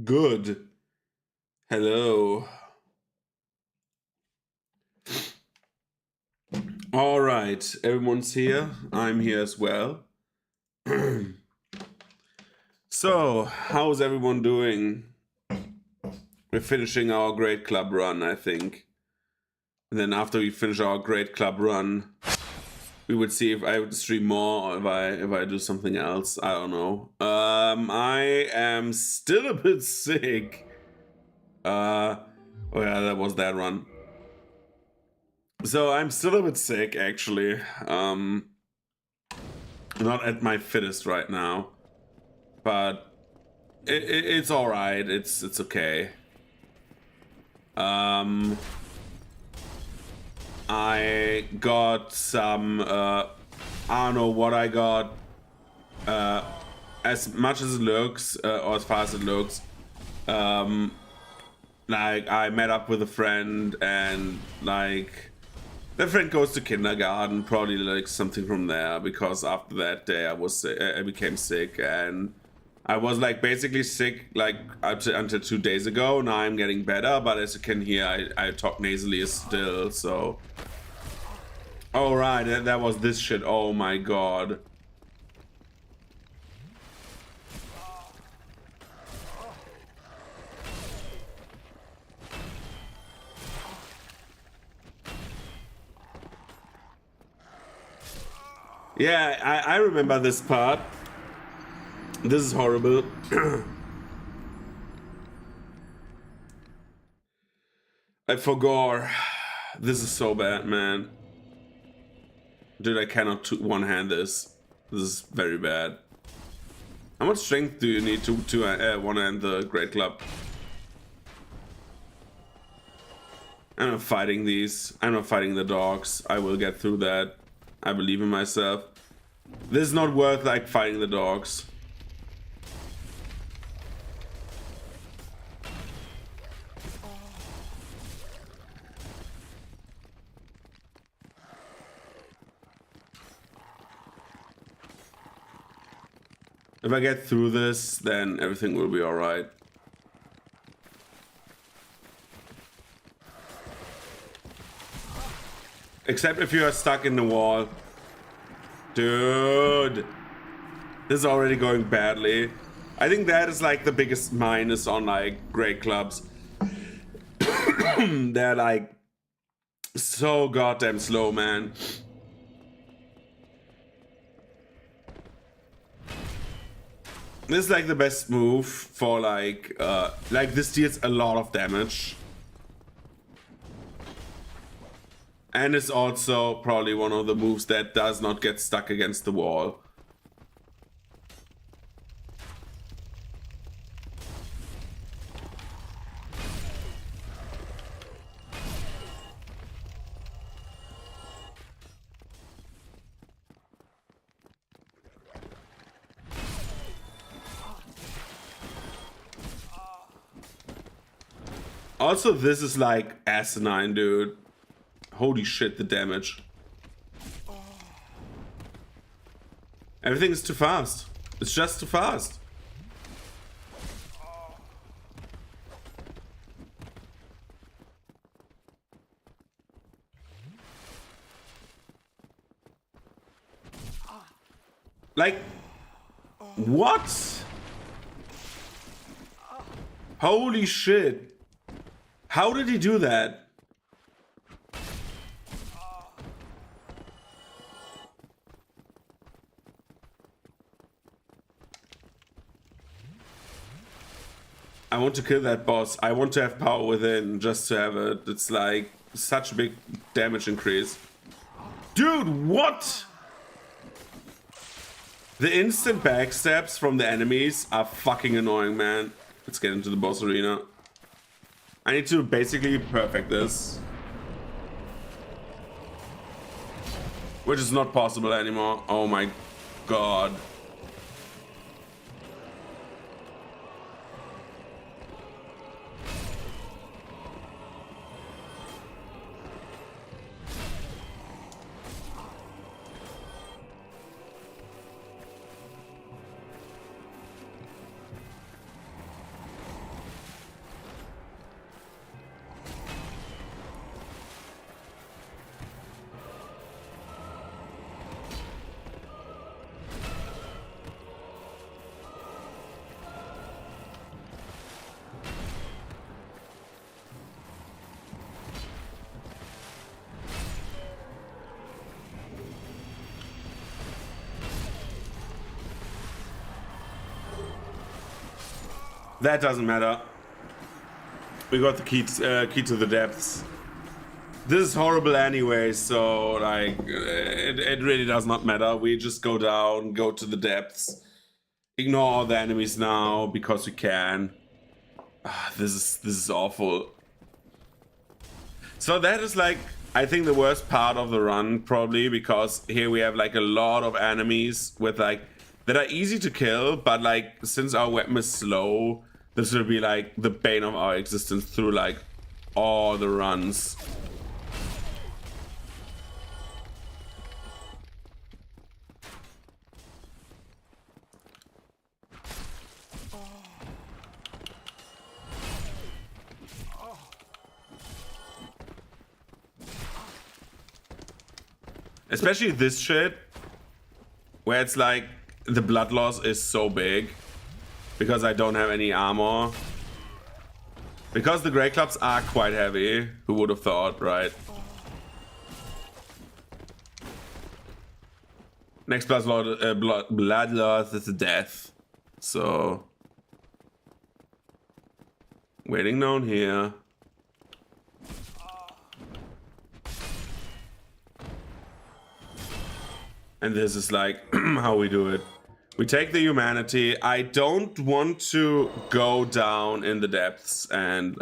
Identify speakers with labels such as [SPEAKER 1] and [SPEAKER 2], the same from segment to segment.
[SPEAKER 1] Good. Hello. All right, everyone's here. I'm here as well. So, how's everyone doing? We're finishing our great club run, I think. And then after we finish our great club run, we would see if I would stream more or if I do something else. I don't know. I am still a bit sick. Oh yeah, that was that run. So I'm still a bit sick, actually. Not at my fittest right now, but it's all right. It's okay. I got some. I don't know what I got. As much as it looks, or as far as it looks, like I met up with a friend and like. That friend goes to kindergarten, probably like something from there, because after that day I became sick, and I was like basically sick like until 2 days ago. Now I'm getting better, but as you can hear, I talk nasally still, so. Oh right, that was this shit, oh my god. Yeah, I remember this part. This is horrible. I forgot. This is so bad, man. Dude, I cannot one-hand this. This is very bad. How much strength do you need to one-hand the Great Club? I'm not fighting these. I'm not fighting the dogs. I will get through that. I believe in myself. This is not worth like fighting the dogs. If I get through this, then everything will be alright. Except if you are stuck in the wall. Dude. This is already going badly. I think that is like the biggest minus on like great clubs. They're like so goddamn slow, man. This is like the best move for like this deals a lot of damage. And it's also probably one of the moves that does not get stuck against the wall. Also, this is like asinine, dude. Holy shit, the damage. Everything is too fast. It's just too fast. Like, what? Holy shit. How did he do that? I want to kill that boss. I want to have power within just to have it. It's like such a big damage increase. Dude, what? The instant backstabs from the enemies are fucking annoying, man. Let's get into the boss arena. I need to basically perfect this. Which is not possible anymore. Oh my god. That doesn't matter. We got the key to the depths. This is horrible anyway, so like it really does not matter. We just go down, go to the depths, ignore all the enemies now because we can. This is awful. So that is like, I think, the worst part of the run probably, because here we have like a lot of enemies with like that are easy to kill, but like since our weapon is slow, this will be like the bane of our existence through like all the runs. Especially this shit, where it's like the blood loss is so big because I don't have any armor. Because the Grey Clubs are quite heavy. Who would have thought, right? Next blood loss is a death. So waiting down here. And this is like how we do it. We take the humanity. I don't want to go down in the depths, and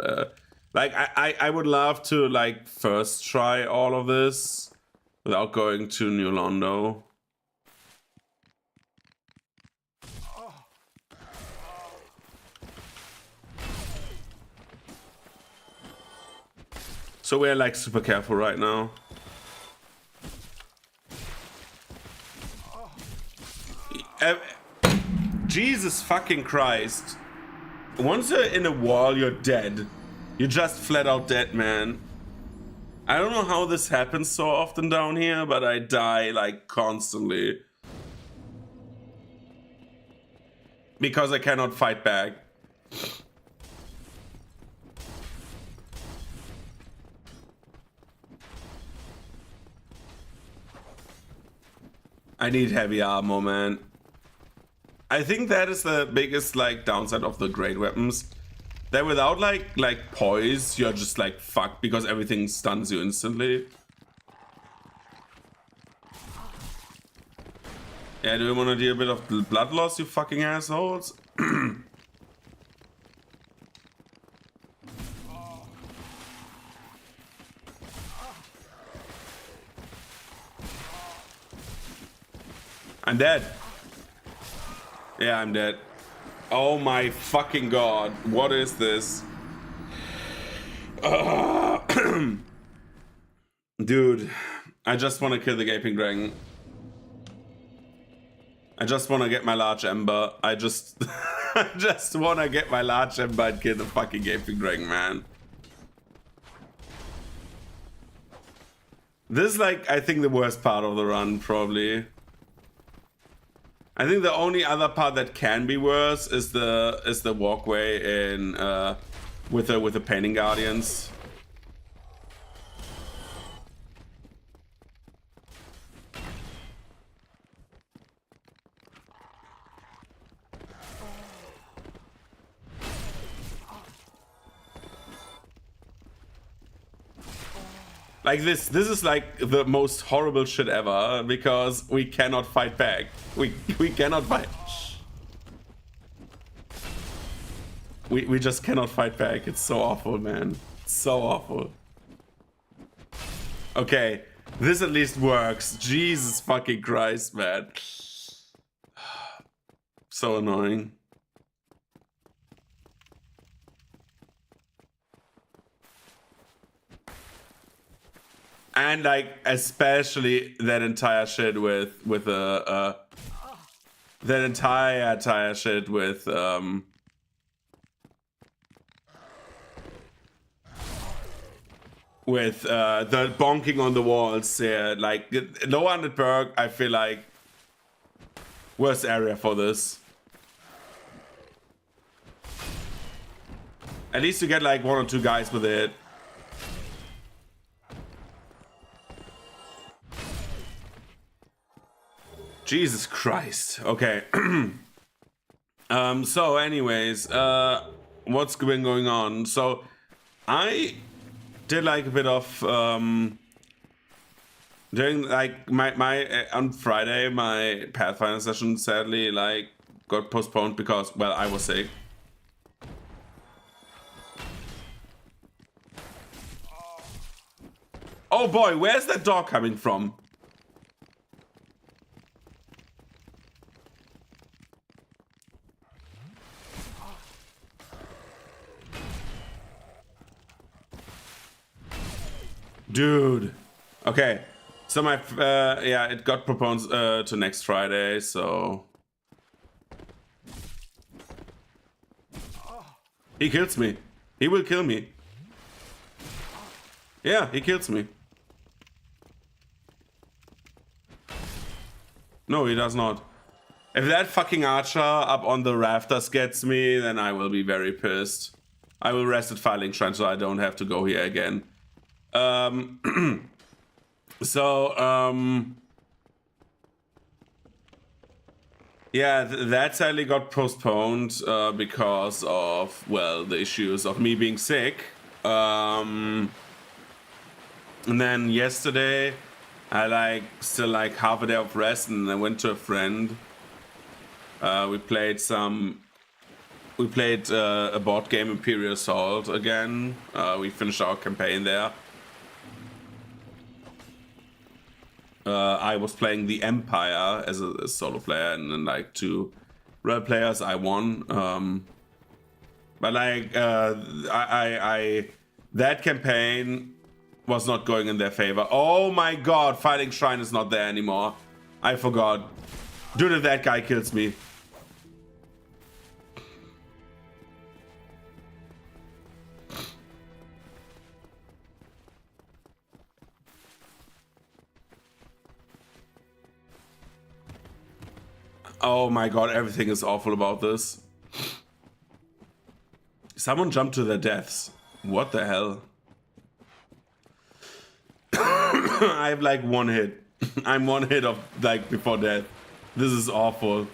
[SPEAKER 1] like I would love to like first try all of this without going to New Londo. So we're like super careful right now. Jesus fucking Christ. Once you're in a wall, you're dead. You're just flat out dead, man. I don't know how this happens so often down here, but I die like constantly. Because I cannot fight back. I need heavy armor, man. I think that is the biggest like downside of the great weapons. That without like poise, you're just like fucked because everything stuns you instantly. Yeah, do you want to do a bit of blood loss, you fucking assholes? I'm dead. Yeah, I'm dead. Oh my fucking god. What is this? Dude, I just want to kill the Gaping Dragon. I just want to get my large ember. I just want to get my large ember and kill the fucking Gaping Dragon, man. This is like, I think, the worst part of the run, probably. I think the only other part that can be worse is the walkway in with the Painting Guardians. Like this is like the most horrible shit ever because we cannot fight back. We cannot fight. We just cannot fight back. It's so awful, man. It's so awful. Okay, this at least works. Jesus fucking Christ, man. So annoying. And like especially that entire shit with that entire shit with the bonking on the walls. Yeah, like low 100 perk, I feel like worst area for this. At least you get like 1 or 2 guys with it. Jesus Christ. Okay. So anyways, what's been going on? So I did like a bit of during like my on Friday my Pathfinder session sadly like got postponed because, well, I was sick. Oh boy, where's that dog coming from? Dude. Okay. So my yeah, it got proposed to next Friday, so he kills me. He will kill me. Yeah, he kills me. No, he does not. If that fucking archer up on the rafters gets me, then I will be very pissed. I will rest at Filing Shrine so I don't have to go here again. Yeah, that sadly got postponed because of, well, the issues of me being sick. And then yesterday, I still half a day of rest, and I went to a friend. We played a board game, Imperial Assault, again. We finished our campaign there. I was playing the Empire as a solo player, and then like 2 role players. I won. But like that campaign was not going in their favor. Oh my god, Fighting Shrine is not there anymore. I forgot. Dude, if that guy kills me. Oh my god, everything is awful about this. Someone jumped to their deaths. What the hell? I have like 1 hit. I'm 1 hit of like before death. This is awful.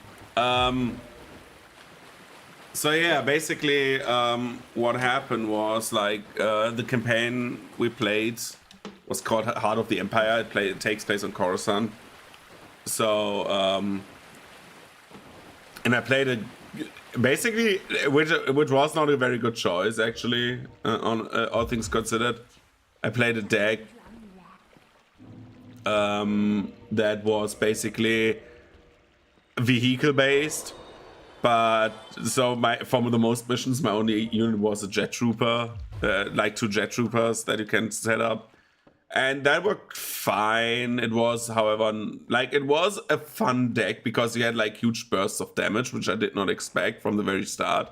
[SPEAKER 1] So yeah, basically what happened was like the campaign we played was called Heart of the Empire. It takes place on Coruscant. So and I played it basically, which was not a very good choice actually, on all things considered. I played a deck that was basically vehicle based, but so for the most missions, my only unit was a jet trooper, like 2 jet troopers that you can set up. And that worked fine. It was, however, like it was a fun deck because you had like huge bursts of damage, which I did not expect from the very start.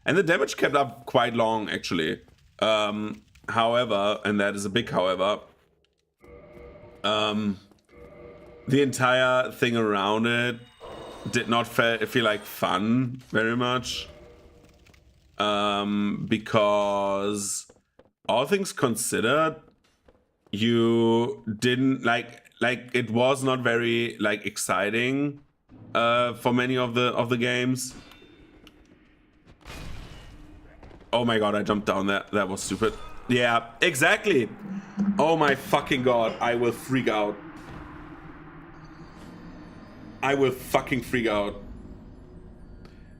[SPEAKER 1] And the damage kept up quite long, actually. However, and that is a big however, the entire thing around it did not feel like fun very much. Because all things considered, you didn't like it was not very like exciting for many of the games. Oh my god, I jumped down there. That was stupid. Yeah, exactly. Oh my fucking god, I will freak out. I will fucking freak out.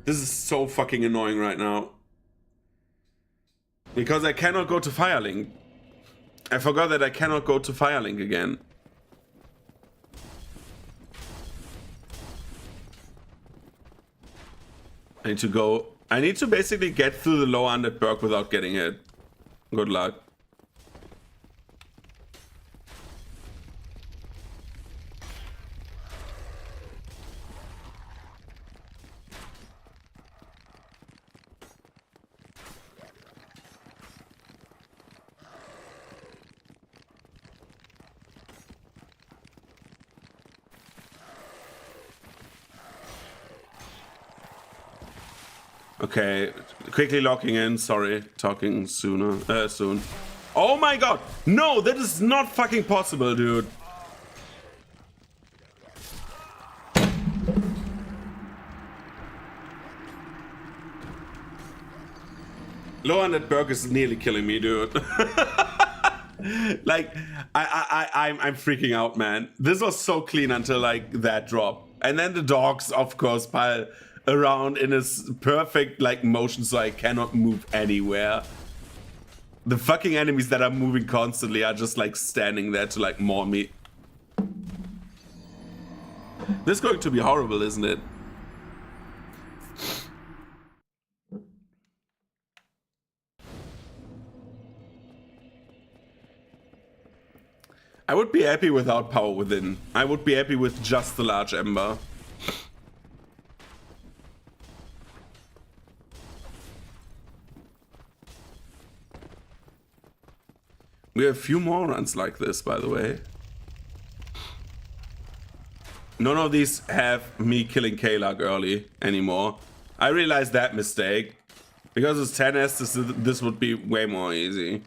[SPEAKER 1] This is so fucking annoying right now. Because I cannot go to Firelink. I forgot that I cannot go to Firelink again. I need to basically get through the low undead perk without getting hit. Good luck. Okay, quickly locking in. Sorry, talking soon. Oh my god! No, that is not fucking possible, dude. Low that Berg is nearly killing me, dude. Like, I'm freaking out, man. This was so clean until like that drop. And then the dogs, of course, pile around in this perfect like motion, so I cannot move anywhere. The fucking enemies that are moving constantly are just like standing there to like maul me. This is going to be horrible, isn't it? I would be happy without power within. I would be happy with just the large ember. We have a few more runs like this, by the way. None of these have me killing K-Lag early anymore. I realized that mistake. Because it's 10S, this would be way more easy.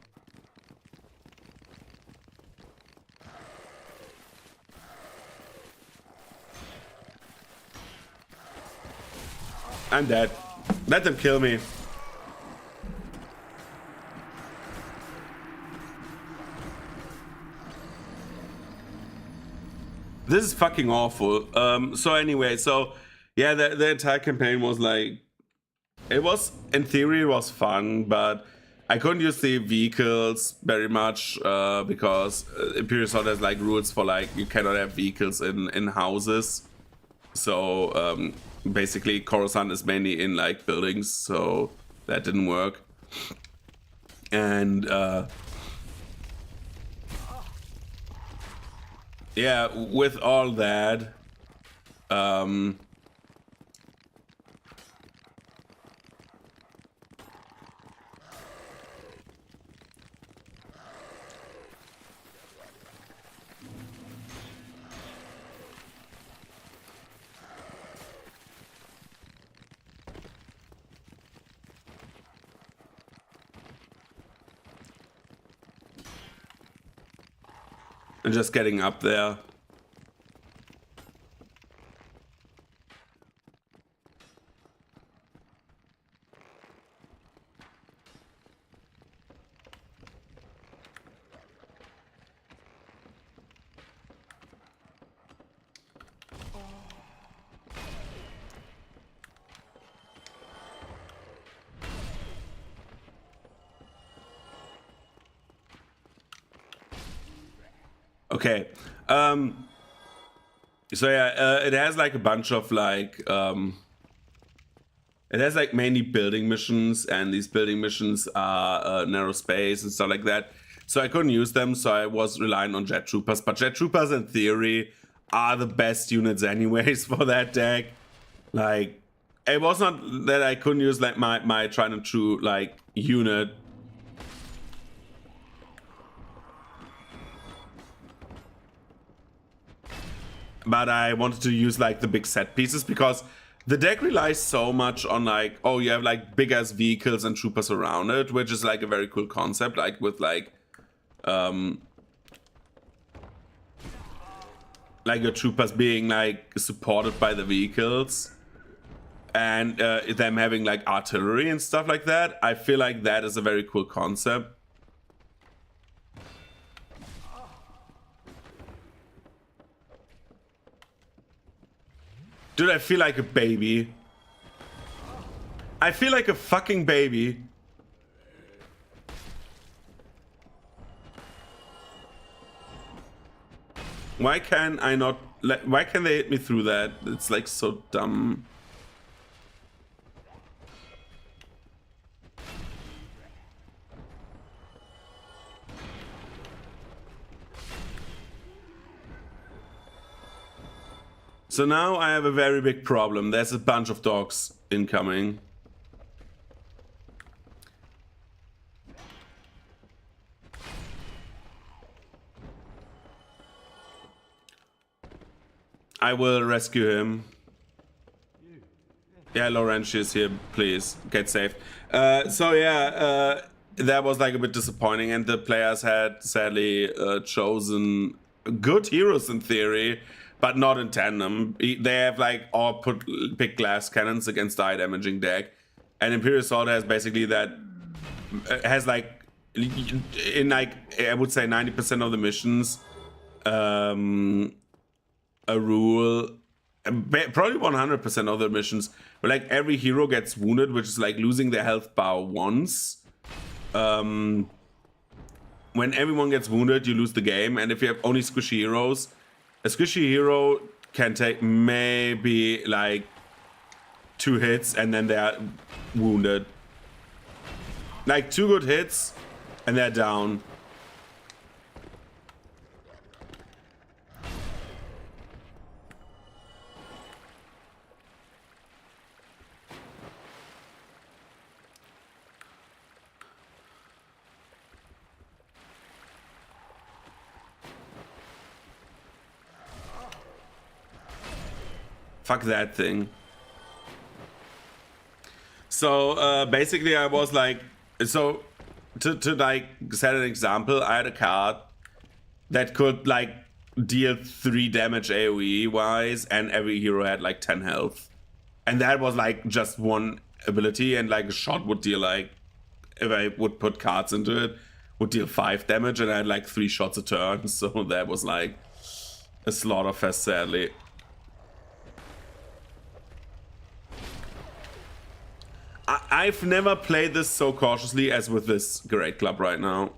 [SPEAKER 1] I'm dead. Let them kill me. This is fucking awful. So anyway, so yeah, the entire campaign was like, it was, in theory, it was fun, but I couldn't use the vehicles very much because Imperial Assault has like rules for like, you cannot have vehicles in houses. So basically Coruscant is mainly in like buildings, so that didn't work. And yeah, with all that, and just getting up there. Okay. So yeah, it has like a bunch of like it has like mainly building missions, and these building missions are narrow space and stuff like that. So I couldn't use them, so I was relying on jet troopers. But jet troopers, in theory, are the best units anyways for that deck. Like, it was not that I couldn't use like my tried and true like unit. But I wanted to use like the big set pieces because the deck relies so much on like, oh, you have like big ass vehicles and troopers around it, which is like a very cool concept, like with like your troopers being like supported by the vehicles and them having like artillery and stuff like that. I feel like that is a very cool concept. Dude, I feel like a baby. I feel like a fucking baby. Why can I not why can they hit me through that? It's like so dumb. So now I have a very big problem. There's a bunch of dogs incoming. I will rescue him. Yeah, Laurentius is here. Please get saved. So yeah, that was like a bit disappointing, and the players had sadly chosen good heroes in theory, but not in tandem. They have like all put big glass cannons against the high damaging deck, and Imperial Assault has basically that has like in like I would say 90% of the missions a rule, probably 100% of the missions, where like every hero gets wounded, which is like losing their health bar once. When everyone gets wounded, you lose the game, and if you have only squishy heroes, a squishy hero can take maybe like 2 hits and then they're wounded. Like 2 good hits and they're down. Fuck that thing. So basically I was like, so to like set an example, I had a card that could like deal 3 damage AoE wise, and every hero had like 10 health. And that was like just one ability, and like a shot would deal like, if I would put cards into it, would deal 5 damage, and I had like 3 shots a turn, so that was like a slaughterfest, sadly. I've never played this so cautiously as with this Great Club right now.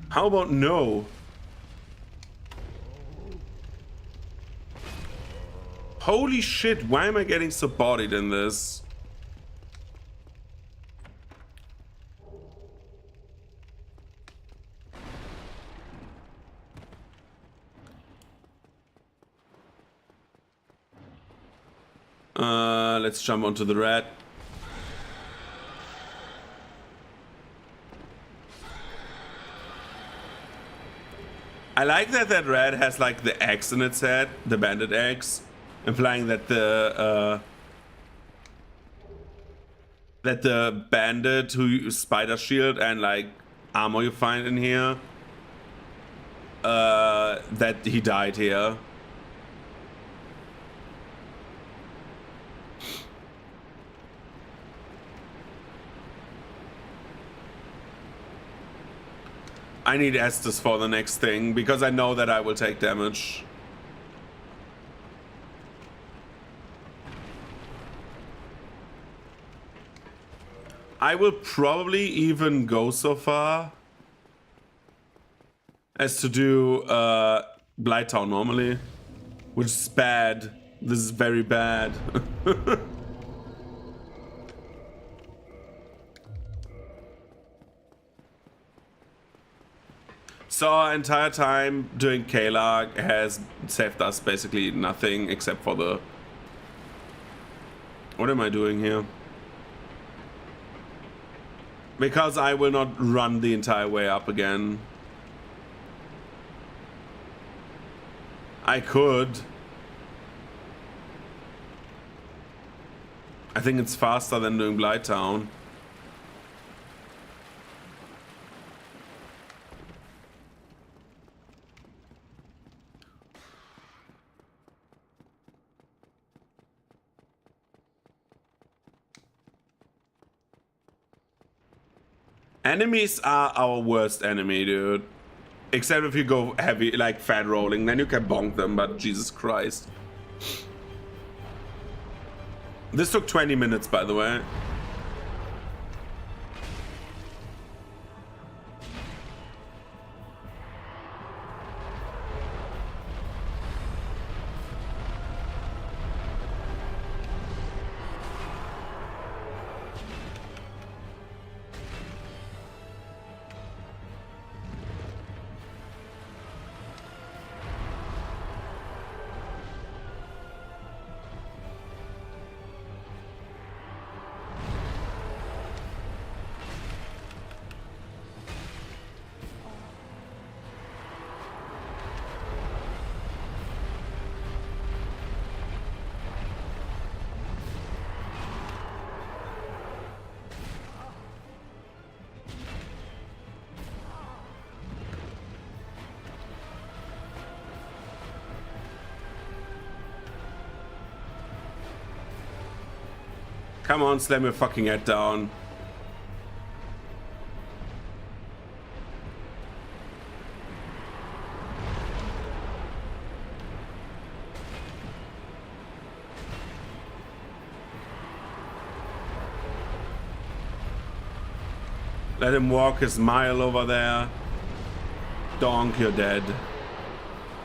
[SPEAKER 1] How about no? Holy shit, why am I getting so bodied in this? Let's jump onto the red. I like that that red has like the X in its head, the bandit X, implying that the bandit who uses spider shield and like armor you find in here, that he died here. I need Estus for the next thing, because I know that I will take damage. I will probably even go so far as to do Blighttown normally, which is bad. This is very bad. So our entire time doing Kalag has saved us basically nothing except for the... What am I doing here? Because I will not run the entire way up again. I could. I think it's faster than doing Blighttown. Enemies are our worst enemy, dude. Except if you go heavy, like fat rolling, then you can bonk them, but Jesus Christ. This took 20 minutes, by the way. Come on, slam your fucking head down. Let him walk his mile over there. Donk, you're dead.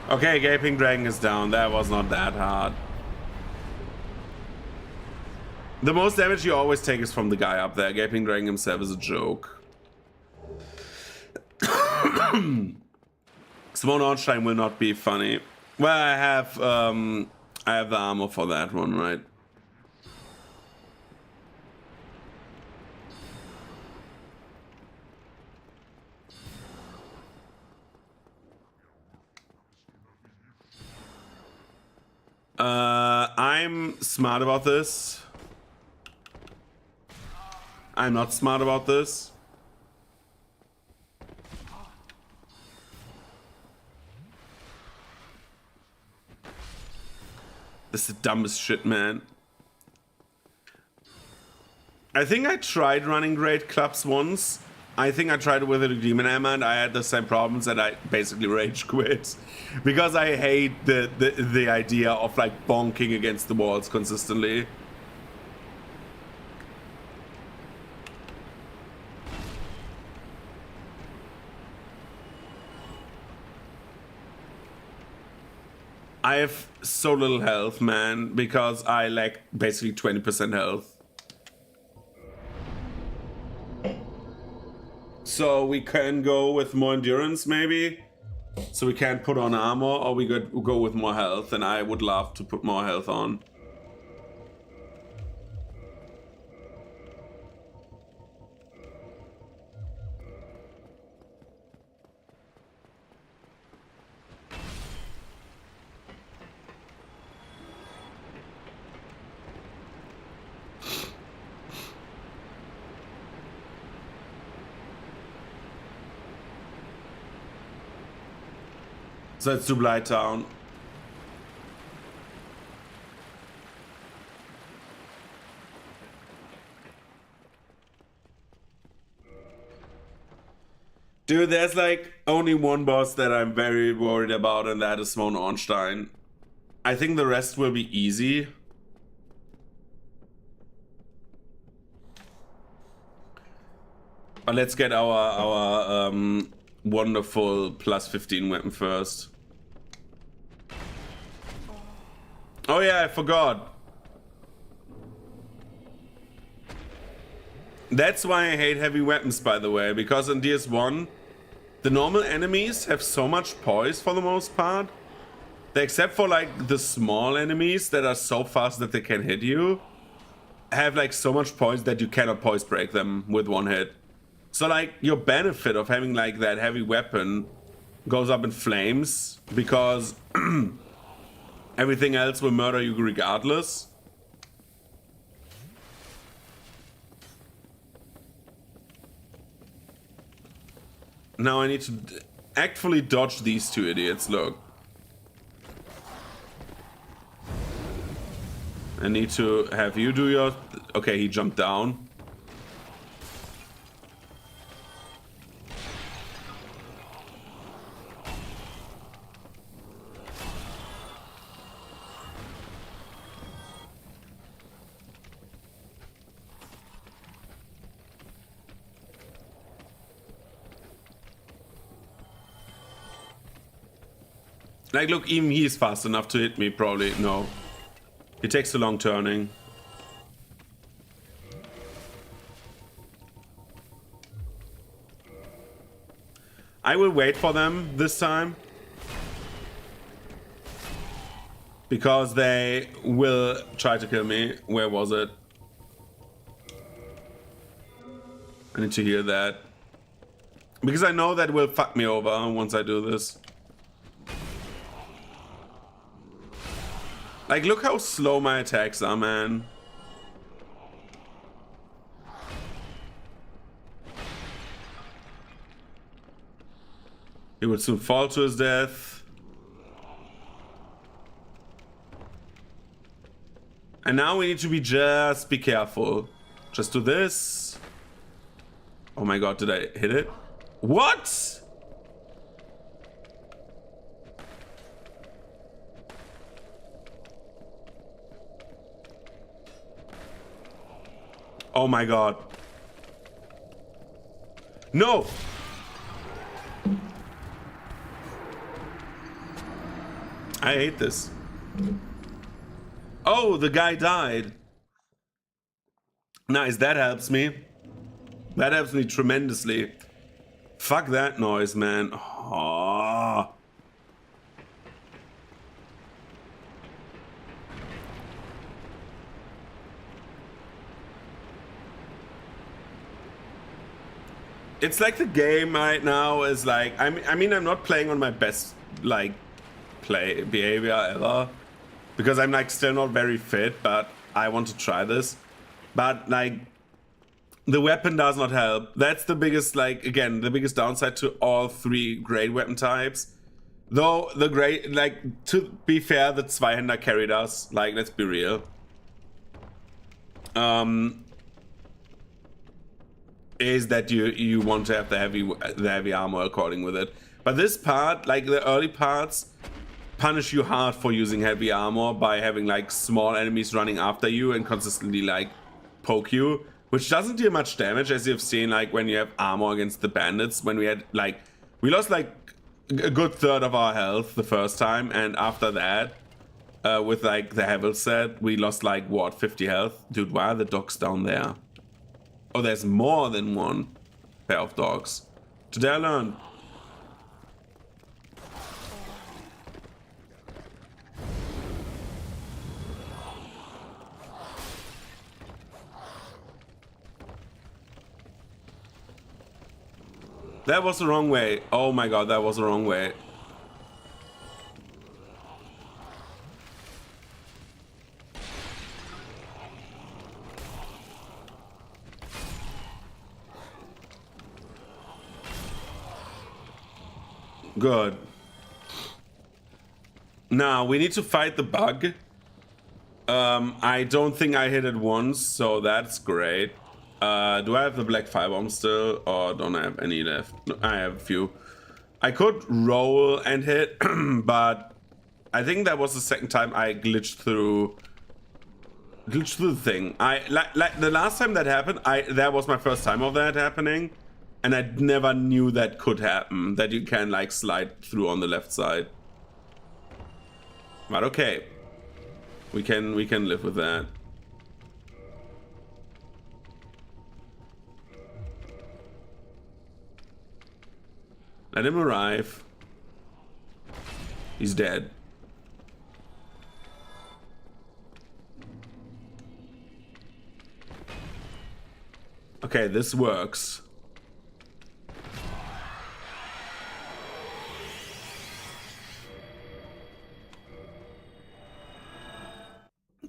[SPEAKER 1] Okay, Gaping Dragon is down. That was not that hard. The most damage you always take is from the guy up there. Gaping Dragon himself is a joke. Swan Ornstein will not be funny. Well, I have the armor for that one, right? I'm smart about this. I'm not smart about this. This is the dumbest shit, man. I think I tried running great clubs once. I think I tried it with a demon hammer and I had the same problems that I basically rage quit. Because I hate the idea of like bonking against the walls consistently. I have so little health, man, because I lack basically 20% health. So we can go with more endurance, maybe. So we can put on armor, or we could go with more health, and I would love to put more health on. So let's do Blight Town. Dude, there's like only one boss that I'm very worried about, and that is Swan Ornstein. I think the rest will be easy. But let's get our wonderful plus 15 weapon first. Oh yeah, I forgot. That's why I hate heavy weapons, by the way, because in DS1, the normal enemies have so much poise for the most part. Except for like the small enemies that are so fast that they can hit you, have like so much poise that you cannot poise break them with one hit. So like your benefit of having like that heavy weapon goes up in flames because everything else will murder you regardless. Now I need to actively dodge these two idiots, look. I need to have you do your... Okay, he jumped down. Like, look, even he's fast enough to hit me, probably. No. It takes too long turning. I will wait for them this time. Because they will try to kill me. Where was it? I need to hear that. Because I know that will fuck me over once I do this. Like, look how slow my attacks are, man. He would soon fall to his death. And now we need to be careful. Just do this. Oh my god, did I hit it? What? Oh my god. No! I hate this. Oh, the guy died. Nice, that helps me. That helps me tremendously. Fuck that noise, man. Oh. It's like the game right now is like, I mean, I'm not playing on my best, like, play behavior ever. Because I'm, like, still not very fit, but I want to try this. But, like, the weapon does not help. That's the biggest, like, again, the biggest downside to all three great weapon types. Though, the great, like, to be fair, the Zweihänder carried us. Like, let's be real. Is that you want to have the heavy armor according with it. But this part, like the early parts, punish you hard for using heavy armor by having like small enemies running after you and consistently like poke you, which doesn't do much damage, as you've seen like when you have armor against the bandits. When we had like, we lost like a good third of our health the first time, and after that, with like the Hevel set, we lost like what, 50 health? Dude, why are the dogs down there? Oh, there's more than one pair of dogs. Today I learned. That was the wrong way. Oh my god, that was the wrong way. Good. Now, we need to fight the bug. I don't think I hit it once, so that's great. Do I have the black firebomb still, or don't I have any left? No, I have a few. I could roll and hit, but I think that was the second time I glitched through the thing. Like the last time that happened, that was my first time of that happening. And I never knew that could happen, that you can like slide through on the left side. But okay, we can live with that. Let him arrive. He's dead. Okay, this works.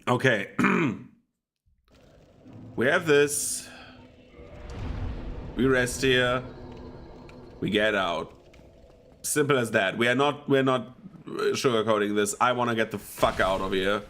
[SPEAKER 1] Okay. We have this. We rest here. We get out. Simple as that. We're not sugarcoating this. I want to get the fuck out of here.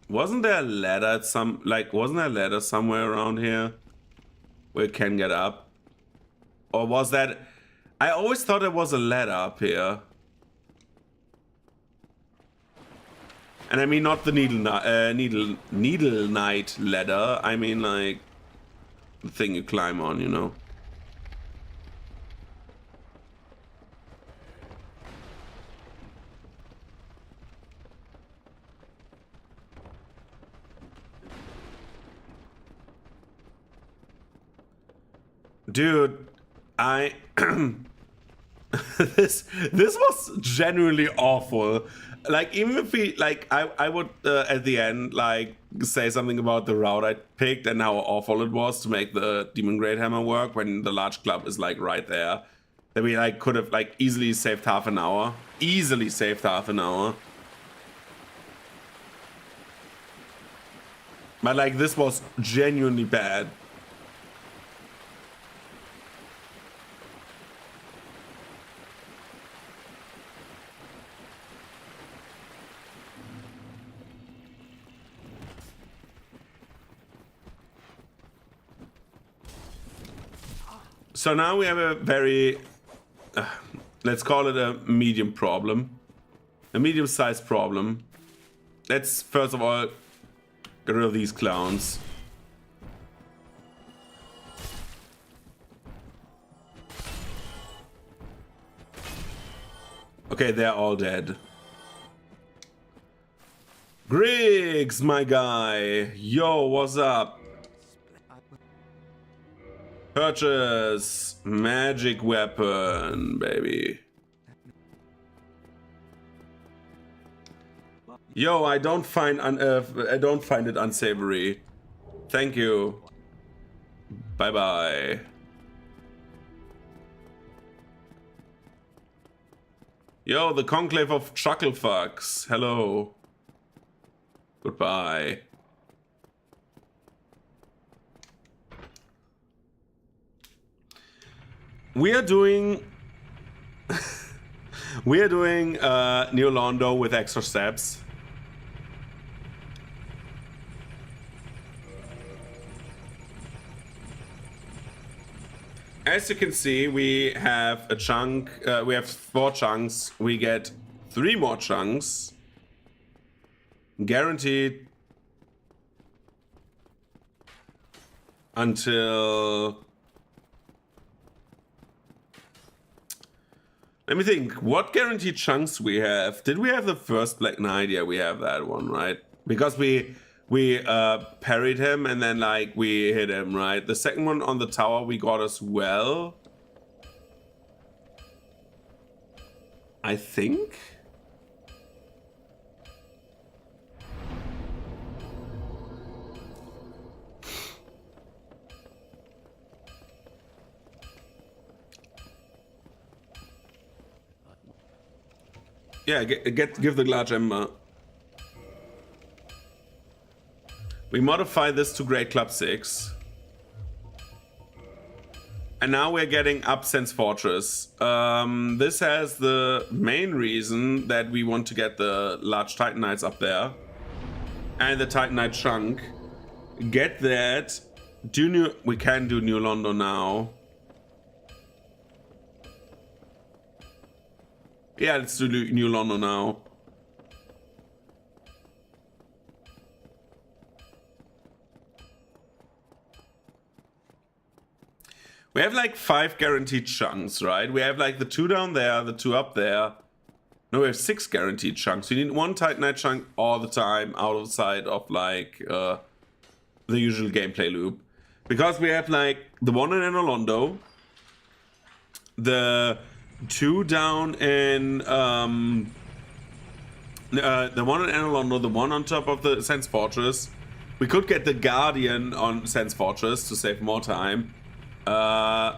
[SPEAKER 1] Wasn't there a ladder at wasn't there a ladder somewhere around here where it can get up? Or was that... I always thought there was a ladder up here. And I mean not the needle knight ladder. I mean like the thing you climb on, you know. Dude, this was genuinely awful. Like, even if we, like, I would at the end, like, say something about the route I picked and how awful it was to make the Demon Great Hammer work when the large club is, like, right there. That we, like, could have, like, easily saved half an hour. Easily saved half an hour. But, like, this was genuinely bad. So now we have a very, let's call it a medium problem. A medium-sized problem. Let's first of all get rid of these clowns. Okay, they're all dead. Griggs, my guy. Yo, what's up? Purchase magic weapon, baby. Yo, I don't find it unsavory. Thank you. Bye bye. Yo, the conclave of chucklefucks. Hello. Goodbye. We are doing New Londo with extra steps. As you can see, we have a chunk, we have 4 chunks. We get 3 more chunks. Guaranteed until... Let me think, what guaranteed chunks we have? Did we have the first Black Knight? Yeah, we have that one, right? Because we parried him and then, like, we hit him, right? The second one on the tower we got as well. I think? Yeah, give the large ember. We modify this to Great Club 6. And now we're getting up Sense Fortress. This has the main reason that we want to get the large Titanites up there. And the Titanite chunk. Get that. We can do New London now. Yeah, let's do New London now. We have like 5 guaranteed chunks, right? We have like the 2 down there, the 2 up there. No, we have 6 guaranteed chunks. We need 1 Titanite chunk all the time outside of like the usual gameplay loop. Because we have like the 1 in Enolondo, the 2 down in the 1 in Enolondo, the 1 on top of the Sense Fortress. We could get the Guardian on Sense Fortress to save more time. The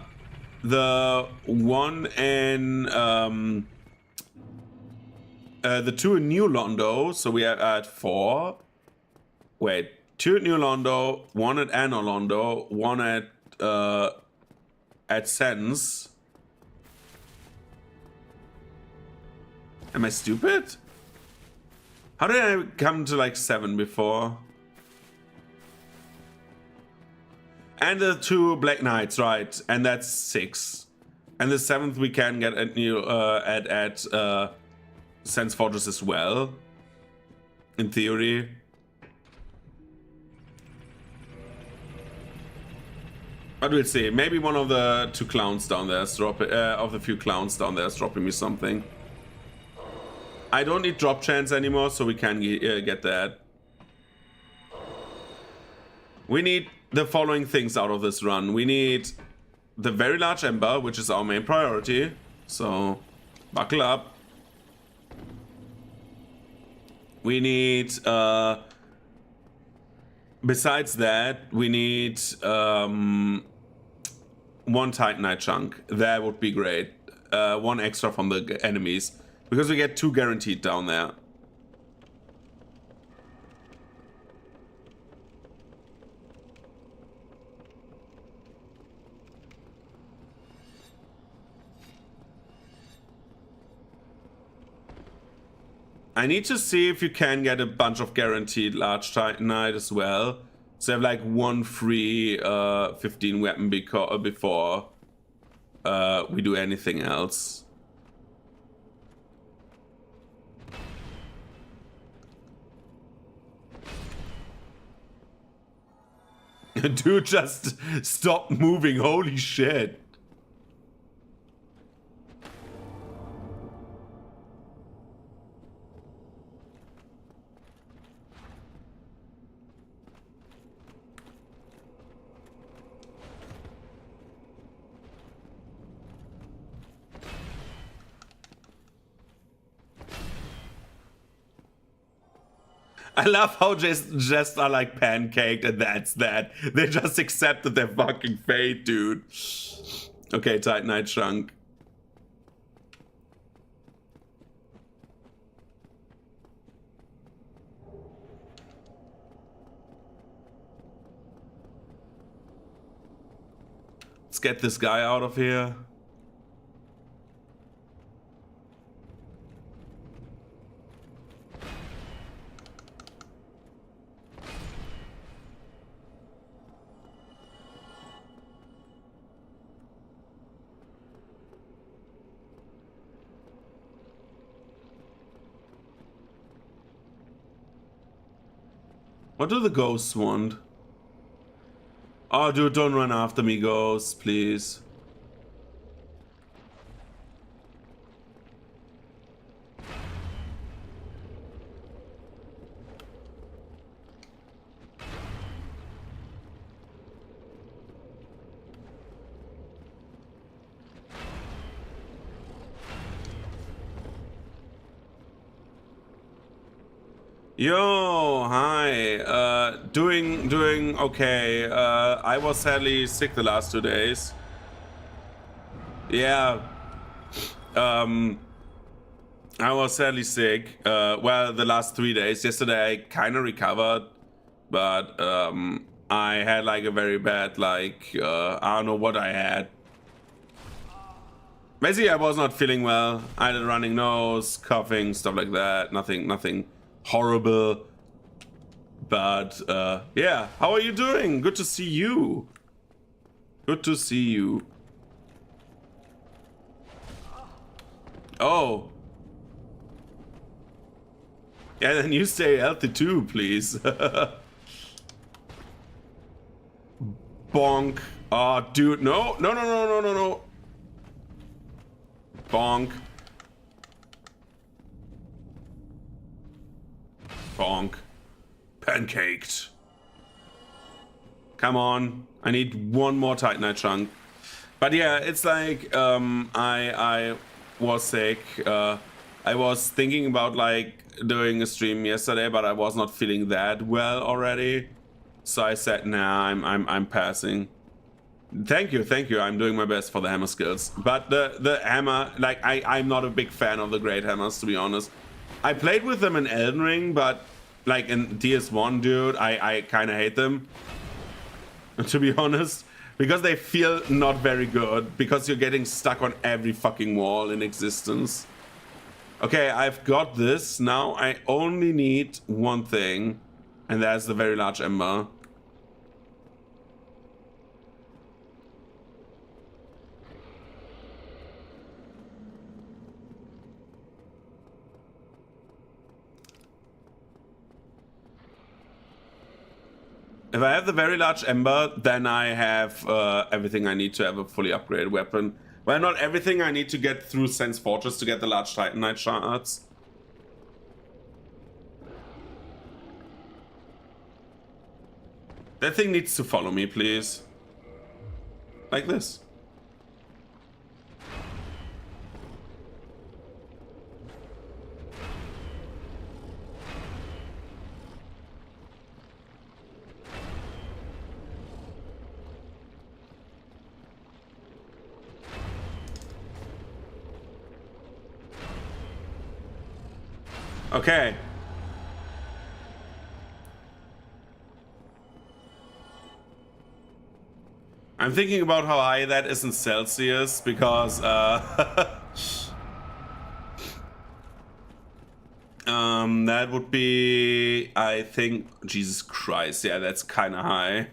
[SPEAKER 1] 1 in the 2 in New Londo, so we are at 4. Wait, 2 at New Londo, 1 at Enolondo, 1 at Sense. Am I stupid? How did I come to like 7 before? And the 2 Black Knights, right? And that's 6. And the 7th we can get at new at Sense Fortress as well. In theory. But we'll see. Maybe one of the 2 clowns down there is dropping of the few clowns down there is dropping me something. I don't need drop chance anymore, so we can get that. We need the following things out of this run. We need the very large ember, which is our main priority. So Buckle up. We need, besides that, we need one Titanite chunk. That would be great. One extra from the enemies. Because we get 2 guaranteed down there. I need to see if you can get a bunch of guaranteed large Titanite as well. So I have like 1 free 15 weapon before we do anything else. Dude, just stop moving, holy shit. I love how just are like pancaked and that's that. They just accepted their fucking fate, dude. Okay, Titanite chunk. Let's get this guy out of here. What do the ghosts want? Oh, dude, don't run after me, ghosts, please. Yo, hi. Doing okay. I was sadly sick the last 2 days. Yeah. I was sadly sick. Well, the last 3 days. Yesterday I kind of recovered, but I had like a very bad I don't know what I had. Basically, I was not feeling well. I had a running nose, coughing, stuff like that. Nothing horrible, but yeah, how are you doing? Good to see you. Good to see you. Oh, yeah, then you stay healthy too, please. Bonk. Oh, dude, no. Bonk. Bonk. Pancaked. Come on. I need 1 more Titanite chunk. But yeah, it's like I was sick. I was thinking about like doing a stream yesterday, but I was not feeling that well already. So I said, nah, I'm passing. Thank you. I'm doing my best for the hammer skills. But the hammer, like I'm not a big fan of the great hammers, to be honest. I played with them in Elden Ring, but like in DS1, dude, I kind of hate them, to be honest, because they feel not very good, because you're getting stuck on every fucking wall in existence. Okay, I've got this. Now I only need 1 thing, and that's the very large ember. If I have the very large ember, then I have everything I need to have a fully upgraded weapon. Well, not everything. I need to get through Sense Fortress to get the large Titanite shards. That thing needs to follow me, please. Like this. Okay. I'm thinking about how high that is in Celsius because that would be, I think, Jesus Christ, yeah, that's kind of high.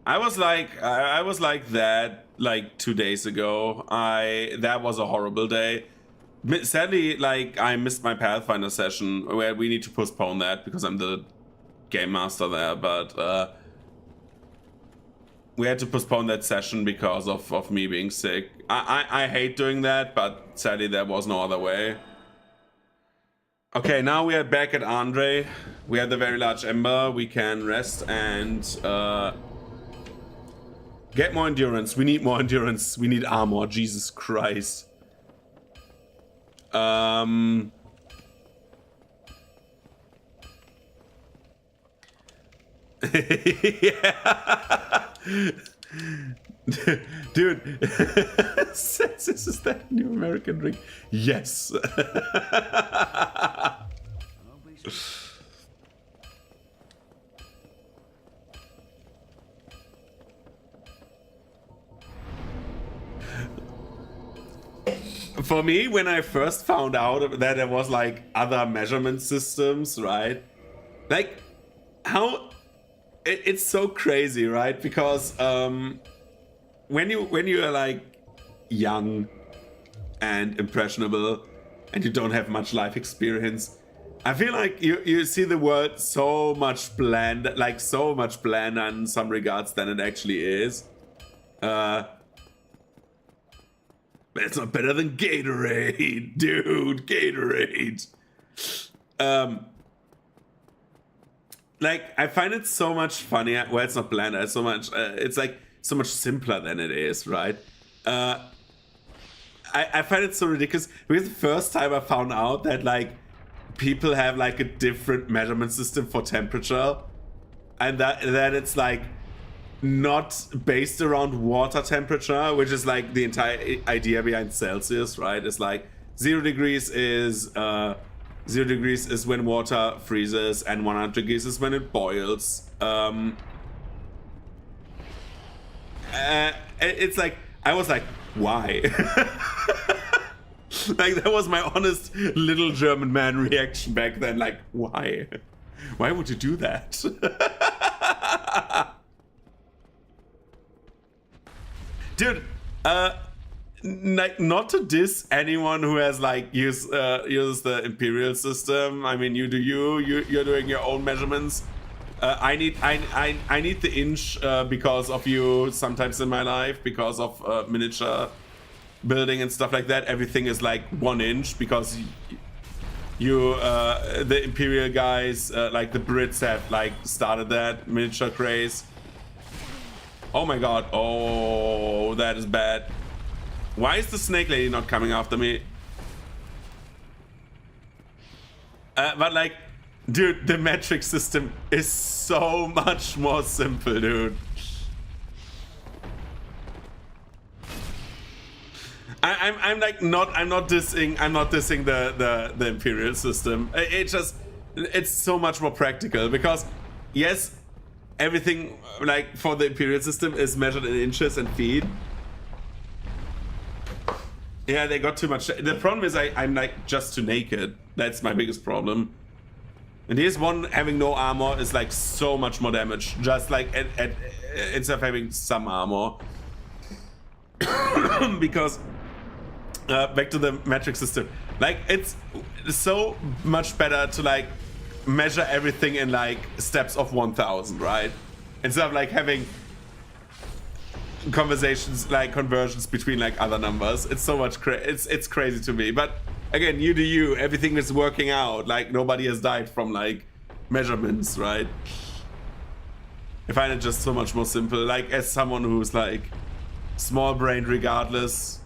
[SPEAKER 1] I was like that like 2 days ago. That was a horrible day. Sadly, like, I missed my Pathfinder session where we need to postpone that because I'm the game master there, but we had to postpone that session because of me being sick. I hate doing that, but sadly there was no other way. Okay, now we are back at Andre. We have the very large ember. We can rest and get more endurance. We need more endurance. We need armor. Jesus Christ. Yeah. Dude, Celsius, is that a new American drink? Yes. For me, when I first found out that there was like other measurement systems, right? Like, how it's so crazy, right? Because when you are like young and impressionable and you don't have much life experience, I feel like you see the world so much bland, like so much blander in some regards than it actually is. But it's not better than Gatorade, dude. Gatorade. Like, I find it so much funnier. Well, it's not blander. It's so much. It's like so much simpler than it is, right? I find it so ridiculous because the first time I found out that like people have like a different measurement system for temperature, and that it's like not based around water temperature, which is like the entire idea behind Celsius, right? It's like 0 degrees is 0 degrees is when water freezes, and 100 degrees is when it boils. It's like, I was like, why? Like, that was my honest little German man reaction back then. Like, why? Why would you do that? Dude, like, not to diss anyone who has like uses the imperial system. I mean, you do you're doing your own measurements. I need the inch because of you sometimes in my life, because of miniature building and stuff like that. Everything is like 1 inch because you the imperial guys, like the Brits, have like started that miniature craze. Oh my god, oh, that is bad. Why is the snake lady not coming after me? But like, dude, the metric system is so much more simple, dude. I'm not dissing the imperial system. It's so much more practical because, yes, everything like for the imperial system is measured in inches and feet. Yeah, they got too much. The problem is I'm like just too naked. That's my biggest problem. And DS1 having no armor is like so much more damage. Just like instead of having some armor. Because back to the metric system. Like, it's so much better to like measure everything in like steps of 1000, right? Instead of like having conversations, like conversions between like other numbers. It's so much it's crazy to me. But again, you do you. Everything is working out. Like, nobody has died from like measurements, right? I find it just so much more simple. Like, as someone who's like small brained regardless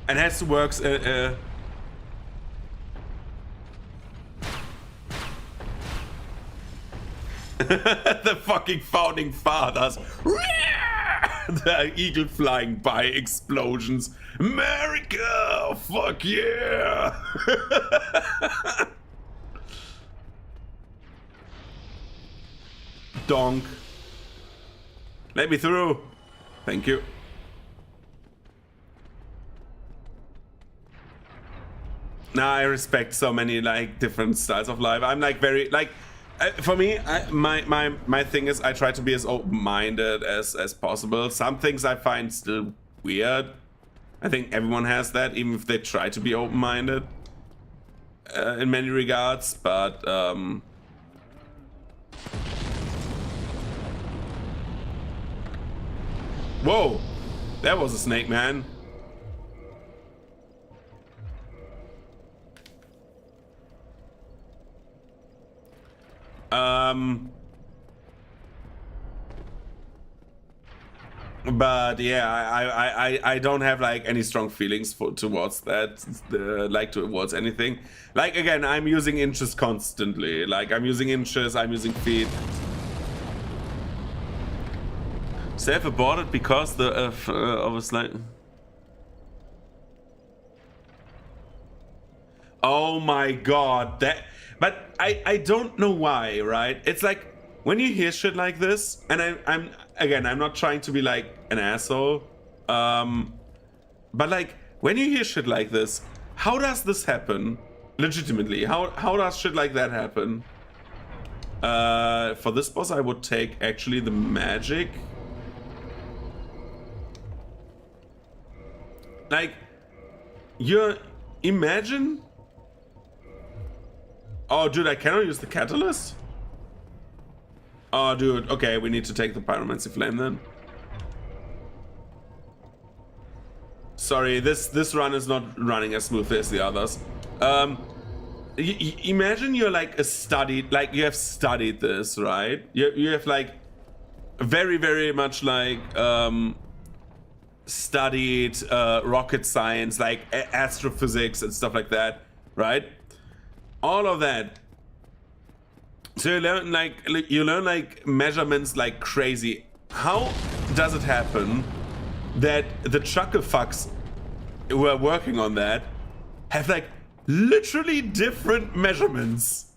[SPEAKER 1] and has to work the fucking founding fathers. The eagle flying by, explosions. America! Fuck yeah! Donk. Let me through. Thank you. Now I respect so many like different styles of life. I'm like very like for me, my thing is I try to be as open-minded as possible. Some things I find still weird. I think everyone has that, even if they try to be open-minded in many regards. But whoa, that was a snake, man. But yeah, I don't have like any strong feelings towards that, like towards anything. Like again, I'm using inches constantly. Like I'm using inches, I'm using feet. Self-aborted because of a slight. Oh my god, that. But I don't know why, right? It's like when you hear shit like this, and I'm not trying to be like an asshole, but like when you hear shit like this, how does this happen? Legitimately, how does shit like that happen? For this boss, I would take actually the magic. Like, imagine. Oh, dude, I cannot use the catalyst? Oh, dude, okay, we need to take the pyromancy flame then. Sorry, this run is not running as smoothly as the others. Imagine you're like you have studied this, right? You have like very, very much like studied rocket science, like astrophysics and stuff like that, right? All of that. So you learn like measurements like crazy. How does it happen that the chuckle fucks who are working on that have like literally different measurements?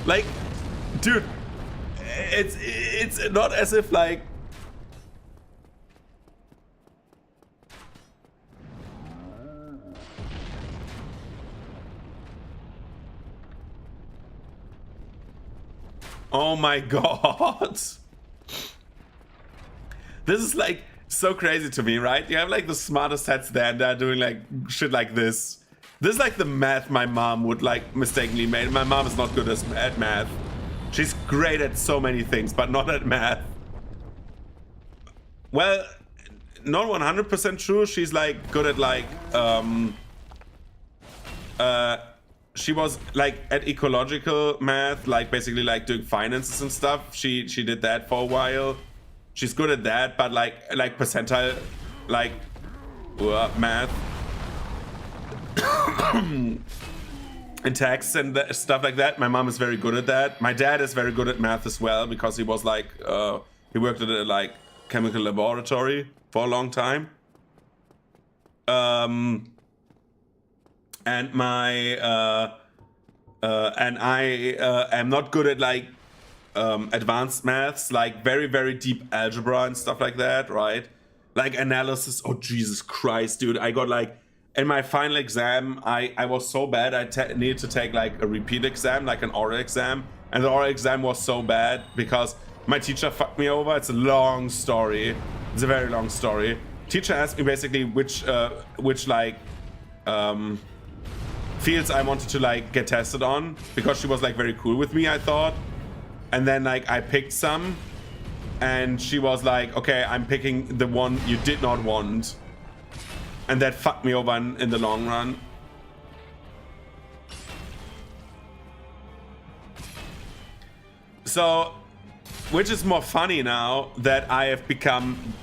[SPEAKER 1] Like, dude, it's not as if like oh my god. This is like so crazy to me, right? You have like the smartest heads there and they're doing like shit like this. This is like the math my mom would like mistakenly make. My mom is not good at math. She's great at so many things, but not at math. Well, not 100% true. She's like good at like she was like at ecological math, like basically like doing finances and stuff. She did that for a while. She's good at that, but like percentile like math and tax and stuff like that. My mom is very good at that. My dad is very good at math as well because he was like he worked at a like chemical laboratory for a long time. And I am not good at like advanced maths, like very, very deep algebra and stuff like that, right? Like analysis. Oh, Jesus Christ, dude. I got like, in my final exam, I was so bad, I needed to take like a repeat exam, like an oral exam. And the oral exam was so bad because my teacher fucked me over. It's a long story. It's a very long story. Teacher asked me basically which like, fields I wanted to like get tested on because she was like very cool with me, I thought. And then like I picked some and she was like, okay, I'm picking the one you did not want. And that fucked me over in the long run. So, which is more funny now that I have become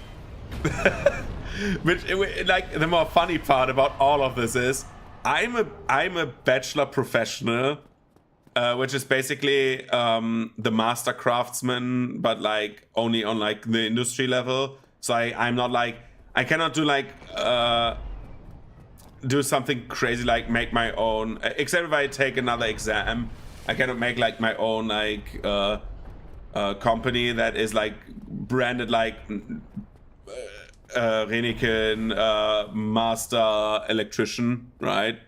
[SPEAKER 1] like the more funny part about all of this is I'm a bachelor professional, which is basically the master craftsman, but like only on like the industry level. So I'm not like, I cannot do like do something crazy like make my own, except if I take another exam. I cannot make like my own like company that is like branded like Reniken master electrician, right?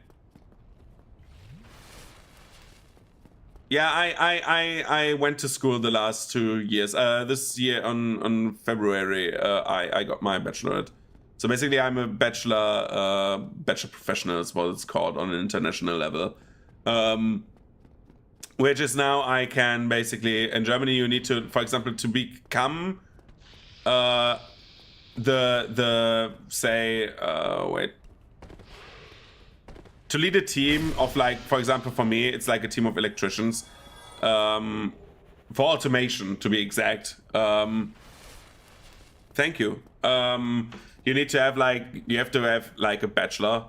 [SPEAKER 1] Yeah, I went to school the last 2 years. This year on February, I got my bachelorate. So basically, I'm a bachelor professional is what it's called on an international level. Which is now I can basically, in Germany, you need to, for example, to become to lead a team of like, for example, for me, it's like a team of electricians for automation, to be exact. Thank you. You need to have like, you have to have like a bachelor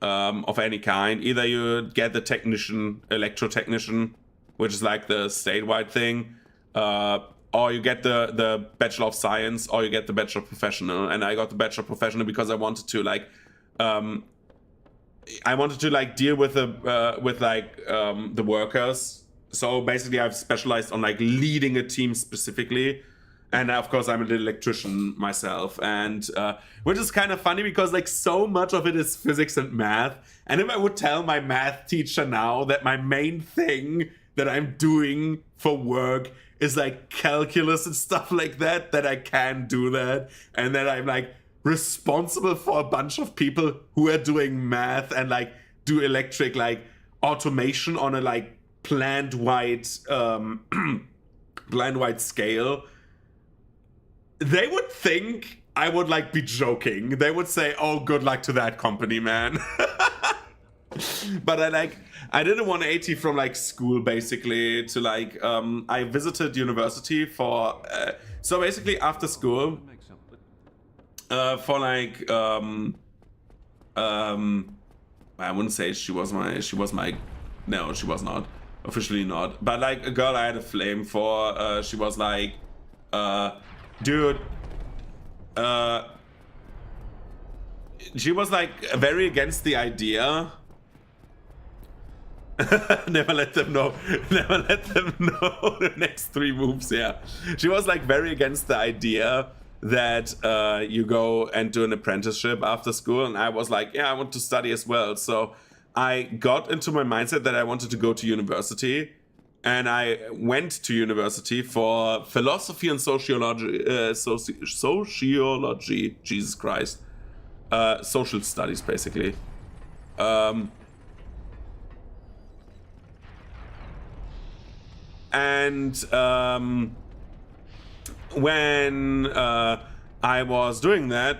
[SPEAKER 1] of any kind. Either you get the technician, electrotechnician, which is like the statewide thing, or you get the Bachelor of Science, or you get the Bachelor Professional. And I got the Bachelor Professional because I wanted to like deal with the workers. So basically, I've specialized on like leading a team specifically. And of course, I'm an electrician myself, and which is kind of funny because like so much of it is physics and math. And if I would tell my math teacher now that my main thing that I'm doing for work is like calculus and stuff like that, that I can do that, and that I'm like responsible for a bunch of people who are doing math and like do electric like automation on a like plant-wide scale, they would think I would like be joking. They would say, "Oh, good luck to that company, man." But I did a 180 from like school basically to like I visited university for so basically after school for like I wouldn't say she was my no, she was not officially not, but like a girl I had a flame for. She was like dude, she was like very against the idea. Never let them know. Never let them know the next 3 moves. Yeah, she was like very against the idea that you go and do an apprenticeship after school, and I was like, yeah, I want to study as well. So I got into my mindset that I wanted to go to university. And I went to university for philosophy and sociology, sociology, Jesus Christ, social studies, basically. When I was doing that,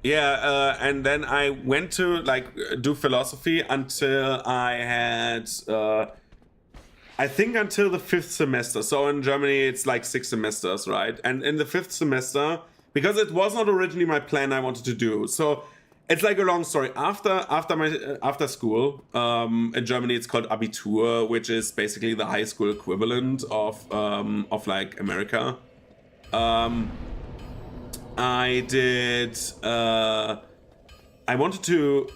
[SPEAKER 1] yeah, and then I went to like do philosophy until I had. I think until the 5th semester. So in Germany, it's like 6 semesters, right? And in the 5th semester, because it was not originally my plan I wanted to do. So it's like a long story. After school, in Germany, it's called Abitur, which is basically the high school equivalent of like America. I wanted to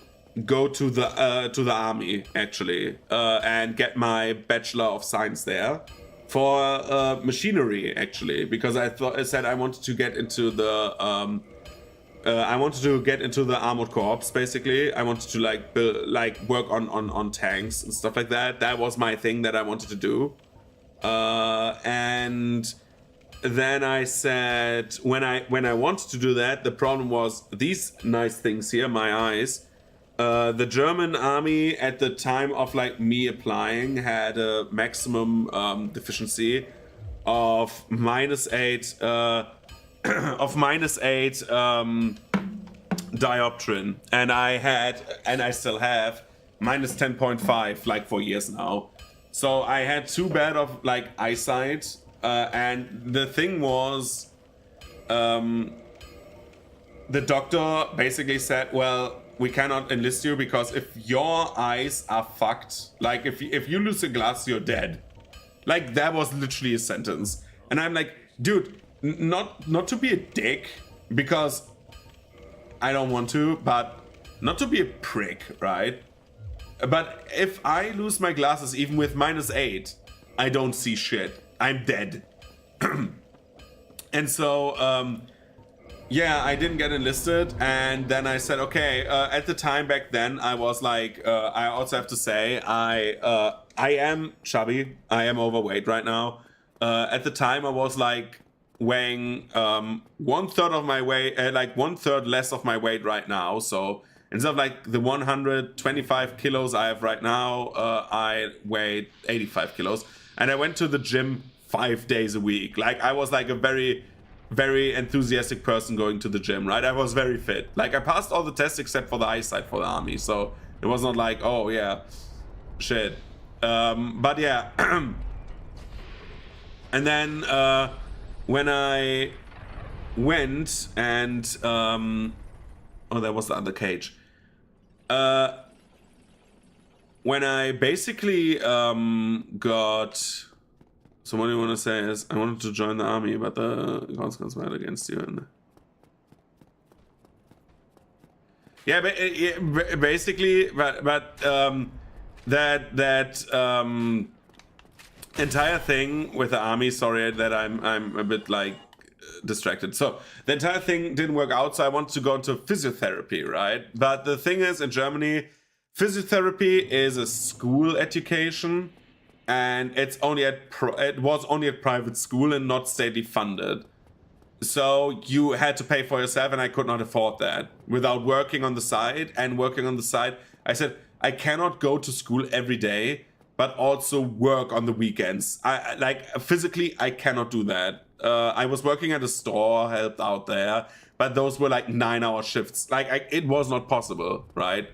[SPEAKER 1] go to the army actually and get my Bachelor of Science there for machinery actually, because I said I wanted to get into the armored corps basically. I wanted to like build, like work on tanks and stuff like that. That was my thing that I wanted to do. And then I said when I wanted to do that, the problem was these nice things here, my eyes. The German army at the time of like me applying had a maximum deficiency of -8 dioptrin, and I still have -10.5 like for years now. So I had too bad of like eyesight, and the thing was, the doctor basically said, well, we cannot enlist you because if your eyes are fucked, like if you lose a glass, you're dead. Like that was literally a sentence. And I'm like, dude, not to be a dick, because I don't want to, but not to be a prick, right? But if I lose my glasses even with -8, I don't see shit. I'm dead. And so, yeah, I didn't get enlisted, and then I said, okay, at the time back then, I was like, I also have to say, I am chubby, I am overweight right now. At the time, I was like weighing 1/3 of my weight, like 1/3 less of my weight right now. So instead of like the 125 kilos I have right now, I weighed 85 kilos. And I went to the gym 5 days a week. Like, I was like a very, very enthusiastic person going to the gym, right? I was very fit. Like, I passed all the tests except for the eyesight for the army. So it was not like, oh yeah, shit. But yeah. And then when I went and oh, that was the other cage. When I basically got, so what do you want to say is, I wanted to join the army, but the gods conspired against you. And yeah, basically, but that entire thing with the army. Sorry that I'm a bit like distracted. So the entire thing didn't work out. So I wanted to go into physiotherapy, right? But the thing is, in Germany, physiotherapy is a school education, and it's only it was only at private school and not stately funded. So you had to pay for yourself, and I could not afford that without working on the side. And working on the side, I said, I cannot go to school every day, but also work on the weekends. I like, physically, I cannot do that. I was working at a store, helped out there, but those were like 9-hour shifts. Like, it was not possible, right?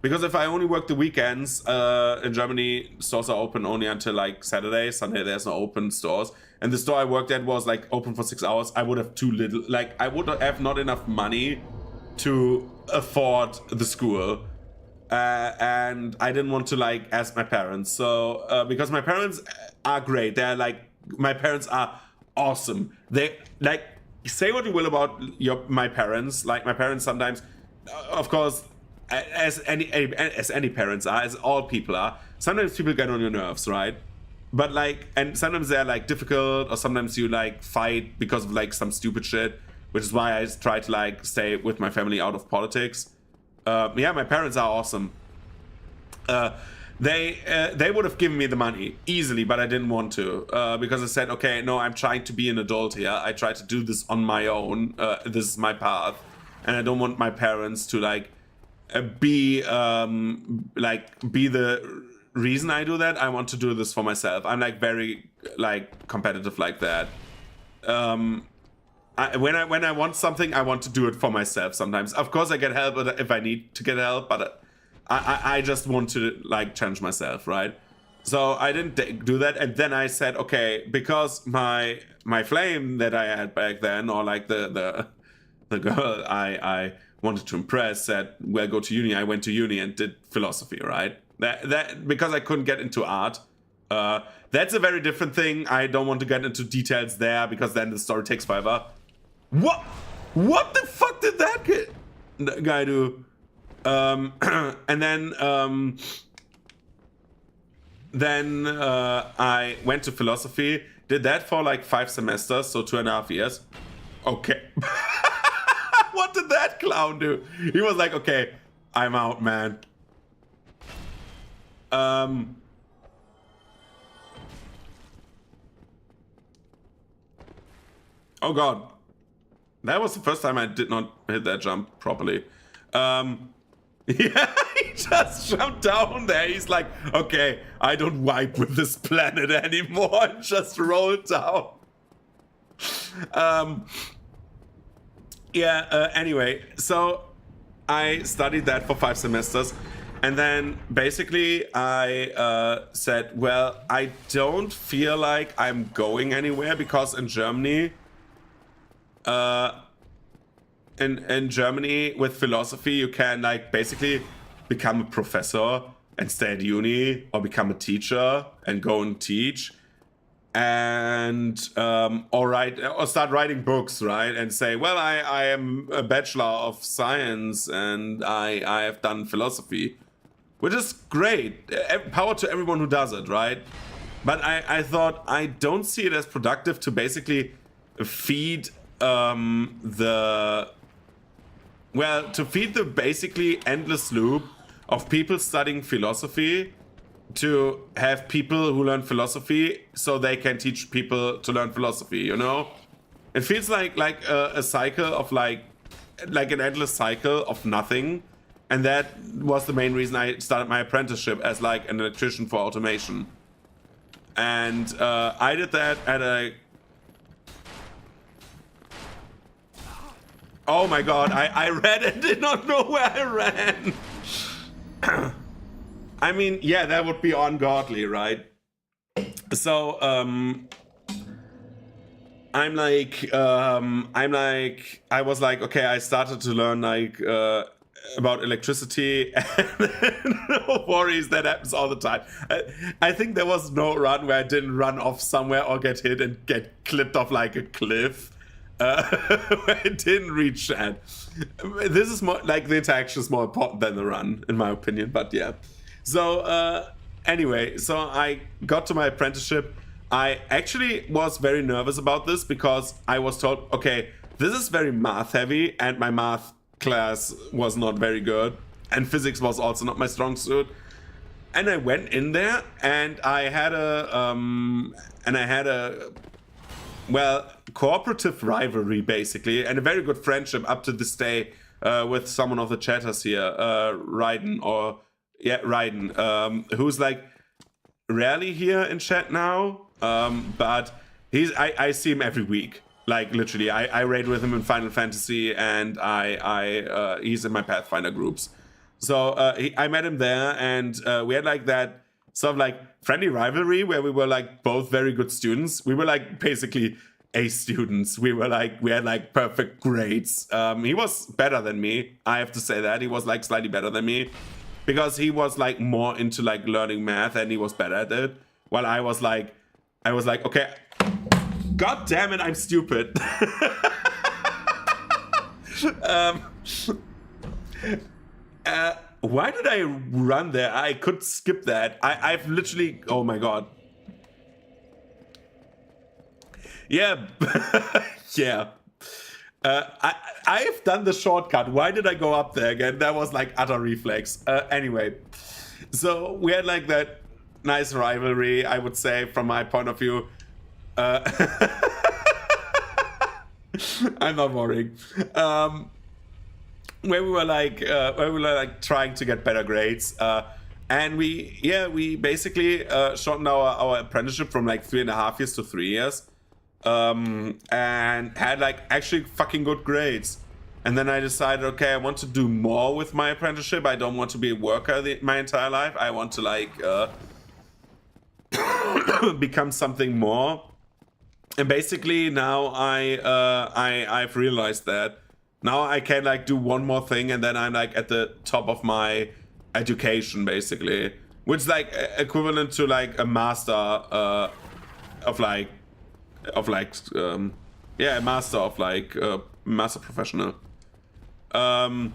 [SPEAKER 1] Because if I only work the weekends, in Germany, stores are open only until like Saturday. Sunday, there's no open stores. And the store I worked at was like open for 6 hours. I would have too little, like, I would have not enough money to afford the school. And I didn't want to like ask my parents. So, because my parents are great. They're like, my parents are awesome. They like, say what you will about my parents. Like, my parents sometimes, of course, as any parents are, as all people are, sometimes people get on your nerves, right? But like, and sometimes they're like difficult, or sometimes you like fight because of like some stupid shit, which is why I try to like stay with my family out of politics. Yeah, my parents are awesome. They would have given me the money easily, but I didn't want to, because I said, okay, no, I'm trying to be an adult here. I try to do this on my own. This is my path, and I don't want my parents to like be the reason I do that. I want to do this for myself. I'm like very like competitive like that. When I want something, I want to do it for myself sometimes. Of course, I get help if I need to get help, but I just want to like challenge myself, right? So I didn't do that, and then I said, okay, because my flame that I had back then, or like the girl I wanted to impress, said, well, go to uni. I went to uni and did philosophy, right? That because I couldn't get into art. That's a very different thing. I don't want to get into details there, because then the story takes forever. What the fuck did that guy do? And then I went to philosophy, did that for like 5 semesters, so 2.5 years. Okay. What did that clown do? He was like, okay, I'm out, man. Oh god. That was the first time I did not hit that jump properly. Yeah, he just jumped down there. He's like, okay, I don't wipe with this planet anymore, and just rolled down. Anyway, so I studied that for 5 semesters, and then basically I said, well, I don't feel like I'm going anywhere, because in Germany, in Germany with philosophy, you can like basically become a professor and stay at uni, or become a teacher and go and teach. and or start writing books, right? And say, well, I am a bachelor of science and I have done philosophy, which is great. Power to everyone who does it, right? But I thought I don't see it as productive to basically feed the basically endless loop of people studying philosophy to have people who learn philosophy so they can teach people to learn philosophy, you know? It feels like a cycle of like an endless cycle of nothing. And that was the main reason I started my apprenticeship as like an electrician for automation. And I did that at a... Oh my god, I ran and did not know where I ran. I mean, yeah, that would be ungodly, right? So, I was like, okay, I started to learn like about electricity, and no worries, that happens all the time. I think there was no run where I didn't run off somewhere or get hit and get clipped off like a cliff. Where I didn't reach that. This is more like the interaction is more important than the run, in my opinion, but yeah. So anyway, so I got to my apprenticeship. I actually was very nervous about this because I was told, okay, this is very math heavy, and my math class was not very good, and physics was also not my strong suit. And I went in there, and I had a cooperative rivalry basically, and a very good friendship up to this day with someone of the chatters here, Ryden, who's like rarely here in chat now, but I see him every week, like literally. I raid with him in Final Fantasy, and he's in my Pathfinder groups. So I met him there, and we had like that sort of like friendly rivalry where we were like both very good students. We were like basically A students. We had like perfect grades. He was better than me, I have to say that. He was like slightly better than me because he was like more into like learning math, and he was better at it, while I was like, okay, god damn it, I'm stupid. Why did I run there? I could skip that. I've literally, oh my god. Yeah, yeah. I've done the shortcut. Why did I go up there again? That was like utter reflex. Anyway, so we had like that nice rivalry, I would say, from my point of view. I'm not worrying. Where we were like trying to get better grades. And we basically shortened our apprenticeship from like 3.5 years to 3 years. And had like actually fucking good grades. And then I decided, okay, I want to do more with my apprenticeship. I don't want to be a worker my entire life. I want to like become something more. And basically now I've realized that now I can like do one more thing, and then I'm like at the top of my education basically, which is like equivalent to like a master a master of like master professional. Thank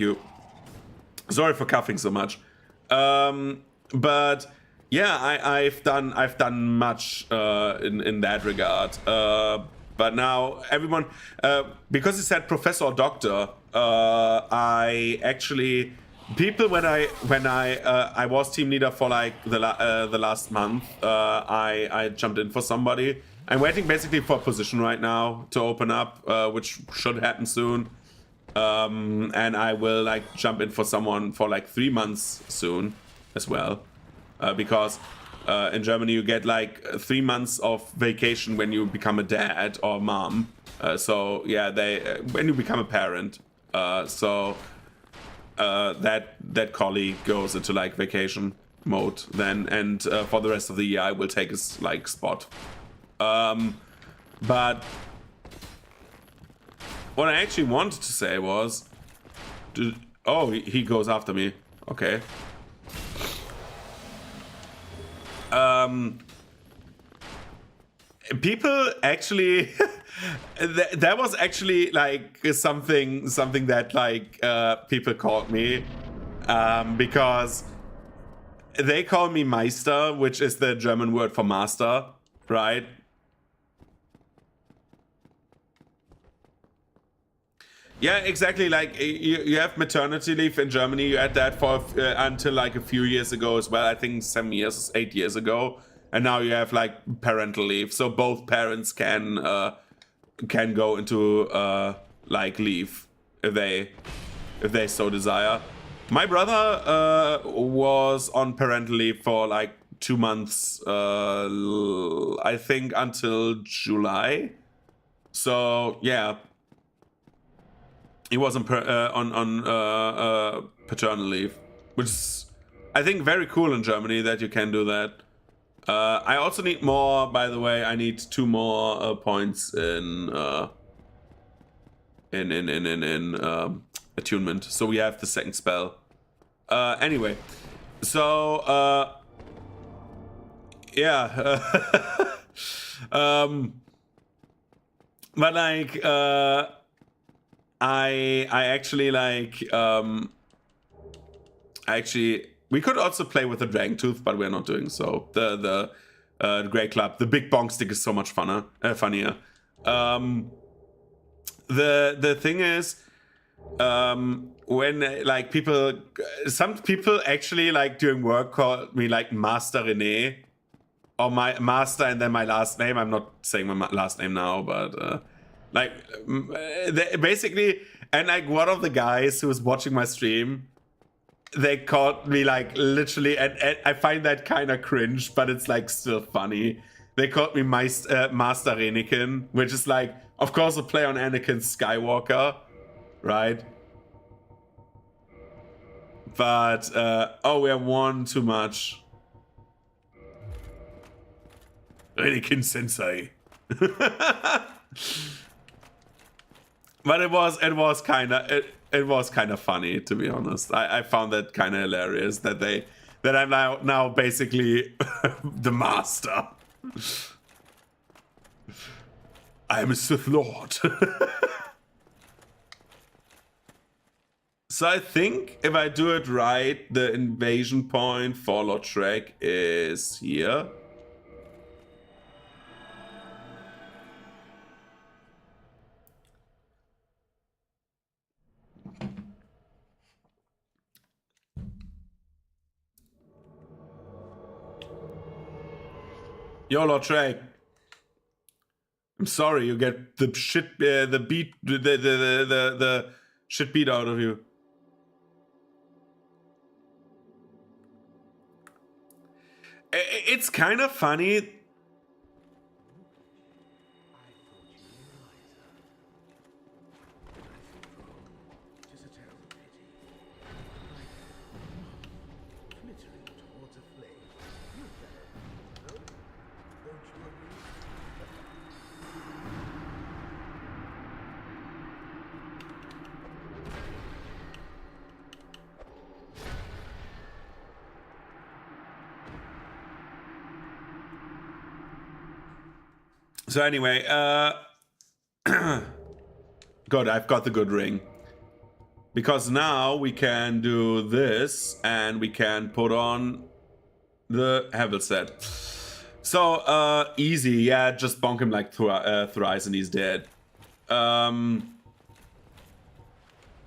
[SPEAKER 1] you. Sorry for coughing so much. But yeah, I've done much in that regard. But now everyone, because it said professor or doctor, I actually people when I was team leader for like the last month, I jumped in for somebody. I'm waiting basically for a position right now to open up, which should happen soon. And I will like jump in for someone for like 3 months soon as well, because in Germany you get like 3 months of vacation when you become a dad or mom. So yeah, when you become a parent. That colleague goes into like vacation mode then, and for the rest of the year I will take his like spot. But what I actually wanted to say was, oh, he goes after me. Okay. people actually that was actually like something that like people called me because they call me Meister, which is the German word for master, right? Yeah, exactly. Like you have maternity leave in Germany. You had that for until like a few years ago as well. I think 7 years, 8 years ago, and now you have like parental leave. So both parents can go into like leave if they so desire. My brother was on parental leave for like 2 months. I think until July. So yeah. He was on paternal leave, which is, I think, very cool in Germany that you can do that. I also need more, by the way. I need 2 more points in attunement, so we have the second spell. Anyway, so yeah, but like. I actually like actually we could also play with the Dragon Tooth, but we're not doing so. The Great Club, the big bonk stick is so much funnier. The thing is, when like some people actually like during work call me like Master René, or my master and then my last name. I'm not saying my last name now, but. Like, basically, and like one of the guys who was watching my stream, they called me like literally, and I find that kind of cringe, but it's like still funny. They called me Master Anakin, which is like, of course, a play on Anakin Skywalker, right? But, oh, we have one too much. Anakin Sensei. But it was kind of funny, to be honest. I found that kind of hilarious that I'm now basically the master. I'm a Sith Lord. So I think if I do it right, the invasion point for Lord Shrek is here. Yo, Lord Shrek. I'm sorry, you get the shit, the shit beat out of you. It's kind of funny. So anyway, good, I've got the good ring. Because now we can do this, and we can put on the Hevel set. So, easy, yeah, just bonk him like thrice and he's dead.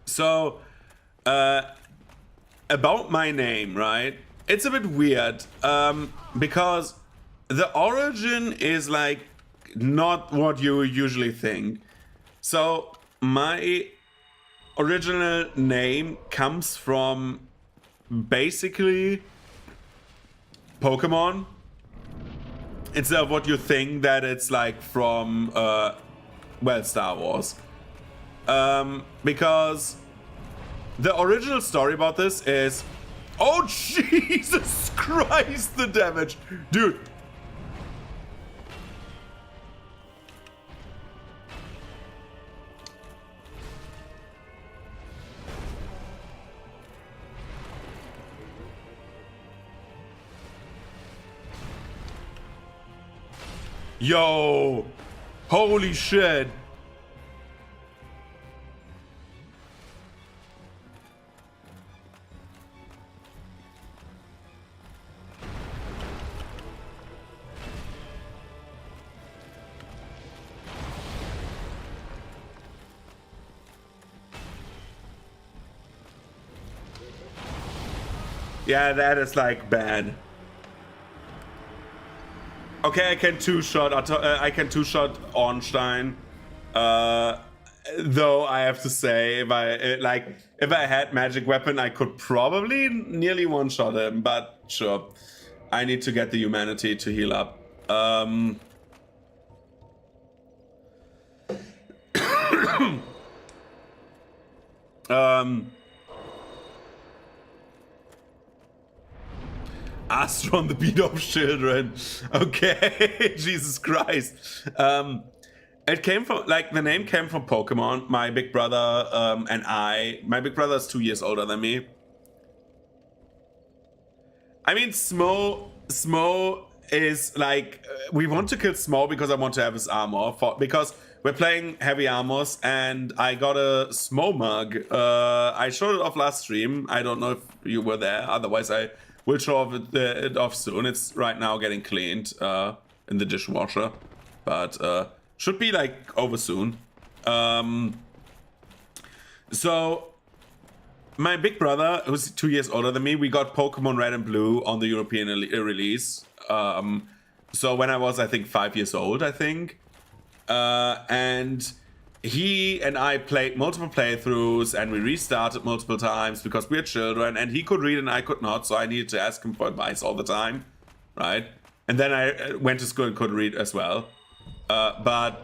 [SPEAKER 1] So, about my name, right? It's a bit weird, because the origin is like not what you usually think. So my original name comes from basically Pokemon, instead of what you think that it's like from well, Star Wars. Because the original story about this is, oh Jesus Christ, the damage, dude. Yo! Holy shit! Yeah, that is like bad. Okay, I can two-shot Ornstein. Though I have to say, if I had magic weapon, I could probably nearly one-shot him. But sure, I need to get the humanity to heal up. Astron, the beat of children. Okay, Jesus Christ. It came from, like, the name came from Pokemon. My big brother and my big brother is 2 years older than me. I mean, Smo is like, we want to kill Smo because I want to have his armor, because we're playing heavy armors, and I got a Smo mug. I showed it off last stream. I don't know if you were there. Otherwise, I will show it off soon. It's right now getting cleaned in the dishwasher, but should be like over soon. So my big brother, who's 2 years older than me, we got Pokemon Red and Blue on the European release. So when I was, I think, 5 years old, I think. And he and I played multiple playthroughs, and we restarted multiple times because we're children, and he could read and I could not, so I needed to ask him for advice all the time, right? And then I went to school and could read as well. But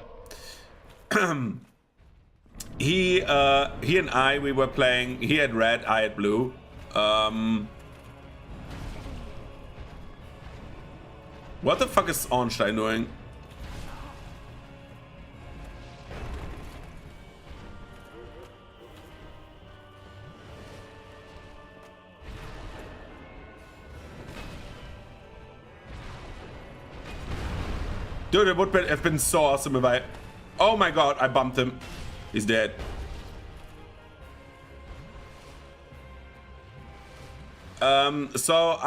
[SPEAKER 1] he and I, we were playing, he had red, I had blue. What the fuck is Ornstein doing? Dude, it would have been so awesome if I... Oh my god, I bumped him. He's dead. So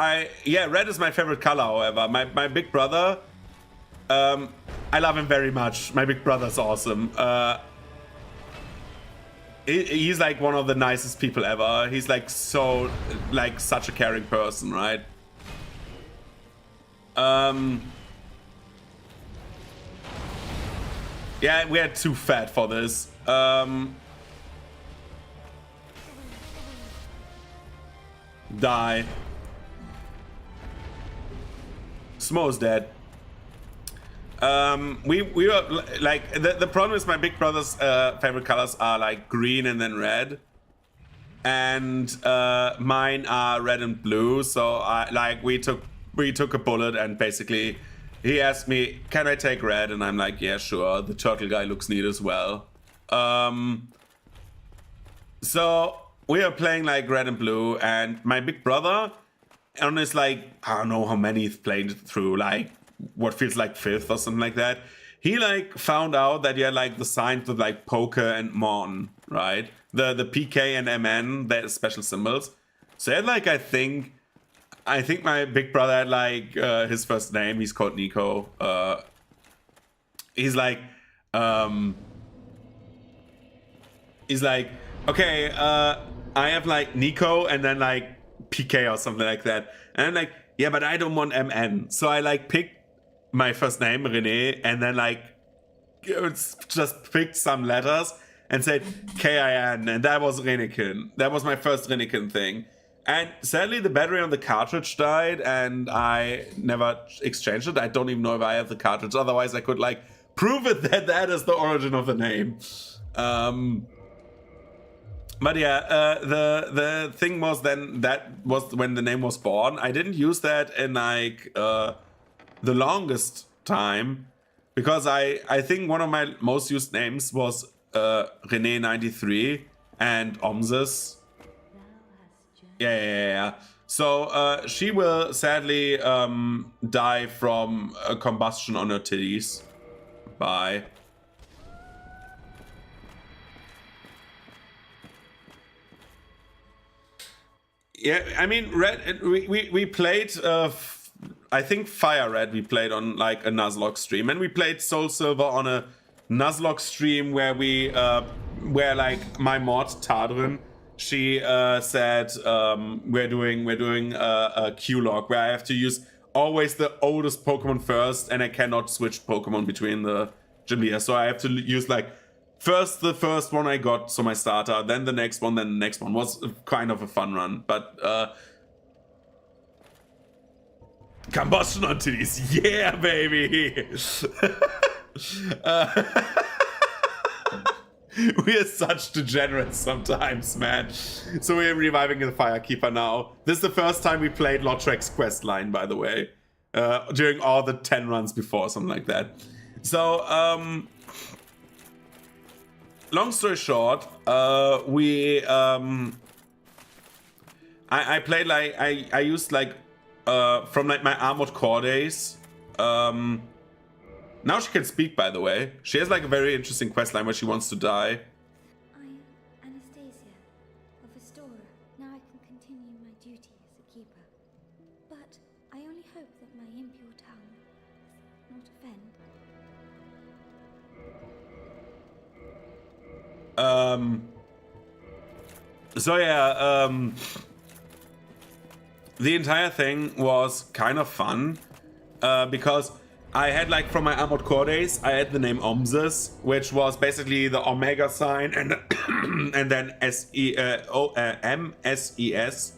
[SPEAKER 1] yeah, red is my favorite color, however. My big brother, I love him very much. My big brother's awesome. He's like one of the nicest people ever. He's like such a caring person, right? Yeah, we are too fat for this. Die. Smo's dead. We were like, the problem is my big brother's favorite colors are like green and then red, and mine are red and blue. So we took a bullet, and basically he asked me, can I take red? And I'm like, yeah, sure. The turtle guy looks neat as well. So we are playing like red and blue, and my big brother, on his like, I don't know how many he's played through, like what feels like 5th or something like that. He like found out that you had like the signs with like Poker and Mon, right? The PK and MN, they're special symbols. So he had like, I think my big brother had like his first name, he's called Nico. He's like, okay, I have like Nico and then like PK or something like that. And I'm like, yeah, but I don't want MN. So I like picked my first name, René, and then like just picked some letters and said KIN, and that was Reneken. That was my first Reneken thing. And sadly, the battery on the cartridge died, and I never exchanged it. I don't even know if I have the cartridge. Otherwise, I could like prove it that is the origin of the name. But yeah, the thing was then, that was when the name was born. I didn't use that in like the longest time, because I think one of my most used names was René93 and Omsis. Yeah. So she will sadly die from a combustion on her titties. Bye. Yeah, I mean, Red. We played. I think Fire Red. We played on like a Nuzlocke stream, and we played Soul Silver on a Nuzlocke stream where we where like my mod Tadrin, she said we're doing a Q log where I have to use always the oldest Pokemon first, and I cannot switch Pokemon between the gym leaders, so I have to use like. First, the first one I got, so my starter, then the next one, then the next one. Was kind of a fun run, but combustion on titties, yeah, baby. We are such degenerates sometimes, man. So we're reviving the Firekeeper now. This is the first time we played Lotrek's quest line, by the way, during all the 10 runs before, something like that. So, long story short, I played like I used like from like my Armored Core days. Now she can speak, by the way. She has like a very interesting quest line where she wants to die.
[SPEAKER 2] I'm Anastasia of Astora. Now I can continue my duty as a keeper. But I only hope that my impure tongue does not offend.
[SPEAKER 1] So yeah, the entire thing was kind of fun because I had like from my Armored Core days, I had the name Omzis, which was basically the Omega sign and and then MSES.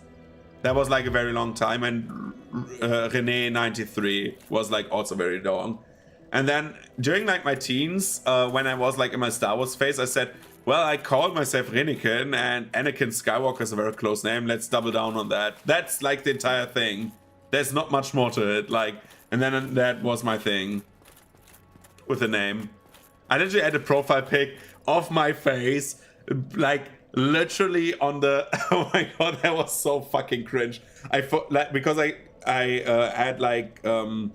[SPEAKER 1] That was like a very long time, and Rene 93 was like also very long. And then during like my teens, when I was like in my Star Wars phase, I said, well, I called myself Renikin, and Anakin Skywalker is a very close name. Let's double down on that. That's like the entire thing. There's not much more to it. Like, and then that was my thing with the name. I literally had a profile pic of my face, like literally on the. Oh my god, that was so fucking cringe. Like because I had like I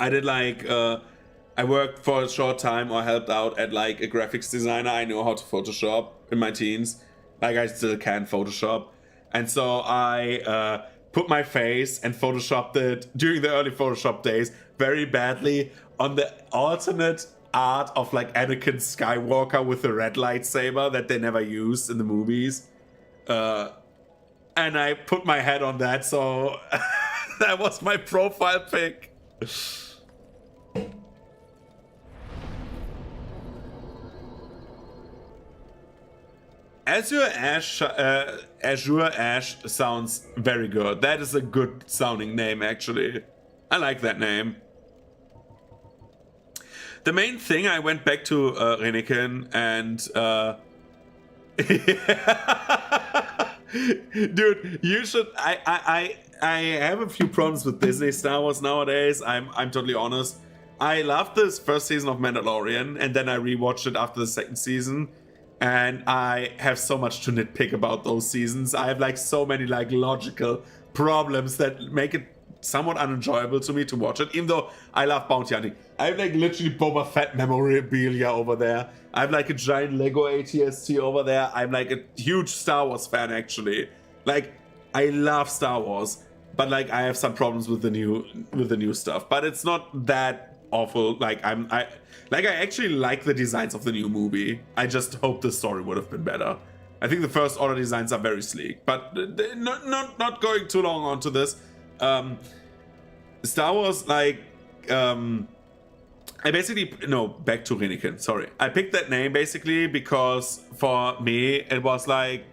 [SPEAKER 1] did like I worked for a short time or helped out at like a graphics designer. I know how to Photoshop in my teens. Like I still can Photoshop. And so I put my face and Photoshopped it during the early Photoshop days very badly on the alternate art of like Anakin Skywalker with the red lightsaber that they never used in the movies. And I put my head on that, so that was my profile pic. Azure Ash sounds very good. That is a good sounding name, actually. I like that name. The main thing, I went back to Renikin and dude, you should. I have a few problems with Disney Star Wars nowadays. I'm totally honest. I loved this first season of Mandalorian, and then I rewatched it after the second season. And I have so much to nitpick about those seasons. I have like so many like logical problems that make it somewhat unenjoyable to me to watch it, even though I love bounty hunting. I have like literally Boba Fett memorabilia over there. I have like a giant Lego ATST over there. I'm like a huge Star Wars fan, actually. Like, I love Star Wars, but like I have some problems with the new stuff. But it's not that awful. Like I actually like the designs of the new movie. I just hope the story would have been better. I think the First Order designs are very sleek, but not going too long onto this. Star Wars, like, I basically, no, back to Renikin, sorry. I picked that name basically because for me, it was like,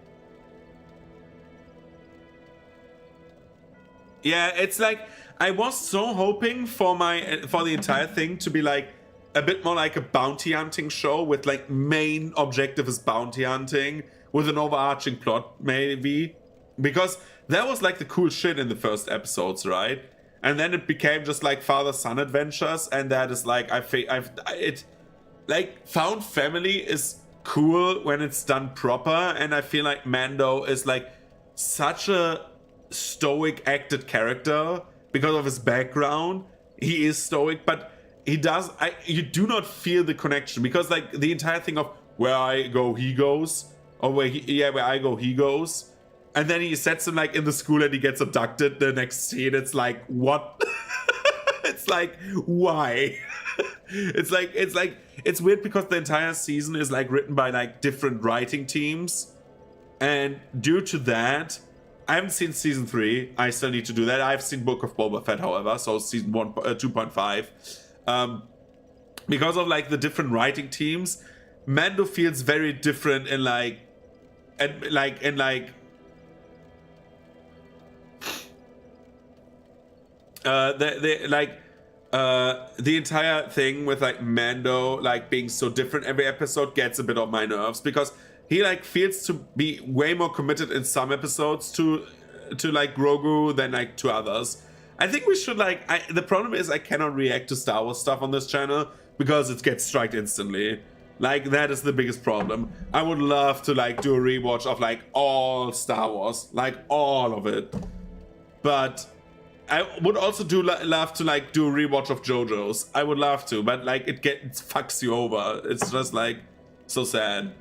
[SPEAKER 1] yeah, it's like, I was so hoping for the entire thing to be like, a bit more like a bounty hunting show with like main objective is bounty hunting with an overarching plot, maybe. Because that was like the cool shit in the first episodes, right? And then it became just like father-son adventures, and that is like like found family is cool when it's done proper, and I feel like Mando is like such a stoic acted character because of his background. He is stoic, but you do not feel the connection, because like the entire thing of where I go he goes, or where I go he goes, and then he sets him like in the school and he gets abducted the next scene. It's like, what? It's like, why? It's weird because the entire season is like written by like different writing teams, and due to that, I haven't seen season 3. I still need to do that. I've seen Book of Boba Fett, however, so season 1, 2.5. Because of like the different writing teams, Mando feels very different in the entire thing with like Mando like being so different every episode gets a bit on my nerves, because he like feels to be way more committed in some episodes to like Grogu than like to others. I think we should like, the problem is I cannot react to Star Wars stuff on this channel because it gets striked instantly. Like, that is the biggest problem. I would love to like do a rewatch of like all Star Wars, like all of it. But I would also love to like do a rewatch of JoJo's. I would love to, but like it fucks you over. It's just like so sad.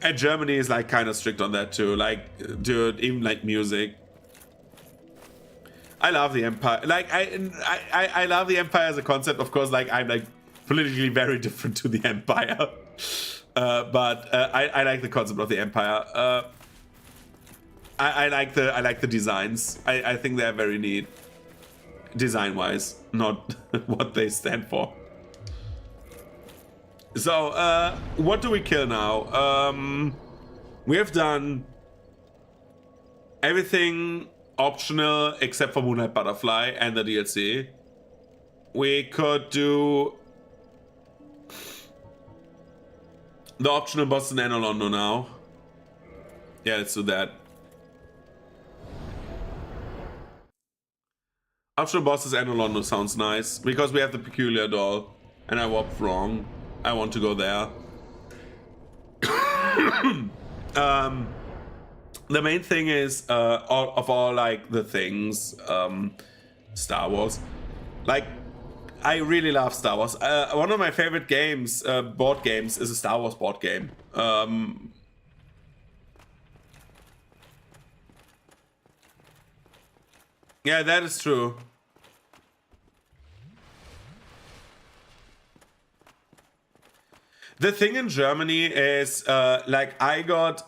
[SPEAKER 1] And Germany is like kind of strict on that too. Like, dude, even like music. I love the Empire. Like I love the Empire as a concept. Of course, like I'm like politically very different to the Empire, but I like the concept of the Empire. I like the designs. I think they're very neat, design-wise, not what they stand for. So, what do we kill now? We have done everything optional except for Moonlight Butterfly and the DLC. We could do the optional boss in Enolondo now. Yeah, let's do that. Optional boss is Enolondo sounds nice, because we have the Peculiar Doll, and I warped wrong. I want to go there. The main thing is, all like the things, Star Wars. Like, I really love Star Wars. One of my favorite games, board games, is a Star Wars board game. Yeah, that is true. The thing in Germany is, like, I got,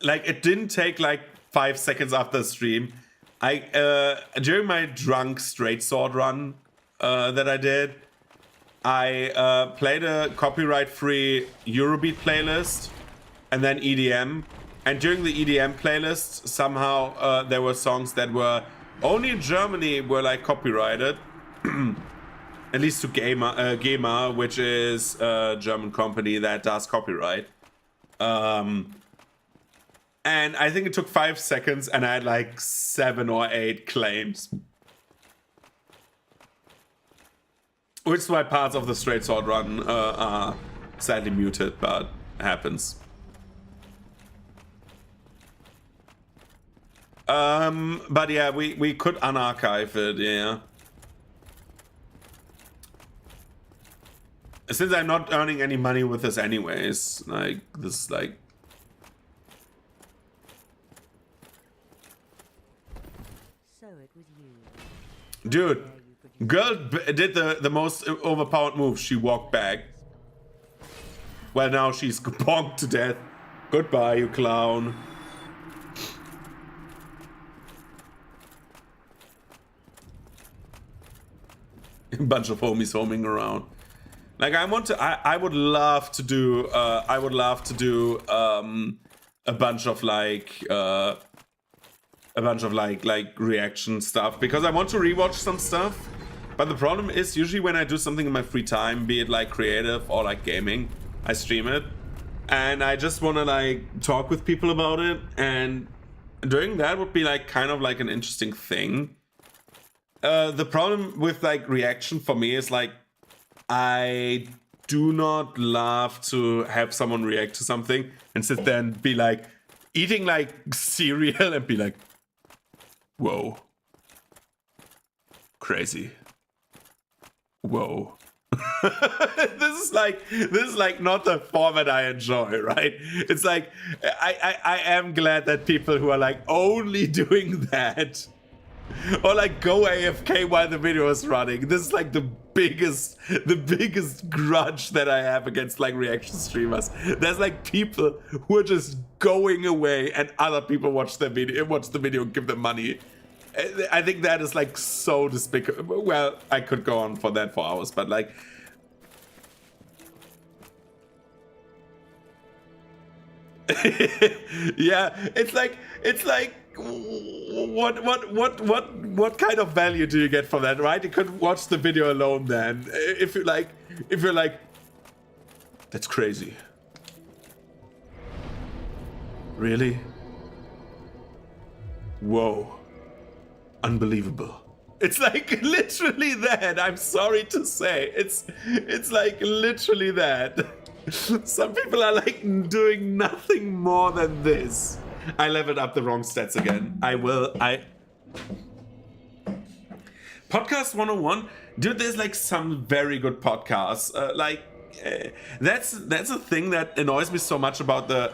[SPEAKER 1] like, it didn't take like 5 seconds after the stream. During my drunk straight sword run that I did, I played a copyright-free Eurobeat playlist and then EDM. And during the EDM playlist, somehow there were songs that were only in Germany were like copyrighted. At least to GEMA, which is a German company that does copyright. And I think it took 5 seconds and I had like 7 or 8 claims. Which is why parts of the straight sword run are sadly muted, but it happens. But yeah, we could unarchive it, yeah. Since I'm not earning any money with this anyways, like, this, like...
[SPEAKER 3] So it was you.
[SPEAKER 1] Dude, girl did the most overpowered move. She walked back. Well, now she's bonked to death. Goodbye, you clown. A bunch of homies homing around. Like, I would love to do a bunch of like reaction stuff, because I want to rewatch some stuff. But the problem is, usually when I do something in my free time, be it like creative or like gaming, I stream it and I just want to like talk with people about it, and doing that would be like kind of like an interesting thing. The problem with like reaction for me is like, I do not love to have someone react to something and sit there and be like, eating like cereal and be like, whoa, crazy, whoa. This is like not the format I enjoy, right? It's like I am glad that people who are like only doing that or like go AFK while the video is running. This is like the biggest grudge that I have against like reaction streamers. There's like people who are just going away and other people watch the video and give them money. I think that is like so despicable. Well, I could go on for that for hours, but like yeah, it's like what kind of value do you get from that, right? You could watch the video alone then. If you're like that's crazy. Really? Whoa. Unbelievable. It's like literally that. I'm sorry to say. It's like literally that. Some people are like doing nothing more than this. I leveled up the wrong stats again. Podcast 101. Dude, there's like some very good podcasts. That's a thing that annoys me so much about the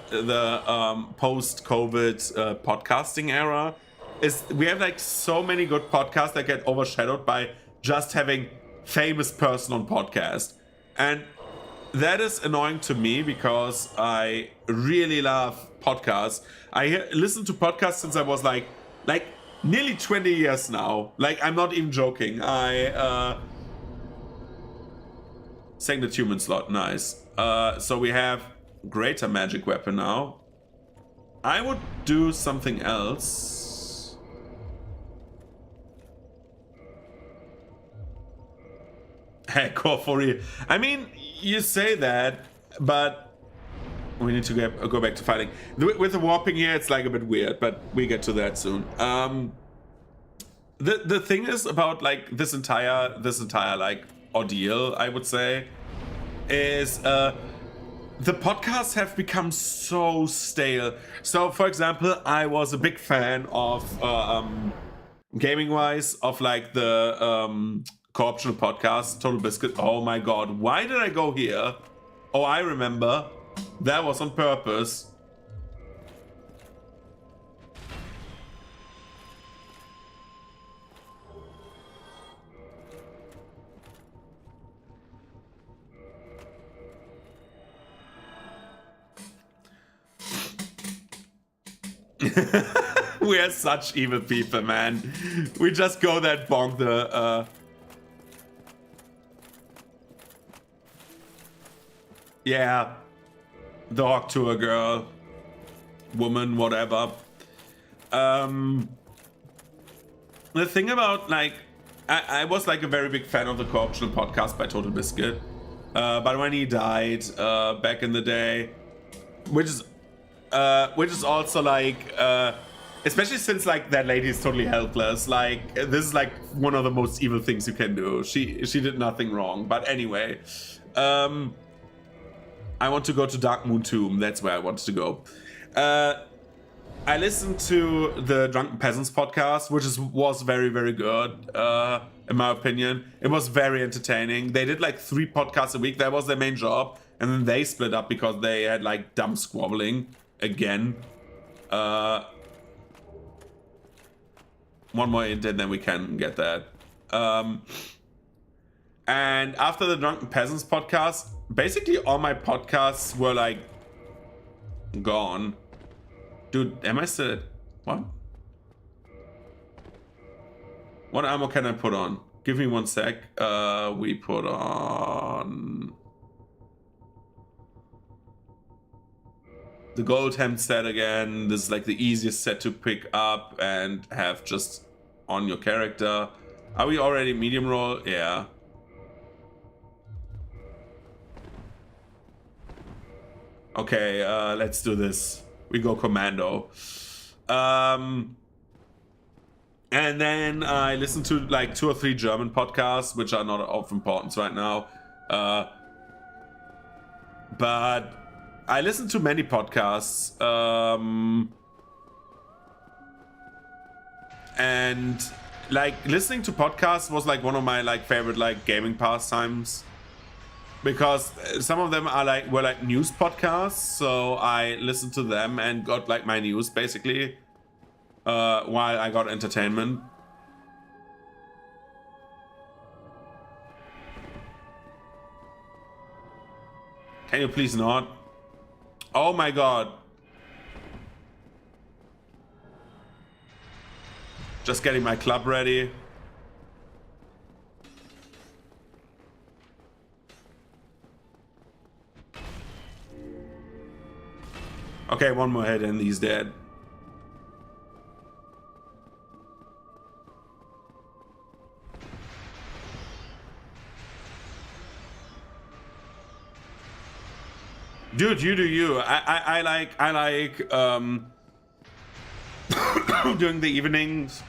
[SPEAKER 1] post-COVID podcasting era. Is we have like so many good podcasts that get overshadowed by just having famous person on podcast, and that is annoying to me because I really love podcasts. I listen to podcasts since I was like nearly 20 years now. Like, I'm not even joking. I sang the human slot. Nice. So we have greater magic weapon now. I would do something else. Hey, core for real. I mean, you say that, but we need to go back to fighting. With the warping here, it's like a bit weird, but we get to that soon. The thing is about like this entire like ordeal, I would say, is the podcasts have become so stale. So, for example, I was a big fan of gaming wise of like the co-optional podcast, Total Biscuit. Oh my god, why did I go here? Oh, I remember. That was on purpose. We are such evil people, man. We just go there and bonk the yeah, dog to a girl, woman, whatever. The thing about like, I was like a very big fan of the co-optional podcast by Total Biscuit, but when he died back in the day, which is also like, especially since like that lady is totally helpless. Like, this is like one of the most evil things you can do. She did nothing wrong, but anyway. I want to go to Dark Moon Tomb. That's where I wanted to go. I listened to the Drunken Peasants podcast, which was very, very good, in my opinion. It was very entertaining. They did like 3 podcasts a week. That was their main job. And then they split up because they had like dumb squabbling again. One more int and then we can get that. And after the Drunken Peasants podcast, basically all my podcasts were like gone. Dude, am I still... What? What ammo can I put on? Give me 1 sec. We put on... the gold hemp set again. This is like the easiest set to pick up and have just on your character. Are we already medium roll? Yeah. Okay, let's do this. We go commando. And then I listen to like 2 or 3 German podcasts, which are not of importance right now. But I listen to many podcasts. And like listening to podcasts was like one of my like favorite like gaming pastimes, because some of them are like were like news podcasts, so I listened to them and got like my news basically while I got entertainment. Can you please not? Oh my god. Just getting my club ready. Okay, one more hit and he's dead. Dude, you do you. I like during the evenings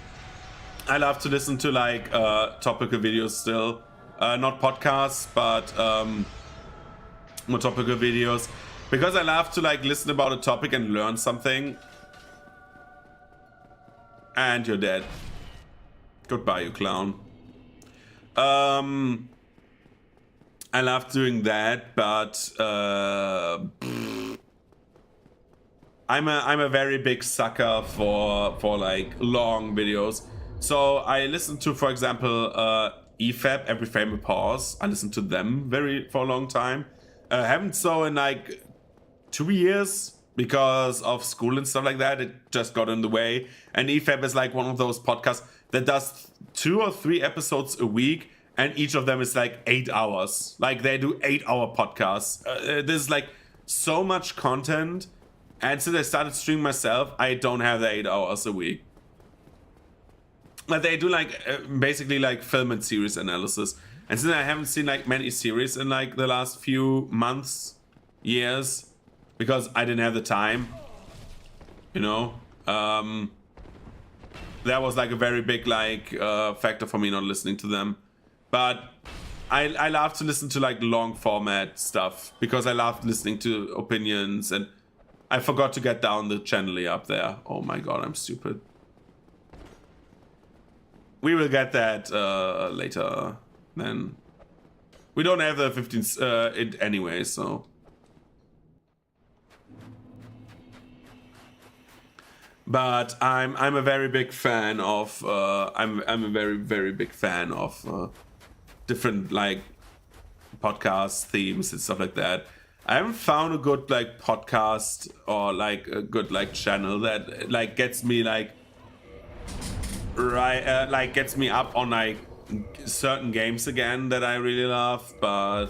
[SPEAKER 1] I love to listen to like topical videos still. Not podcasts, but more topical videos. Because I love to like listen about a topic and learn something. And you're dead. Goodbye, you clown. I love doing that, but I'm a very big sucker for like long videos. So I listen to, for example, EFAB, Every Frame a Pause. I listen to them for a long time. Haven't so in like 2 years because of school and stuff like that. It just got in the way. And EFAB is like one of those podcasts that does 2 or 3 episodes a week, and each of them is like 8 hours. Like they do 8-hour podcasts. There's like so much content. And since I started streaming myself, I don't have the 8 hours a week. But they do like basically like film and series analysis. And since I haven't seen like many series in like the last few months, years, because I didn't have the time, you know, that was like a very big like factor for me not listening to them. But I love to listen to like long format stuff because I love listening to opinions, and I forgot to get down the channel up there. Oh my god, I'm stupid. We will get that later then. We don't have the 15th it anyway, so. But I'm a very big fan of I'm a very big fan of different like podcast themes and stuff like that. I haven't found a good like podcast or like a good like channel that like gets me like like gets me up on like certain games again that I really love, but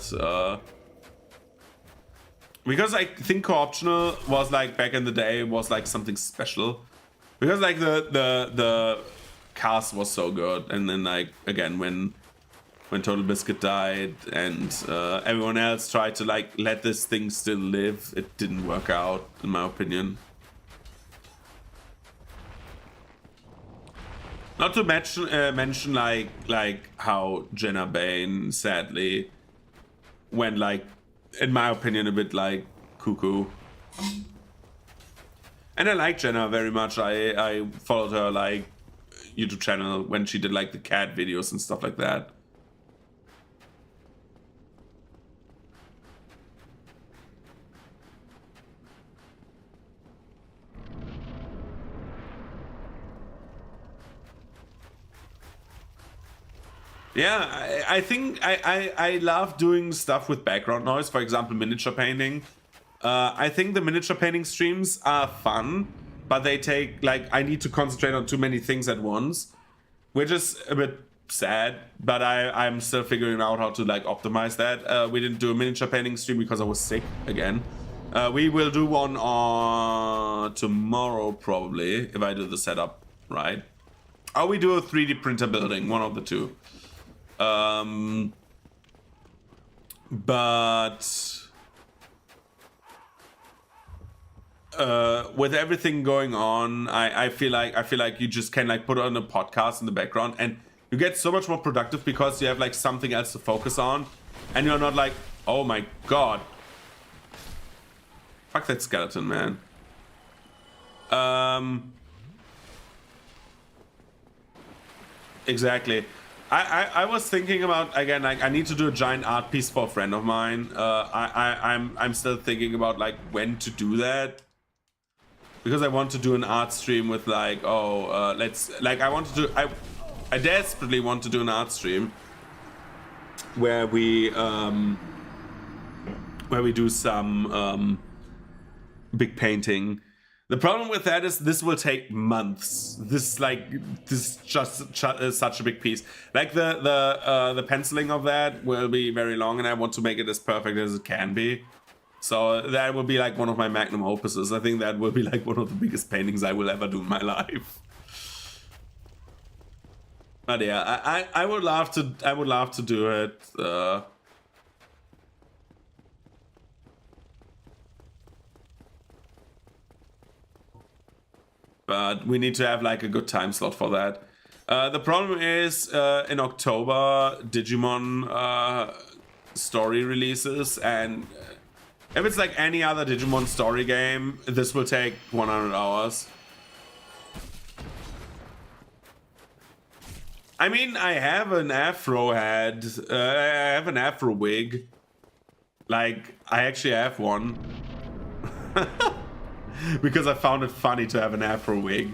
[SPEAKER 1] because I think Co-optional was like back in the day was like something special, because like the cast was so good, and then like again when Total Biscuit died and everyone else tried to like let this thing still live, it didn't work out in my opinion. Not to mention like how Jenna Bane sadly went like, in my opinion, a bit like cuckoo. And I like Jenna very much. I followed her like YouTube channel when she did like the cat videos and stuff like that. Yeah, I think I love doing stuff with background noise, for example, miniature painting. I think the miniature painting streams are fun, but they take, like, I need to concentrate on too many things at once, which is a bit sad, but I'm still figuring out how to, like, optimize that. We didn't do a miniature painting stream because I was sick again. We will do one on tomorrow, probably, if I do the setup right. Or we do a 3D printer building, one of the two. But with everything going on, I feel like you just can like put on a podcast in the background and you get so much more productive because you have like something else to focus on, and you're not like, oh my god, Fuck that skeleton, man. Exactly. I was thinking about, again, like I need to do a giant art piece for a friend of mine. I'm still thinking about like when to do that, because I want to do an art stream with like, let's, like, I desperately want to do an art stream where we do some big painting. The problem with that is this will take months. This is just such a big piece. Like the penciling of that will be very long, and I want to make it as perfect as it can be. So that will be like one of my magnum opuses. I think that will be like one of the biggest paintings I will ever do in my life. But yeah, I would love to do it. But we need to have like a good time slot for that. The problem is in October Digimon story releases, and if it's like any other Digimon story game, this will take 100 hours. I mean, I have an afro head. I have an afro wig. Like, I actually have one. Because I found it funny to have an afro wig.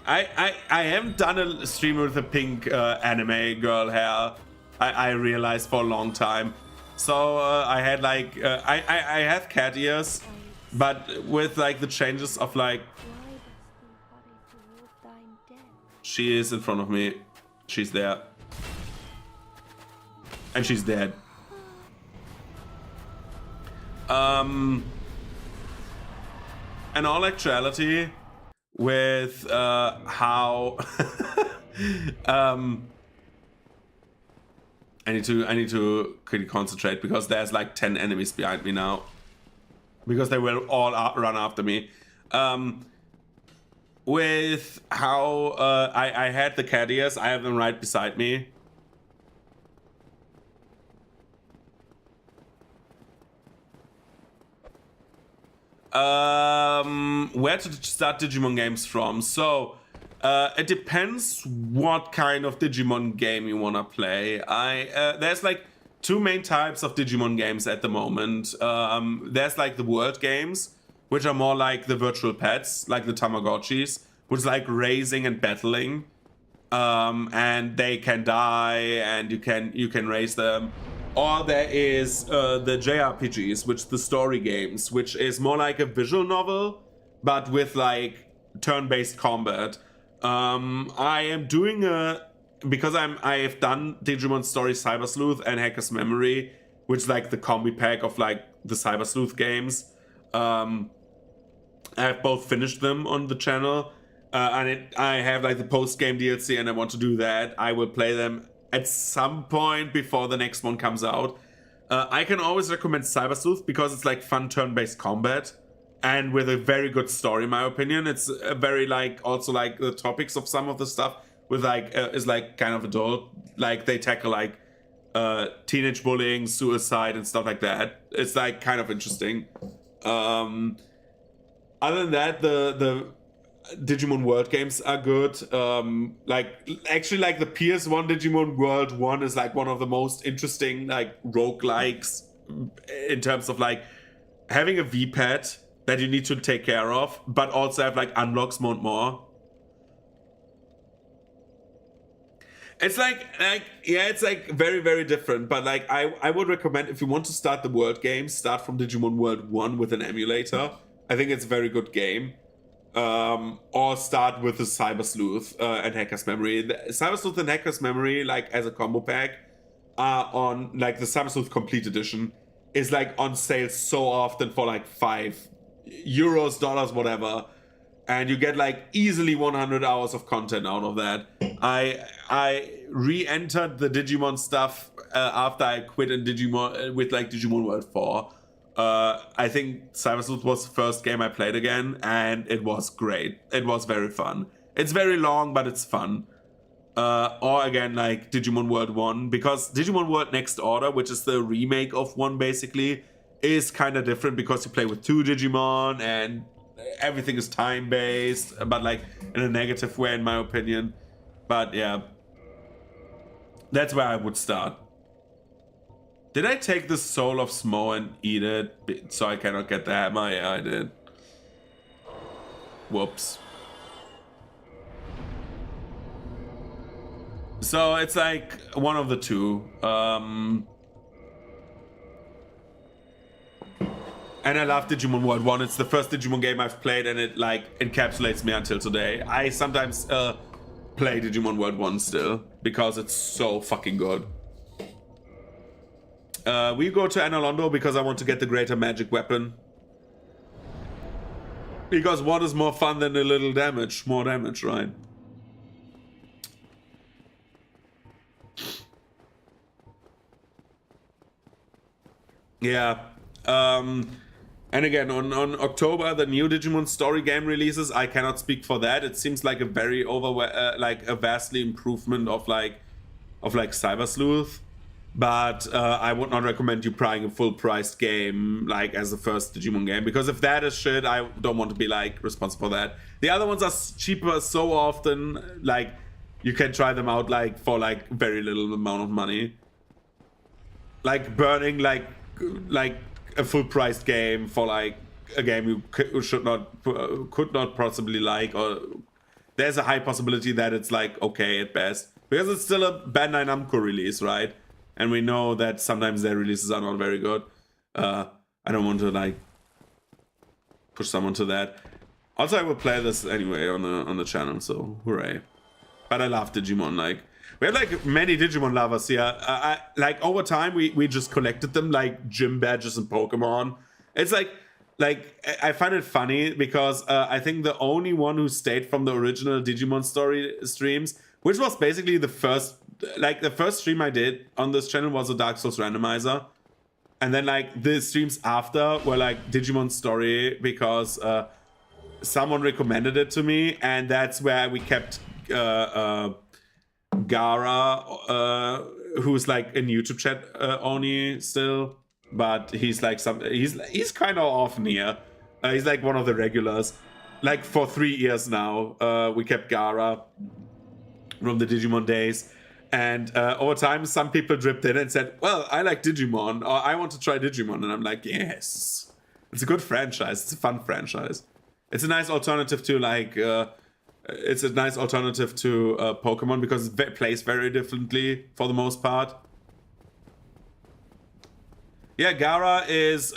[SPEAKER 1] I haven't done a stream with a pink anime girl hair. I realized for a long time. So I had like I have cat ears, but with like the changes of like, she is in front of me. She's there. And she's dead. In all actuality, with how I need to quickly concentrate, because there's like 10 enemies behind me now, because they will all run after me. With how I had the cat ears, I have them right beside me. Where to start Digimon games from? So it depends what kind of Digimon game you wanna play. There's like two main types of Digimon games at the moment. There's like the world games, which are more like the virtual pets, like the Tamagotchis, which is like raising and battling. And they can die, and you can raise them. Or there is the JRPGs, which the story games, which is more like a visual novel, but with like turn-based combat. I am doing because I have done Digimon Story Cyber Sleuth and Hacker's Memory, which is like the combi pack of like the Cyber Sleuth games. I have both finished them on the channel, and I have like the post-game DLC, and I want to do that. I will play them at some point before the next one comes out. I can always recommend Cyber Sleuth because it's like fun turn-based combat and with a very good story, in my opinion. It's a very like, also like the topics of some of the stuff with like is like kind of adult. Like they tackle like teenage bullying, suicide, and stuff like that. It's like kind of interesting. Other than that, the Digimon World games are good. Like actually, like the PS1 Digimon World 1 is like one of the most interesting like roguelikes in terms of like having a V-pad that you need to take care of, but also have like unlocks more. It's like yeah, it's like very, very different. But like I would recommend, if you want to start the world games, start from Digimon World 1 with an emulator. I think it's a very good game. Or start with the Cyber Sleuth and Hacker's Memory. The Cyber Sleuth and Hacker's Memory, like as a combo pack, are on like the Cyber Sleuth Complete Edition is like on sale so often for like €5, dollars, whatever, and you get like easily 100 hours of content out of that. I re-entered the Digimon stuff after I quit in Digimon with like Digimon World 4. I think Cyber Sleuth was the first game I played again, and it was great. It was very fun. It's very long, but it's fun. Or again, like Digimon World 1, because Digimon World Next Order, which is the remake of 1 basically, is kind of different because you play with 2 Digimon and everything is time-based, but like in a negative way in my opinion. But yeah, that's where I would start. Did I take the soul of Smo and eat it so I cannot get the hammer? Yeah, I did. Whoops. So it's like one of the two. And I love Digimon World 1. It's the first Digimon game I've played and it like encapsulates me until today. I sometimes play Digimon World 1 still because it's so fucking good. We go to Anolondo because I want to get the greater magic weapon. Because what is more fun than a little damage? More damage, right? Yeah. And again, on October, the new Digimon story game releases. I cannot speak for that. It seems like a very like a vastly improvement of like Cyber Sleuth. But I would not recommend you buying a full-priced game like as the first Digimon game, because if that is shit, I don't want to be like responsible for that. The other ones are cheaper so often, like you can try them out like for like very little amount of money. Like burning like a full-priced game for like a game you could not possibly like, or there's a high possibility that it's like okay at best, because it's still a Bandai Namco release, right? And we know that sometimes their releases are not very good. I don't want to like push someone to that. Also, I will play this anyway on the channel, so hooray! But I love Digimon. Like we have like many Digimon lovers here. Like over time, we just collected them like gym badges and Pokemon. It's like I find it funny because I think the only one who stayed from the original Digimon story streams, which was basically the first stream I did on this channel, was a Dark Souls randomizer. And then like the streams after were like Digimon story because someone recommended it to me, and that's where we kept Gara, who's like in YouTube chat only still, but he's like he's kind of often here. He's like one of the regulars. Like for 3 years now, we kept Gara from the Digimon days. And over time, some people dripped in and said, well, I like Digimon, or I want to try Digimon. And I'm like, yes. It's a good franchise. It's a fun franchise. It's a nice alternative to like... Pokemon because it plays very differently for the most part. Yeah, Gara is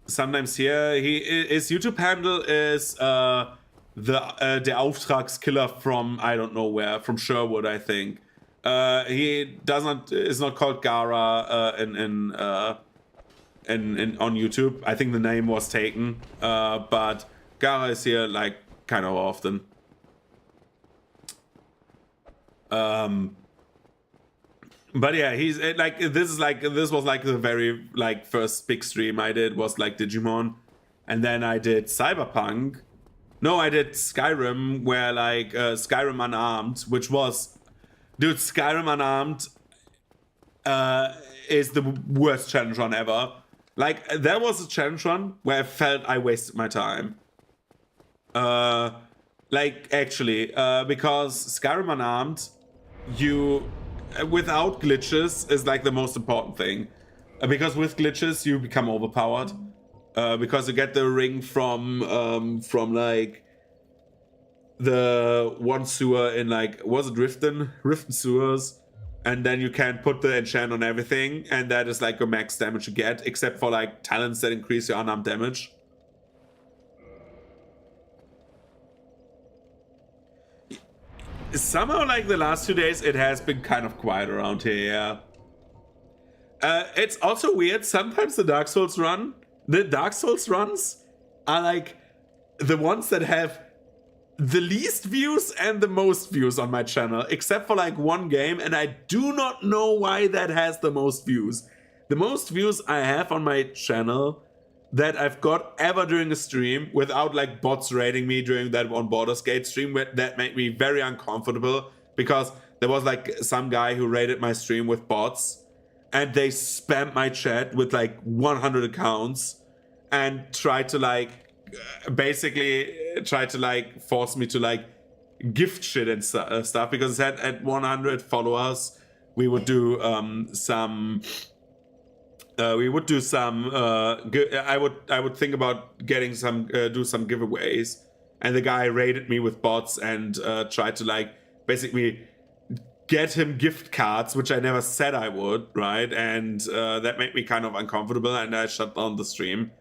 [SPEAKER 1] sometimes here. His YouTube handle is... the Auftragskiller from I don't know where, from Sherwood, I think. He is not called Gara on YouTube. I think the name was taken, but Gara is here like kind of often. But yeah, he's like this was like the very like first big stream I did was like Digimon, and then I did Cyberpunk. No, I did Skyrim, where like Skyrim Unarmed, which was, dude, Skyrim Unarmed is the worst challenge run ever. Like there was a challenge run where I felt I wasted my time. Like actually, because Skyrim Unarmed, you without glitches is like the most important thing, because with glitches you become overpowered. Because you get the ring from like the one sewer in like, was it Riften sewers, and then you can put the enchant on everything, and that is like a max damage you get, except for like talents that increase your unarmed damage. Somehow like the last 2 days it has been kind of quiet around here. Yeah. It's also weird, sometimes the Dark Souls runs are like the ones that have the least views and the most views on my channel, except for like one game, and I do not know why that has the most views. The most views I have on my channel that I've got ever during a stream, without like bots raiding me during that one Baldur's Gate stream, that made me very uncomfortable, because there was like some guy who raided my stream with bots. and they spammed my chat with like 100 accounts and tried to like basically try to like force me to like gift shit and stuff, because at 100 followers we would do some I would think about getting some do some giveaways, and the guy raided me with bots and tried to like basically get him gift cards, which I never said I would, right? And that made me kind of uncomfortable, and I shut down the stream.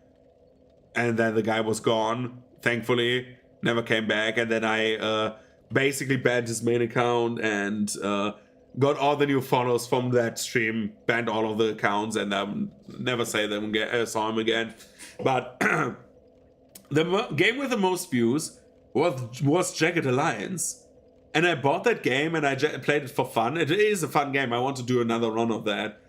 [SPEAKER 1] And then the guy was gone, thankfully, never came back. And then I basically banned his main account and got all the new follows from that stream, banned all of the accounts, and never saw him again. But the game with the most views was Jagged Alliance. And I bought that game and I played it for fun. It is a fun game. I want to do another run of that.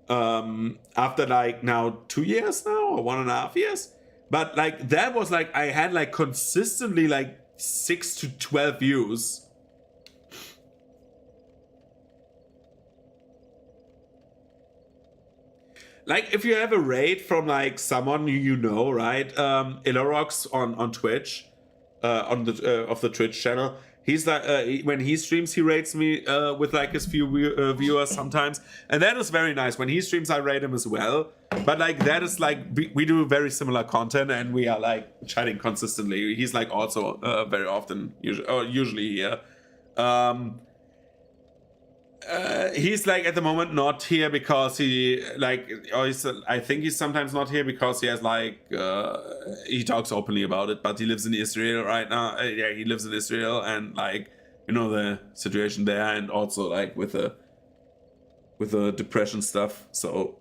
[SPEAKER 1] After like now 2 years now, or 1.5 years. But like that was like, I had like consistently like 6 to 12 views. Like if you have a raid from like someone you know, right? Ilorox on Twitch, on the of the Twitch channel. He's like when he streams, he rates me with like his few viewers sometimes, and that is very nice. When he streams, I rate him as well. But like that is like we do very similar content, and we are like chatting consistently. He's like also very often, usually here. He's like at the moment not here because he like, or I think he's sometimes not here because he has like he talks openly about it, but he lives in Israel right now. Yeah, he lives in Israel, and like, you know, the situation there, and also like with the depression stuff. So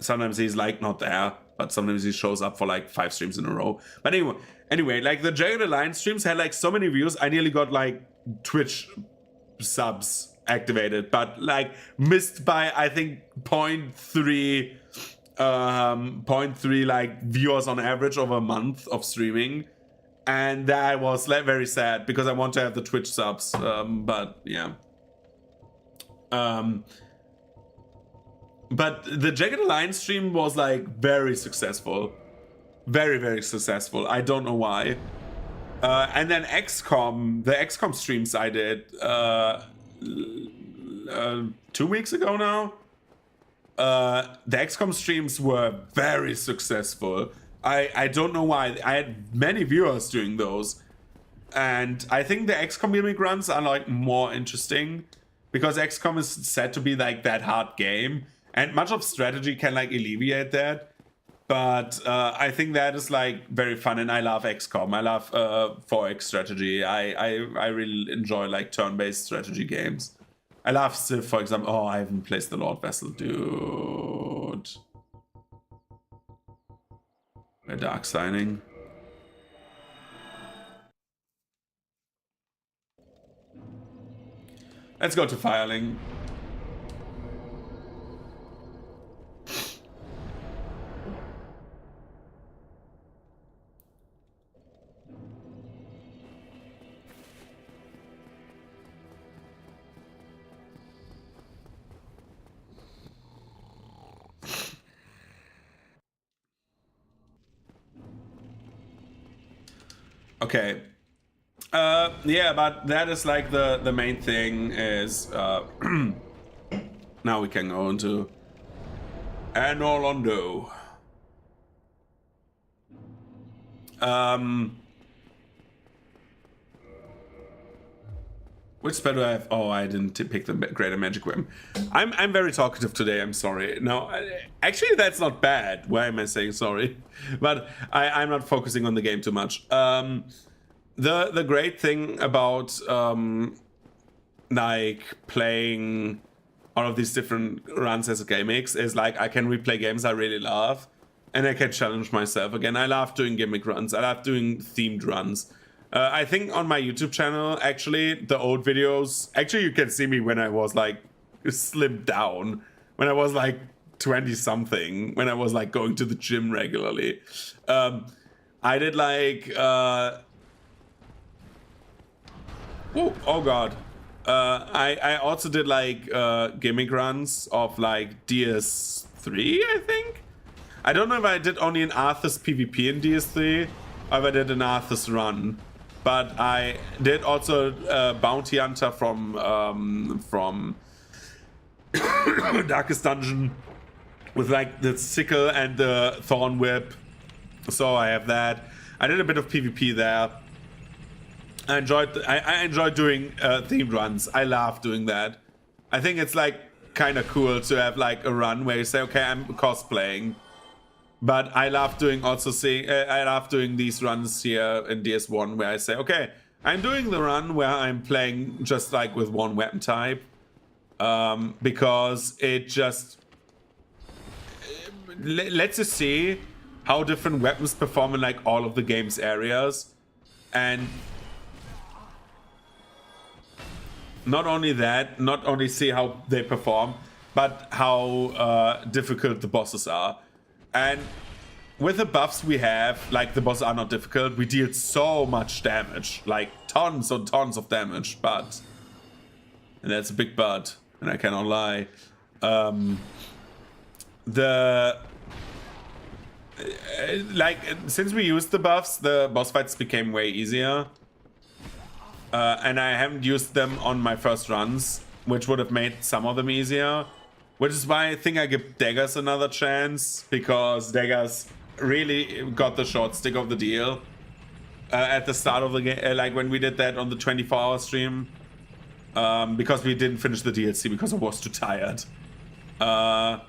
[SPEAKER 1] sometimes he's like not there, but sometimes he shows up for like 5 streams in a row. But anyway, like the Jagged Alliance streams had like so many views. I nearly got like Twitch subs activated, but like missed by I think 0.3 like viewers on average over a month of streaming, and that was like very sad because I want to have the Twitch subs. But yeah, but the Jagged Alliance stream was like very successful, very successful. I don't know why. And then XCOM, the XCOM streams I did 2 weeks ago now. The XCOM streams were very successful. I don't know why. I had many viewers doing those, and I think the XCOM gimmick runs are like more interesting because XCOM is said to be like that hard game, and much of strategy can like alleviate that. But I think that is like very fun, and I love XCOM. I love 4X strategy. I really enjoy like turn-based strategy games. I love Civ, for example. Oh, I haven't placed the Lord Vessel, dude. A dark signing. Let's go to Fireling. Okay. Yeah, but that is like the main thing is now we can go into Anor Londo. Which spell do I have? Oh, I didn't pick the Greater Magic Weapon. I'm very talkative today, I'm sorry. No, actually that's not bad. Why am I saying sorry? But I'm not focusing on the game too much. The great thing about like playing all of these different runs as a game mix is like I can replay games I really love, and I can challenge myself again. I love doing gimmick runs. I love doing themed runs. I think on my YouTube channel, actually, the old videos, actually you can see me when I was like slimmed down, when I was like 20 something, when I was like going to the gym regularly. I did like, oh god. I also did like gimmick runs of like DS3, I think. I don't know if I did only an Arthur's PvP in DS3 or if I did an Arthur's run, but I did also Bounty Hunter from Darkest Dungeon with like the sickle and the thorn whip. So I have that. I did a bit of PvP there. I enjoyed doing themed runs. I love doing that. I think it's like kind of cool to have like a run where you say, okay, I'm cosplaying. But I love doing I love doing these runs here in DS1 where I say, okay, I'm doing the run where I'm playing just like with one weapon type. Because it just lets you see how different weapons perform in like all of the game's areas. And not only that, not only see how they perform, but how difficult the bosses are. And with the buffs we have, like the bosses are not difficult, we deal so much damage, like tons and tons of damage, but, and that's a big but, and I cannot lie. Since we used the buffs, the boss fights became way easier. And I haven't used them on my first runs, which would have made some of them easier. Which is why I think I give Daggers another chance, because Daggers really got the short stick of the deal at the start of the game, like when we did that on the 24-hour stream, because we didn't finish the DLC because I was too tired. But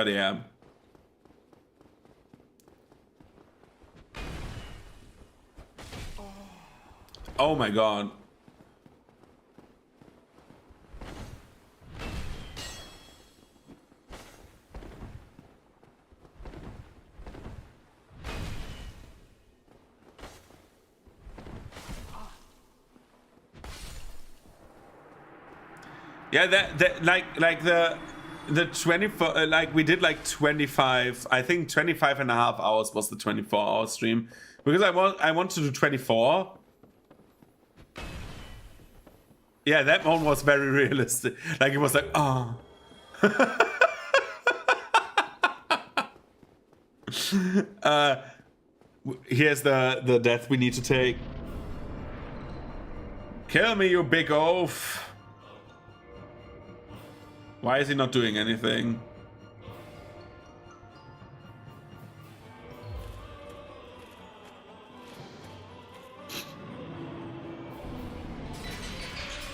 [SPEAKER 1] yeah. Oh my god. Yeah, that like the 24, like we did like 25, I think 25 and a half hours was the 24-hour stream, because I want to do 24. Yeah, that one was very realistic. Like it was like, oh. Here's the death we need to take. Kill me, you big oaf. Why is he not doing anything?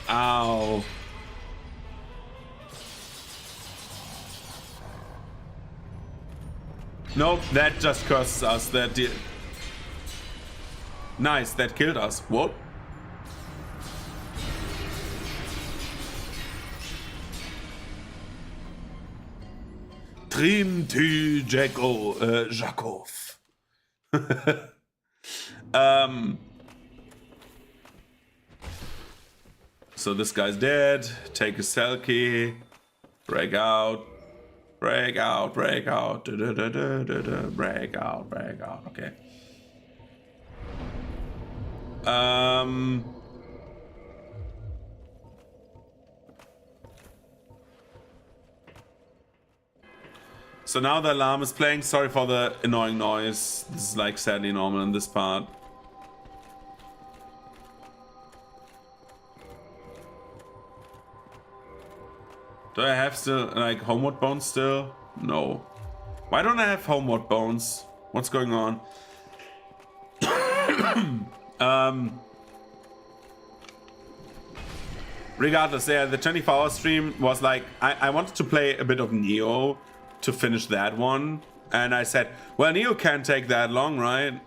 [SPEAKER 1] Ow. Nope, that just curses us. That did. Nice, that killed us. What? Trim tu Jakov. So this guy's dead. Take a selkie. Break out. Break out. Break out. Break out. Break out. Okay. So now the alarm is playing. Sorry for the annoying noise. This is like sadly normal in this part. Do I have still like homeward bones still? No. Why don't I have homeward bones? What's going on? Regardless, yeah, the 24-hour stream was like, I wanted to play a bit of Neo to finish that one. And I said, well, Neo can't take that long, right?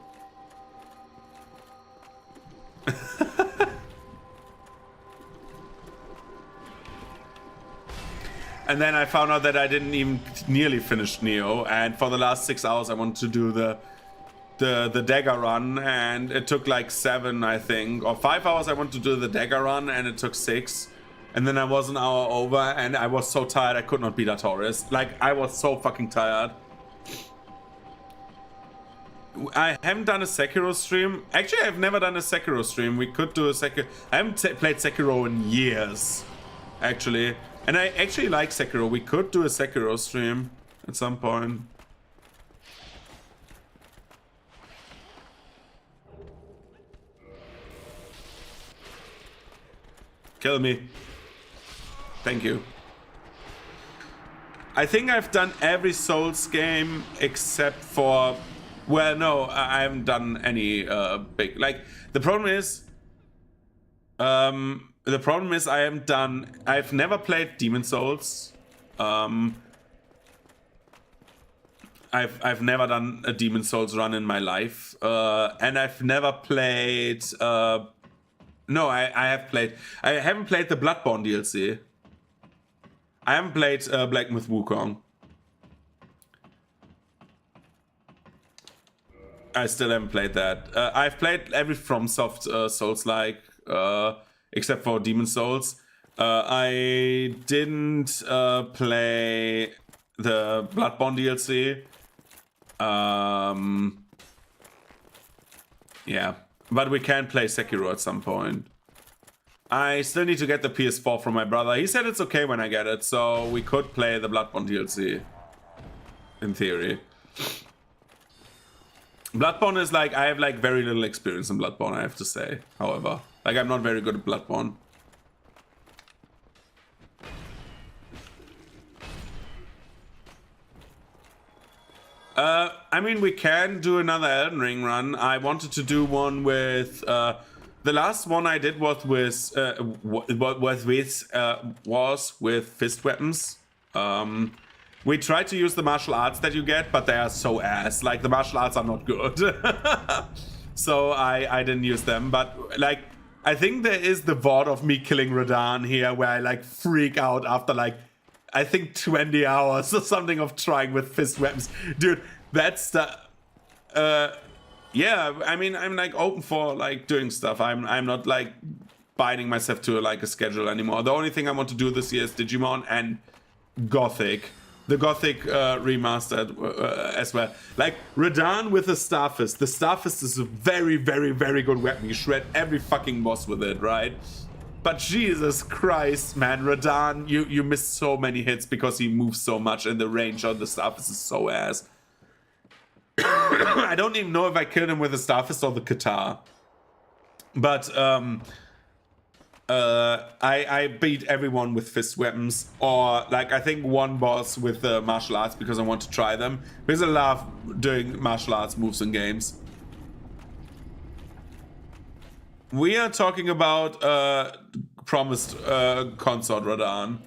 [SPEAKER 1] And then I found out that I didn't even nearly finish Neo. And for the last 6 hours, I wanted to do the dagger run, and it took like 7, I think, or 5 hours. I wanted to do the dagger run, and it took 6. And then I was an hour over, and I was so tired I could not beat Artorias. Like, I was so fucking tired. I haven't done a Sekiro stream. Actually, I've never done a Sekiro stream. We could do a Sekiro. I haven't played Sekiro in years, actually. And I actually like Sekiro. We could do a Sekiro stream at some point. Kill me. Thank you. I think I've done every Souls game except for... Well, no, I haven't done any big... Like, the problem is... I haven't done... I've never played Demon Souls. I've never done a Demon Souls run in my life. And I've never played... No, I have played... I haven't played the Bloodborne DLC. I haven't played Black Myth Wukong. I still haven't played that. I've played every FromSoft Souls-like, except for Demon Souls. I didn't play the Bloodborne DLC. Yeah, but we can play Sekiro at some point. I still need to get the PS4 from my brother. He said it's okay when I get it, so we could play the Bloodborne DLC. In theory. Bloodborne is like, I have like very little experience in Bloodborne, I have to say, however. Like, I'm not very good at Bloodborne. I mean, we can do another Elden Ring run. I wanted to do one with... the last one I did was with fist weapons. We tried to use the martial arts that you get, but they are so ass. Like, the martial arts are not good. So I didn't use them. But, like, I think there is the VOD of me killing Radahn here, where I, like, freak out after, like, I think 20 hours or something of trying with fist weapons. Dude, that's the... yeah, I mean, I'm, like, open for, like, doing stuff. I'm not, like, binding myself to, like, a schedule anymore. The only thing I want to do this year is Digimon and Gothic. The Gothic remastered as well. Like, Radahn with the Starfist. The Starfist is a very, very, very good weapon. You shred every fucking boss with it, right? But Jesus Christ, man, Radahn, you miss so many hits because he moves so much, and the range on the Starfist is so ass. I don't even know if I killed him with the Starfist or the Katar. But I beat everyone with fist weapons, or like I think one boss with martial arts because I want to try them. Because I love doing martial arts moves in games. We are talking about promised consort Radahn.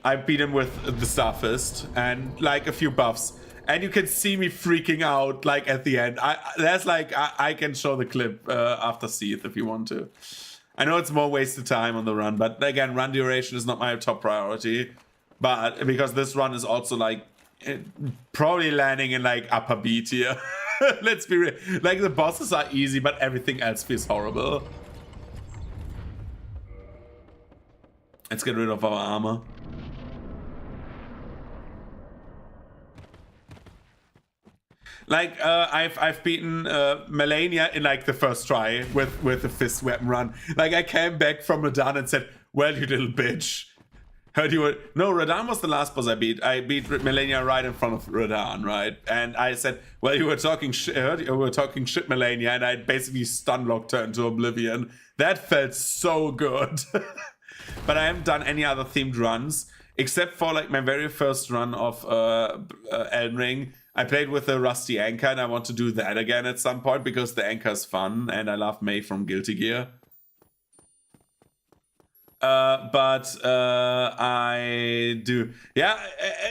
[SPEAKER 1] I beat him with the Starfist and like a few buffs. And you can see me freaking out like at the end. I can show the clip after Seath if you want to. I know it's more wasted time on the run, but again, run duration is not my top priority. But because this run is also like probably landing in like upper B tier. Let's be real. Like the bosses are easy, but everything else feels horrible. Let's get rid of our armor. Like I've beaten Melania in like the first try with the fist weapon run. Like I came back from Radahn and said, "Well, you little bitch, heard you were..." No, Radahn was the last boss I beat. I beat Melania right in front of Radahn, right? And I said, "Well, you were talking shit, Melania," and I basically stunlocked her into oblivion. That felt so good. But I haven't done any other themed runs except for like my very first run of Elden Ring. I played with the Rusty Anchor, and I want to do that again at some point because the Anchor is fun, and I love May from Guilty Gear. I do. Yeah,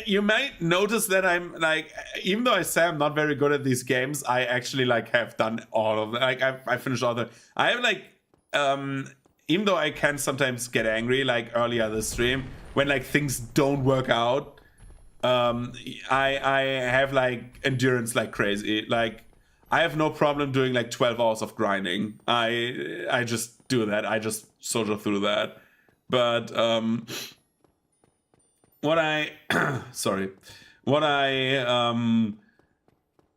[SPEAKER 1] you might notice that I'm like, even though I say I'm not very good at these games, I actually like have done all of them. Like I finished all the. I have like, even though I can sometimes get angry, like earlier this stream when like things don't work out. I have like endurance like crazy. Like I have no problem doing like 12 hours of grinding. I just do that. I just soldier through that. But what I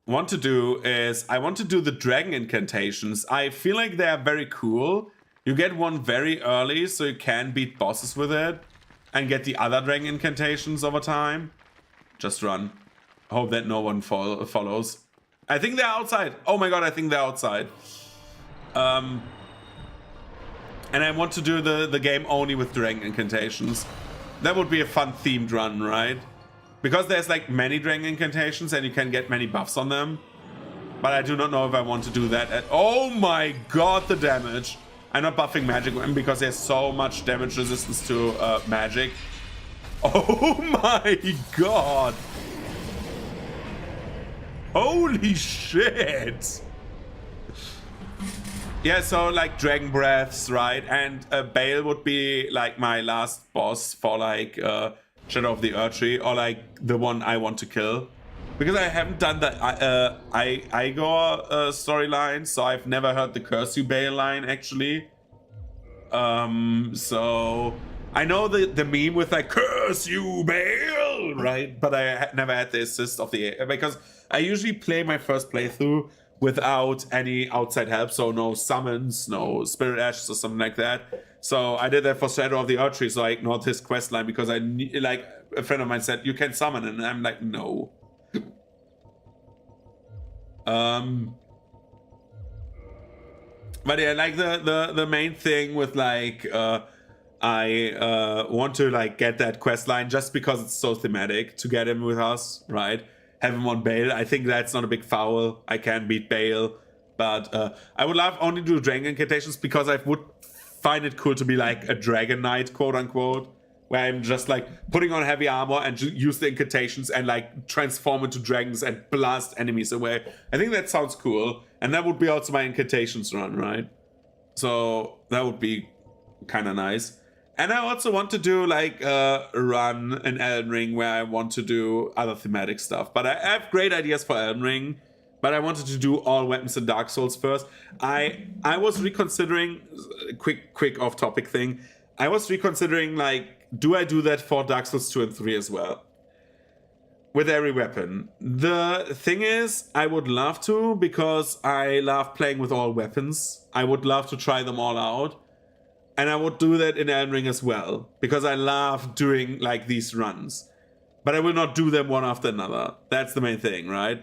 [SPEAKER 1] want to do is I want to do the dragon incantations. I feel like they are very cool. You get one very early, so you can beat bosses with it and get the other dragon incantations over time. Just run. Hope that no one follows. I think they're outside. Oh my god, I think they're outside. And I want to do the game only with dragon incantations. That would be a fun themed run, right? Because there's like many dragon incantations and you can get many buffs on them. But I do not know if I want to do that. Oh my god, the damage. I'm not buffing magic because there's so much damage resistance to magic. Oh my god. Holy shit. Yeah, so like Dragon Breaths, right? And Bale would be like my last boss for like Shadow of the Erdtree, or like the one I want to kill. Because I haven't done the Igor storyline, so I've never heard the Curse You Bale line actually. So I know the meme with like Curse You Bale, right? But I never had the assist of the, because I usually play my first playthrough without any outside help, so no summons, no spirit ashes or something like that. So I did that for Shadow of the Erdtree, so I ignored his quest line because like a friend of mine said you can summon, and I'm like no. But yeah, like the main thing with like I want to like get that quest line just because it's so thematic to get him with us, right? Have him on Bale. I think that's not a big foul. I can beat Bale, but I would love only to do dragon incantations because I would find it cool to be like a dragon knight, quote unquote, where I'm just like putting on heavy armor and use the incantations and like transform into dragons and blast enemies away. I think that sounds cool, and that would be also my incantations run, right? So that would be kind of nice. And I also want to do like a run in Elden Ring where I want to do other thematic stuff. But I have great ideas for Elden Ring, but I wanted to do all weapons in Dark Souls first. I was reconsidering, quick off-topic thing. I was reconsidering like, do I do that for Dark Souls 2 and 3 as well? With every weapon. The thing is, I would love to because I love playing with all weapons. I would love to try them all out. And I would do that in Elden Ring as well, because I love doing like these runs. But I will not do them one after another. That's the main thing, right?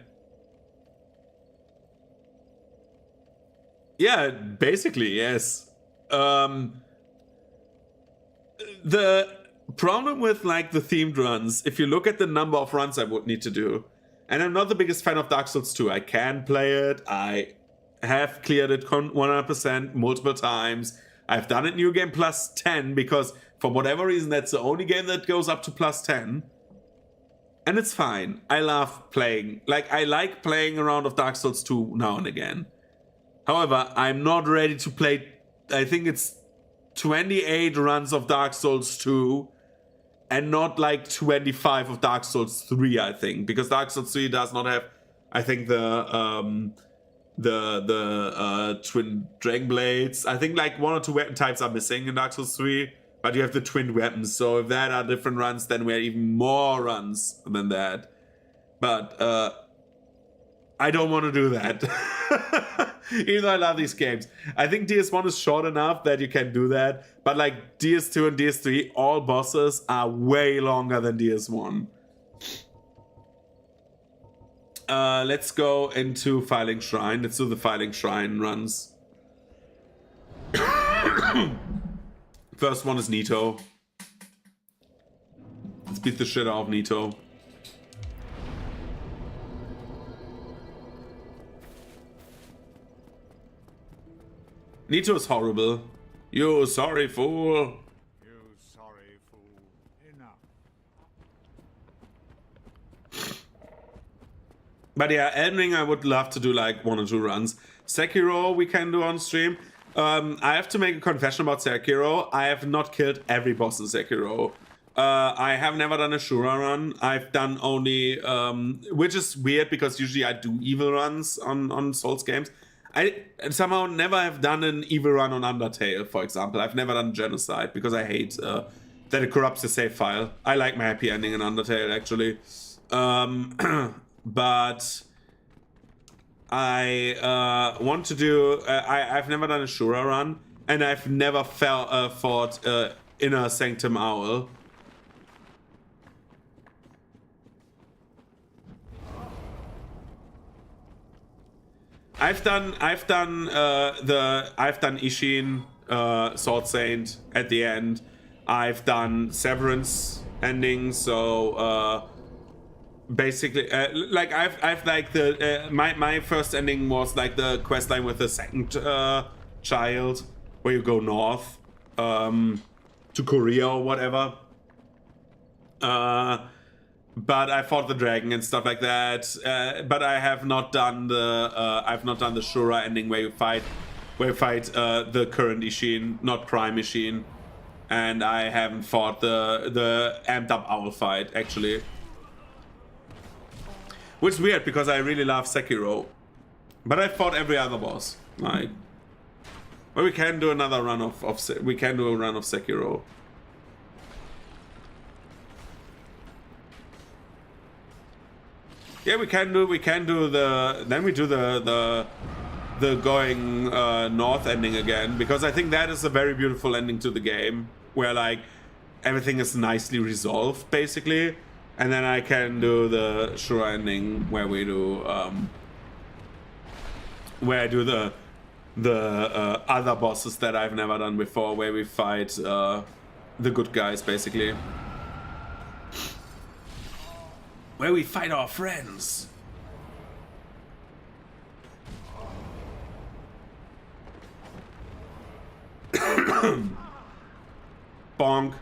[SPEAKER 1] Yeah, basically, yes. The problem with like the themed runs, if you look at the number of runs I would need to do, and I'm not the biggest fan of Dark Souls 2. I can play it. I have cleared it 100% multiple times. I've done it New Game plus 10 because for whatever reason that's the only game that goes up to plus 10. And it's fine. I love playing. Like, I like playing a round of Dark Souls 2 now and again. However, I'm not ready to play, I think it's 28 runs of Dark Souls 2 and not like 25 of Dark Souls 3, I think. Because Dark Souls 3 does not have, I think, the twin dragon blades. I think like one or two weapon types are missing in Dark Souls 3, but you have the twin weapons, so if that are different runs, then we have even more runs than that. But I don't want to do that. Even though I love these games. I think DS1 is short enough that you can do that, but like DS2 and DS3, all bosses are way longer than DS1. Let's go into Filing Shrine. Let's do the Filing Shrine runs. First one is Nito. Let's beat the shit out of Nito. Nito is horrible. You sorry fool.
[SPEAKER 4] You sorry fool. Enough.
[SPEAKER 1] But yeah, Elden Ring I would love to do like 1 or 2 runs. Sekiro we can do on stream. I have to make a confession about Sekiro. I have not killed every boss in Sekiro. I have never done a Shura run. I've done only, which is weird because usually I do evil runs on Souls games. I somehow never have done an evil run on Undertale, for example. I've never done Genocide because I hate that it corrupts the save file. I like my happy ending in Undertale, actually. But I want to do. I've never done a Shura run, and I've never fought Inner Sanctum Owl. I've done Ishin, Sword Saint at the end. I've done Severance ending, so basically, like I've like the my first ending was like the quest line with the second child, where you go north to Korea or whatever. But I fought the dragon and stuff like that. But I have not done the Shura ending where you fight the current Ishin, not Prime Ishin, and I haven't fought the amped up owl fight actually. Which is weird because I really love Sekiro, but I fought every other boss. Like, well, we can do another run of we can do a run of Sekiro. Yeah, we can do the then we do the going north ending again, because I think that is a very beautiful ending to the game where like everything is nicely resolved basically, and then I can do the Shura ending where we do where I do the other bosses that I've never done before, where we fight the good guys basically. Where we fight our friends. Bonk.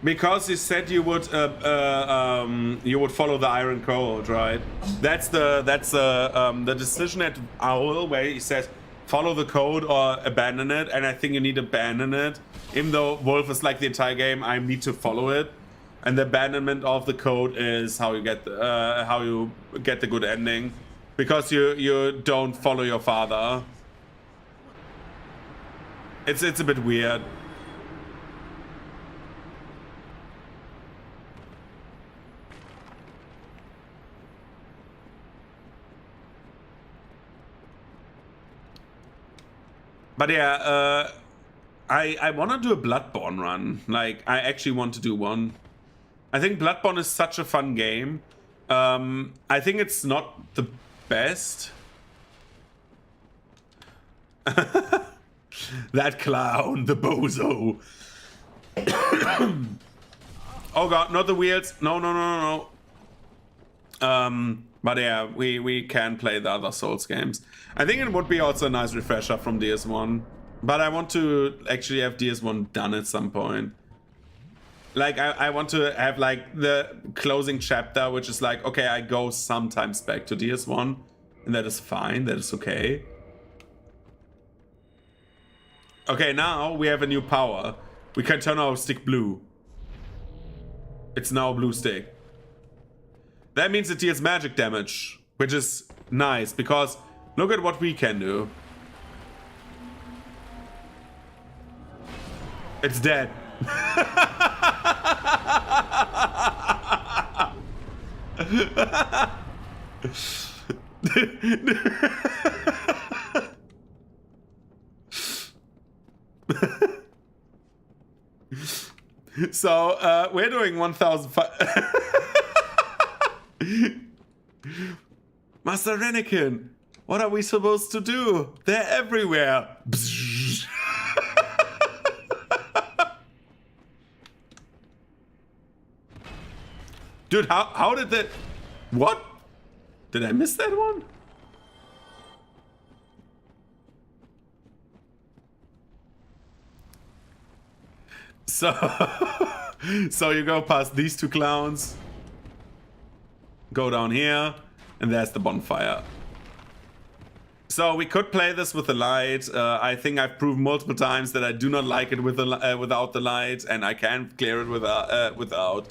[SPEAKER 1] Because you said you would follow the Iron Code, right? That's the decision at Owl where he says follow the code or abandon it, and I think you need to abandon it. Even though Wolf is like the entire game, I need to follow it, and the abandonment of the code is how you get the good ending, because you don't follow your father. It's a bit weird. But yeah, I want to do a Bloodborne run. Like, I actually want to do one. I think Bloodborne is such a fun game. I think it's not the best. That clown, the bozo. Oh god, not the wheels. No. But yeah, we can play the other Souls games. I think it would be also a nice refresher from DS1. But I want to actually have DS1 done at some point. Like, I want to have, like, the closing chapter, which is like, okay, I go sometimes back to DS1. And that is fine, that is okay. Okay, now we have a new power. We can turn our stick blue. It's now a blue stick. That means it deals magic damage, which is nice, because look at what we can do. It's dead. So, we're doing 1,005. Master Renikin, what are we supposed to do? They're everywhere. Dude, how did that... What? Did I miss that one? So you go past these two clowns, go down here, and there's the bonfire. So we could play this with the light. I think I've proven multiple times that I do not like it with the without the light, and I can clear it without.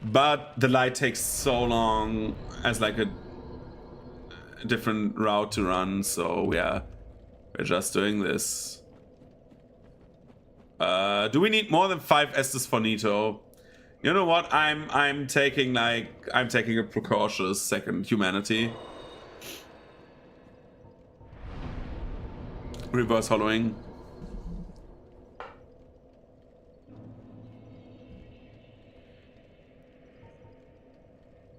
[SPEAKER 1] But the light takes so long as like a different route to run. So yeah, We're just doing this. Do we need more than 5 Estes for Nito? You know what? I'm taking a precautious second humanity. Reverse hollowing.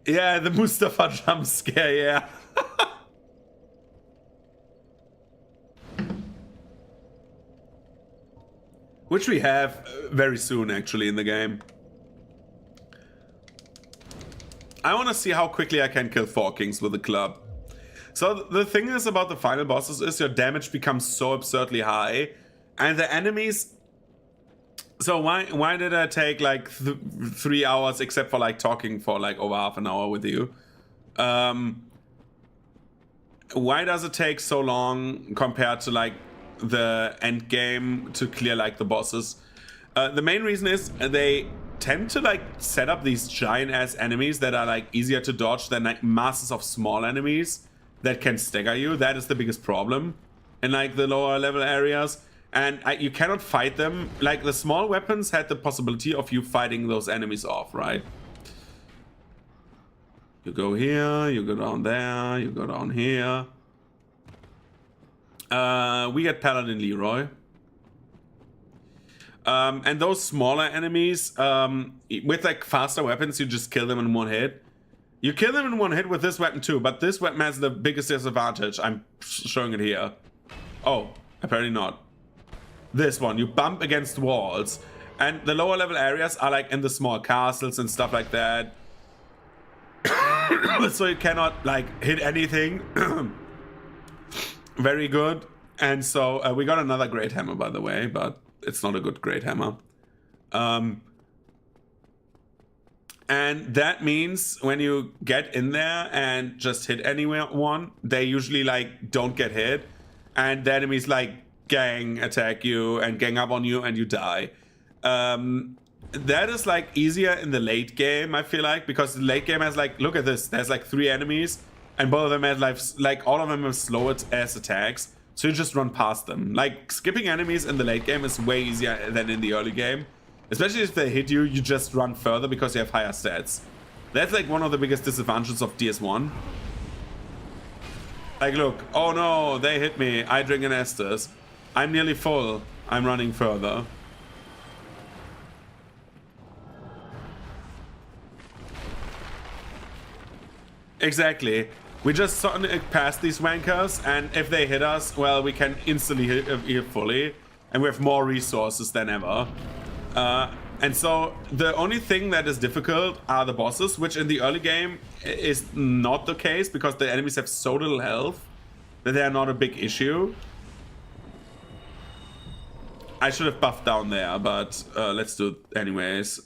[SPEAKER 1] Yeah, the Mustafa jump scare, yeah. Which we have very soon, actually, in the game. I want to see how quickly I can kill 4 kings with the club. So the thing is about the final bosses is your damage becomes so absurdly high. And the enemies... So why did I take like 3 hours except for like talking for like over half an hour with you? Why does it take so long compared to like the end game to clear like the bosses? The main reason is they tend to like set up these giant ass enemies that are like easier to dodge than like masses of small enemies that can stagger you. That is the biggest problem in like the lower level areas. And you cannot fight them. Like the small weapons had the possibility of you fighting those enemies off, right? You go here, you go down there, you go down here. We get Paladin Leroy. And those smaller enemies, with like faster weapons, you just kill them in one hit. You kill them in one hit with this weapon too, but this weapon has the biggest disadvantage. I'm showing it here. Oh, apparently not. This one, you bump against walls. And the lower level areas are like in the small castles and stuff like that. So you cannot like hit anything. Very good. And so we got another great hammer, by the way, but it's not a good great hammer. And that means when you get in there and just hit anyone, they usually like don't get hit. And the enemies like gang attack you and gang up on you and you die. That is like easier in the late game, I feel like, because the late game has like, look at this, there's like 3 enemies and both of them have like all of them have slow ass attacks, so you just run past them. Like skipping enemies in the late game is way easier than in the early game, especially if they hit you, you just run further because you have higher stats. That's like one of the biggest disadvantages of DS1. Like look, oh no, they hit me, I drink an Estes. I'm nearly full. I'm running further. Exactly. We just past these wankers, and if they hit us, well, we can instantly hit fully, and we have more resources than ever. And so the only thing that is difficult are the bosses, which in the early game is not the case because the enemies have so little health that they are not a big issue. I should have buffed down there, but let's do it anyways.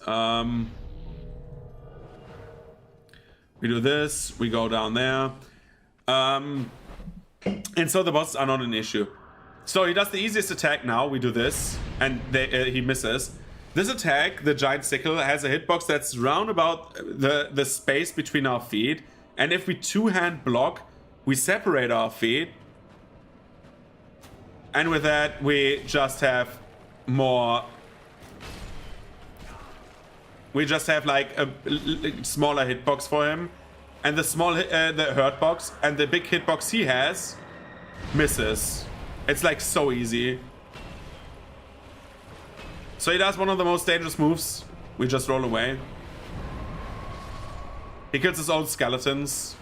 [SPEAKER 1] We do this, we go down there. And so the bosses are not an issue. So he does the easiest attack now, we do this, and he misses. This attack, the giant sickle, has a hitbox that's round about the space between our feet. And if we two-hand block, we separate our feet. And with that, we just have more... We just have like a smaller hitbox for him. And the small the hurt box and the big hitbox he has misses. It's like so easy. So he does one of the most dangerous moves. We just roll away. He kills his own skeletons.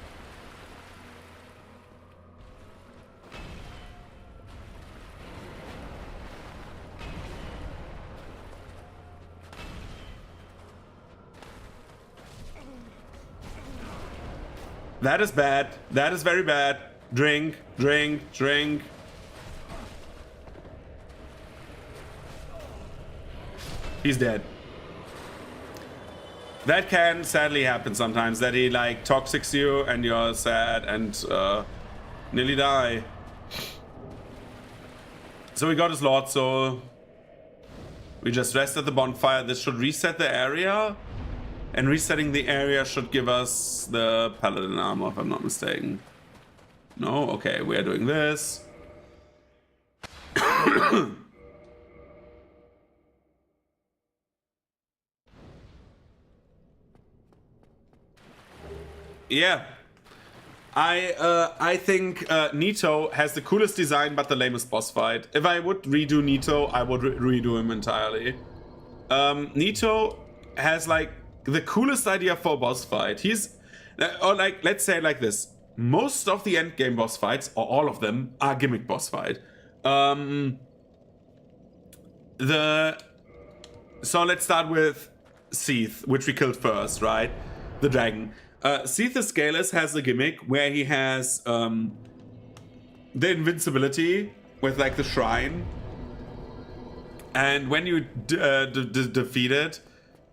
[SPEAKER 1] That is bad. That is very bad. Drink, drink, drink. He's dead. That can sadly happen sometimes, that he like toxics you and you're sad and nearly die. So we got his Lord Soul. We just rest at the bonfire. This should reset the area. And resetting the area should give us the Paladin armor, if I'm not mistaken. No? Okay, we are doing this. Yeah. I think Nito has the coolest design but the lamest boss fight. If I would redo Nito, I would redo him entirely. Nito has like the coolest idea for a boss fight. He's, or like, let's say it like this. Most of the endgame boss fights, or all of them, are gimmick boss fight. So let's start with Seath, which we killed first, right? The dragon. Seath the Scaleless has a gimmick where he has the invincibility with like the shrine. And when you defeat it,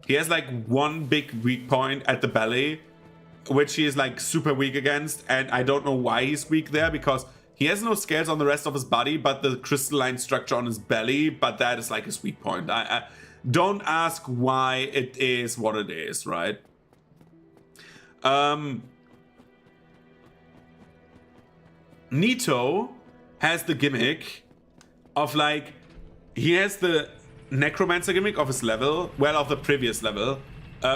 [SPEAKER 1] he has like one big weak point at the belly, which he is like super weak against. And I don't know why he's weak there, because he has no scales on the rest of his body, but the crystalline structure on his belly, but that is like his weak point. I don't ask why it is what it is, right? Nito has the gimmick of like, he has the necromancer gimmick of his level, well, of the previous level,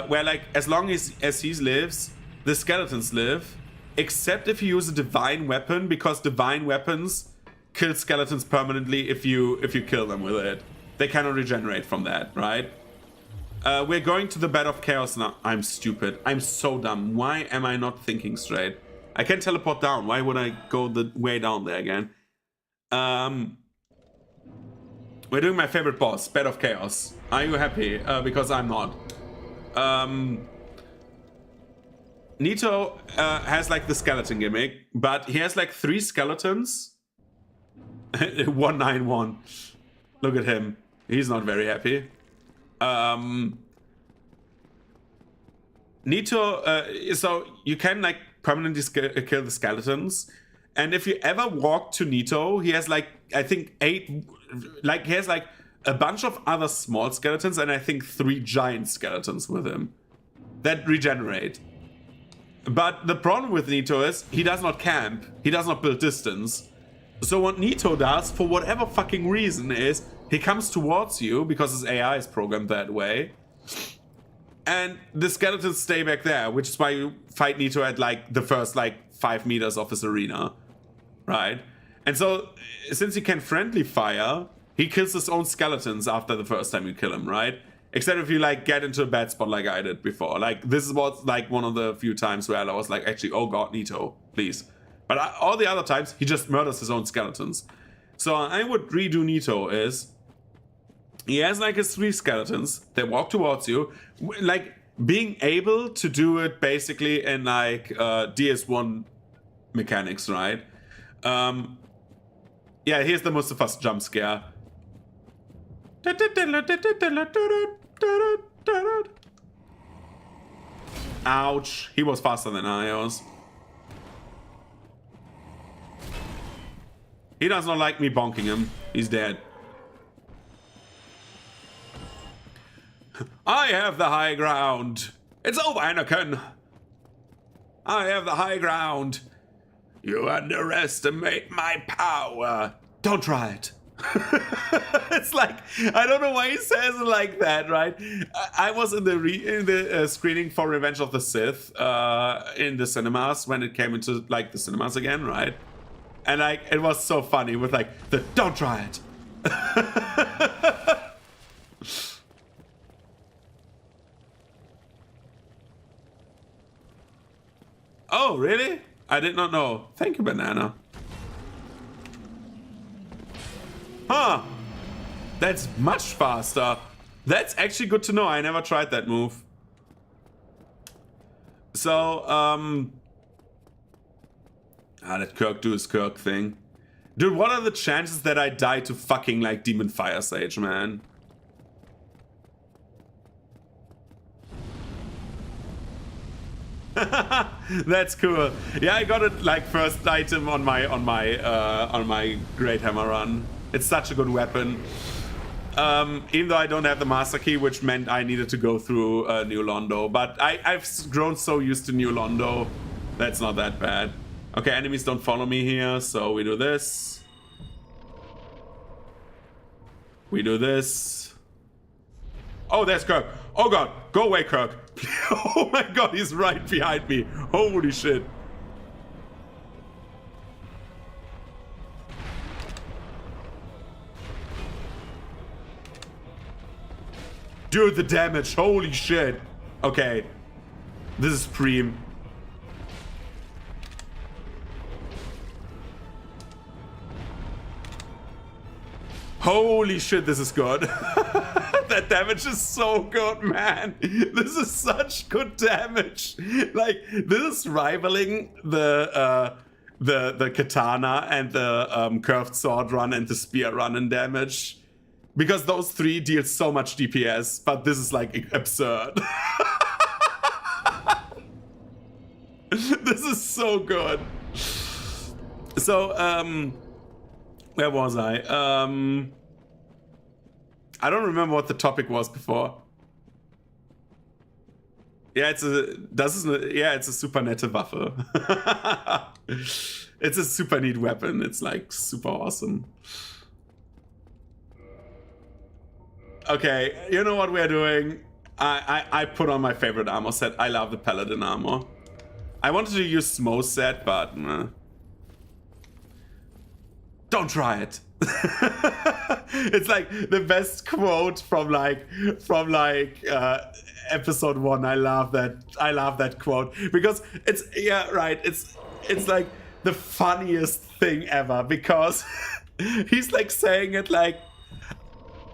[SPEAKER 1] where like as long as he lives, the skeletons live, except if you use a divine weapon, because divine weapons kill skeletons permanently if you kill them with it. They cannot regenerate from that, right? We're going to the bed of chaos now. I'm stupid. I'm so dumb. Why am I not thinking straight? I can teleport down. Why would I go the way down there again? We're doing my favorite boss, Bed of Chaos. Are you happy? Because I'm not. Nito has like the skeleton gimmick, but he has like 3 skeletons. 191. Look at him. He's not very happy. Nito, so you can like permanently kill the skeletons, and if you ever walk to Nito, he has like, I think 8, like he has like a bunch of other small skeletons, and I think 3 giant skeletons with him that regenerate. But the problem with Nito is he does not camp, he does not build distance. So what Nito does, for whatever fucking reason, is he comes towards you, because his AI is programmed that way, and the skeletons stay back there, which is why you fight Nito at like the first like 5 meters of his arena, right? And so since he can friendly fire, he kills his own skeletons after the first time you kill him, right? Except if you like get into a bad spot like I did before. Like this is what's like one of the few times where I was like, actually, oh god, Nito, please. But all the other times he just murders his own skeletons. So I would redo Nito is, he has like his 3 skeletons, they walk towards you, like being able to do it basically in like DS1 mechanics, right? Yeah, here's the most of us jump scare. Ouch, he was faster than I was. He does not like me bonking him, he's dead. I have the high ground. It's over, Anakin. I have the high ground. You underestimate my power. Don't try it. It's like, I don't know why he says it like that, right? I was in the screening for Revenge of the Sith in the cinemas when it came into like the cinemas again, right? And like it was so funny with like the don't try it. Oh, really? I did not know. Thank you, Banana. Huh. That's much faster. That's actually good to know. I never tried that move. So, let Kirk do his Kirk thing. Dude, what are the chances that I die to fucking, like, Demon Fire Sage, man? That's cool. Yeah, I got it like first item on my Great Hammer run. It's such a good weapon. Even though I don't have the master key, which meant I needed to go through New Londo. But I've grown so used to New Londo, that's not that bad. Okay, enemies don't follow me here, so we do this. We do this. Oh, there's Kirk. Oh god, go away, Kirk. Oh my god, he's right behind me. Holy shit. Dude, the damage. Holy shit. Okay. This is Preem. Holy shit, this is good. That damage is so good, man. This is such good damage. Like, this is rivaling the katana and the curved sword run and the spear run in damage. Because those three deal so much DPS, but this is like absurd. This is so good. So, where was I? I don't remember what the topic was before. Yeah, it's a super nette Waffe. It's a super neat weapon. It's like super awesome. Okay, you know what we're doing? I put on my favorite armor set. I love the Paladin armor. I wanted to use Smo's set, but don't try it. It's like the best quote from episode 1. I love that quote because it's it's like the funniest thing ever because he's like saying it like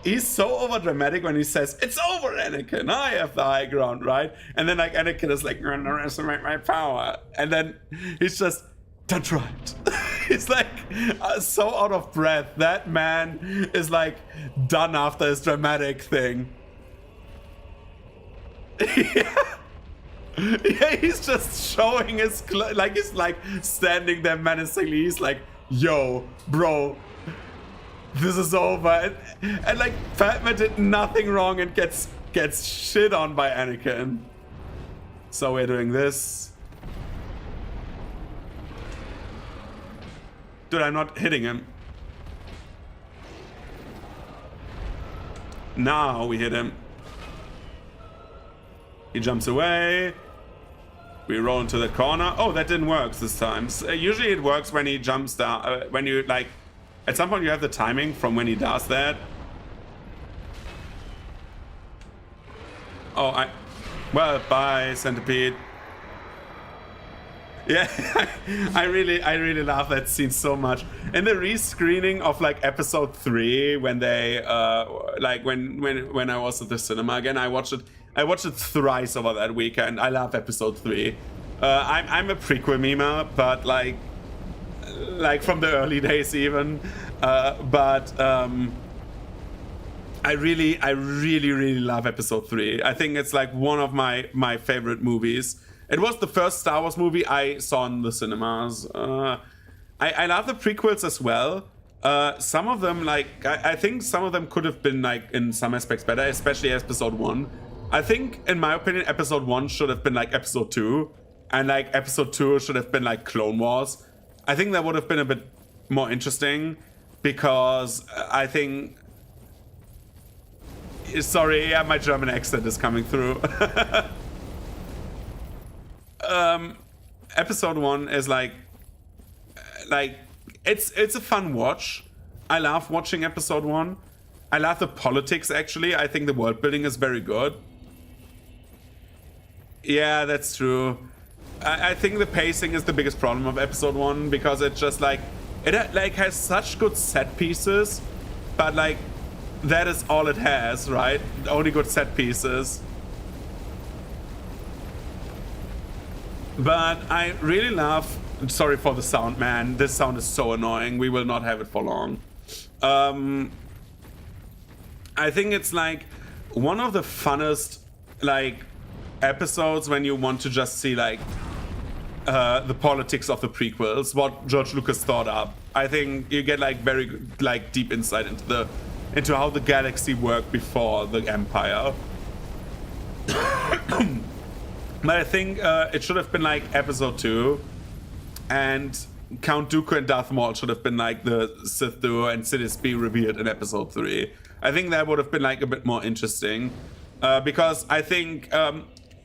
[SPEAKER 1] he's so over dramatic when he says, "It's over, Anakin. I have the high ground," right? And then like Anakin is like, "You're underestimate my power," and then he's just, "Don't try it." He's like so out of breath. That man is like done after his dramatic thing. Yeah, he's just showing his like he's like standing there menacingly. He's like, "Yo, bro. This is over," and like Padme did nothing wrong and gets shit on by Anakin. So we're doing this. Dude, I'm not hitting him. Now we hit him. He jumps away. We roll into the corner. Oh, that didn't work this time. Usually it works when he jumps down. When you like. At some point you have the timing from when he does that. Oh, well, bye, Centipede. Yeah, I really love that scene so much. In the rescreening of like episode 3, when they like when I was at the cinema again, I watched it thrice over that weekend. I love episode 3. I'm a prequel memer, but like from the early days even. But I really love episode 3. I think it's like one of my favorite movies. It was the first Star Wars movie I saw in the cinemas. I love the prequels as well. Some of them, like, I think some of them could have been, like, in some aspects better, especially episode 1. I think, in my opinion, episode 1 should have been, like, episode 2. And, like, episode 2 should have been, like, Clone Wars. I think that would have been a bit more interesting because I think... Sorry, yeah, my German accent is coming through. Episode 1 is like it's a fun watch. I love watching episode 1. I love the politics actually. I think the world building is very good. Yeah, that's true. I think the pacing is the biggest problem of episode 1 because it's just like it like has such good set pieces, but like that is all it has, right? Only good set pieces. But I really love... Sorry for the sound, man. This sound is so annoying. We will not have it for long. I think it's like one of the funnest like episodes when you want to just see like the politics of the prequels, what George Lucas thought up. I think you get like very like deep insight into how the galaxy worked before the Empire. But I think it should have been like episode 2, and Count Dooku and Darth Maul should have been like the Sith duo, and Sidious be revealed in episode 3. I think that would have been like a bit more interesting, because I think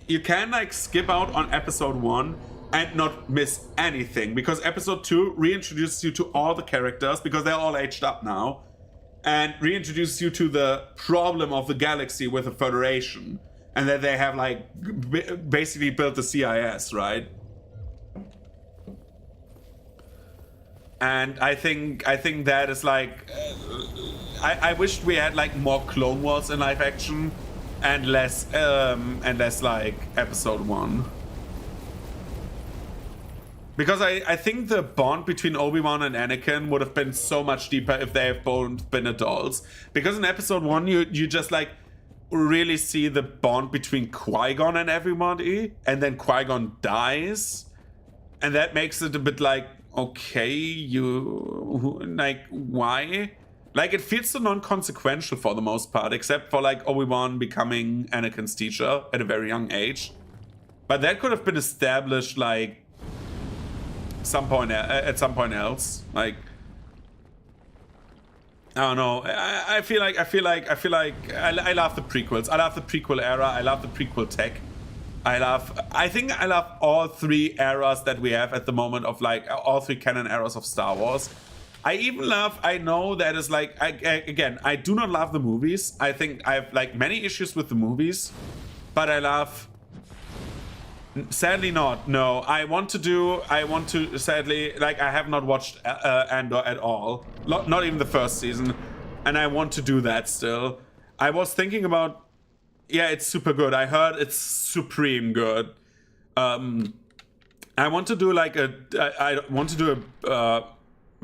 [SPEAKER 1] you can like skip out on episode 1 and not miss anything, because episode 2 reintroduces you to all the characters because they're all aged up now, and reintroduces you to the problem of the galaxy with the Federation, and that they have like basically built the CIS, right? And I think that is like, I wished we had like more Clone Wars in live action, and less like episode 1. Because I think the bond between Obi-Wan and Anakin would have been so much deeper if they have both been adults. Because in episode 1 you just like really see the bond between Qui-Gon and everybody, and then Qui-Gon dies, and that makes it a bit like, okay, you like, why? Like, it feels so non-consequential for the most part, except for like Obi-Wan becoming Anakin's teacher at a very young age. But that could have been established like at some point else. Like, I don't know. I feel like I love the prequels. I love the prequel era. I love the prequel tech. I think I love all 3 eras that we have at the moment of like all 3 canon eras of Star Wars. I know that is like, again, I do not love the movies. I think I have like many issues with the movies, but I love, sadly not, no. I want to, sadly, like, I have not watched Andor at all. Not even the first season. And I want to do that still. I was thinking about, yeah, it's super good. I heard it's supreme good. I want to do like a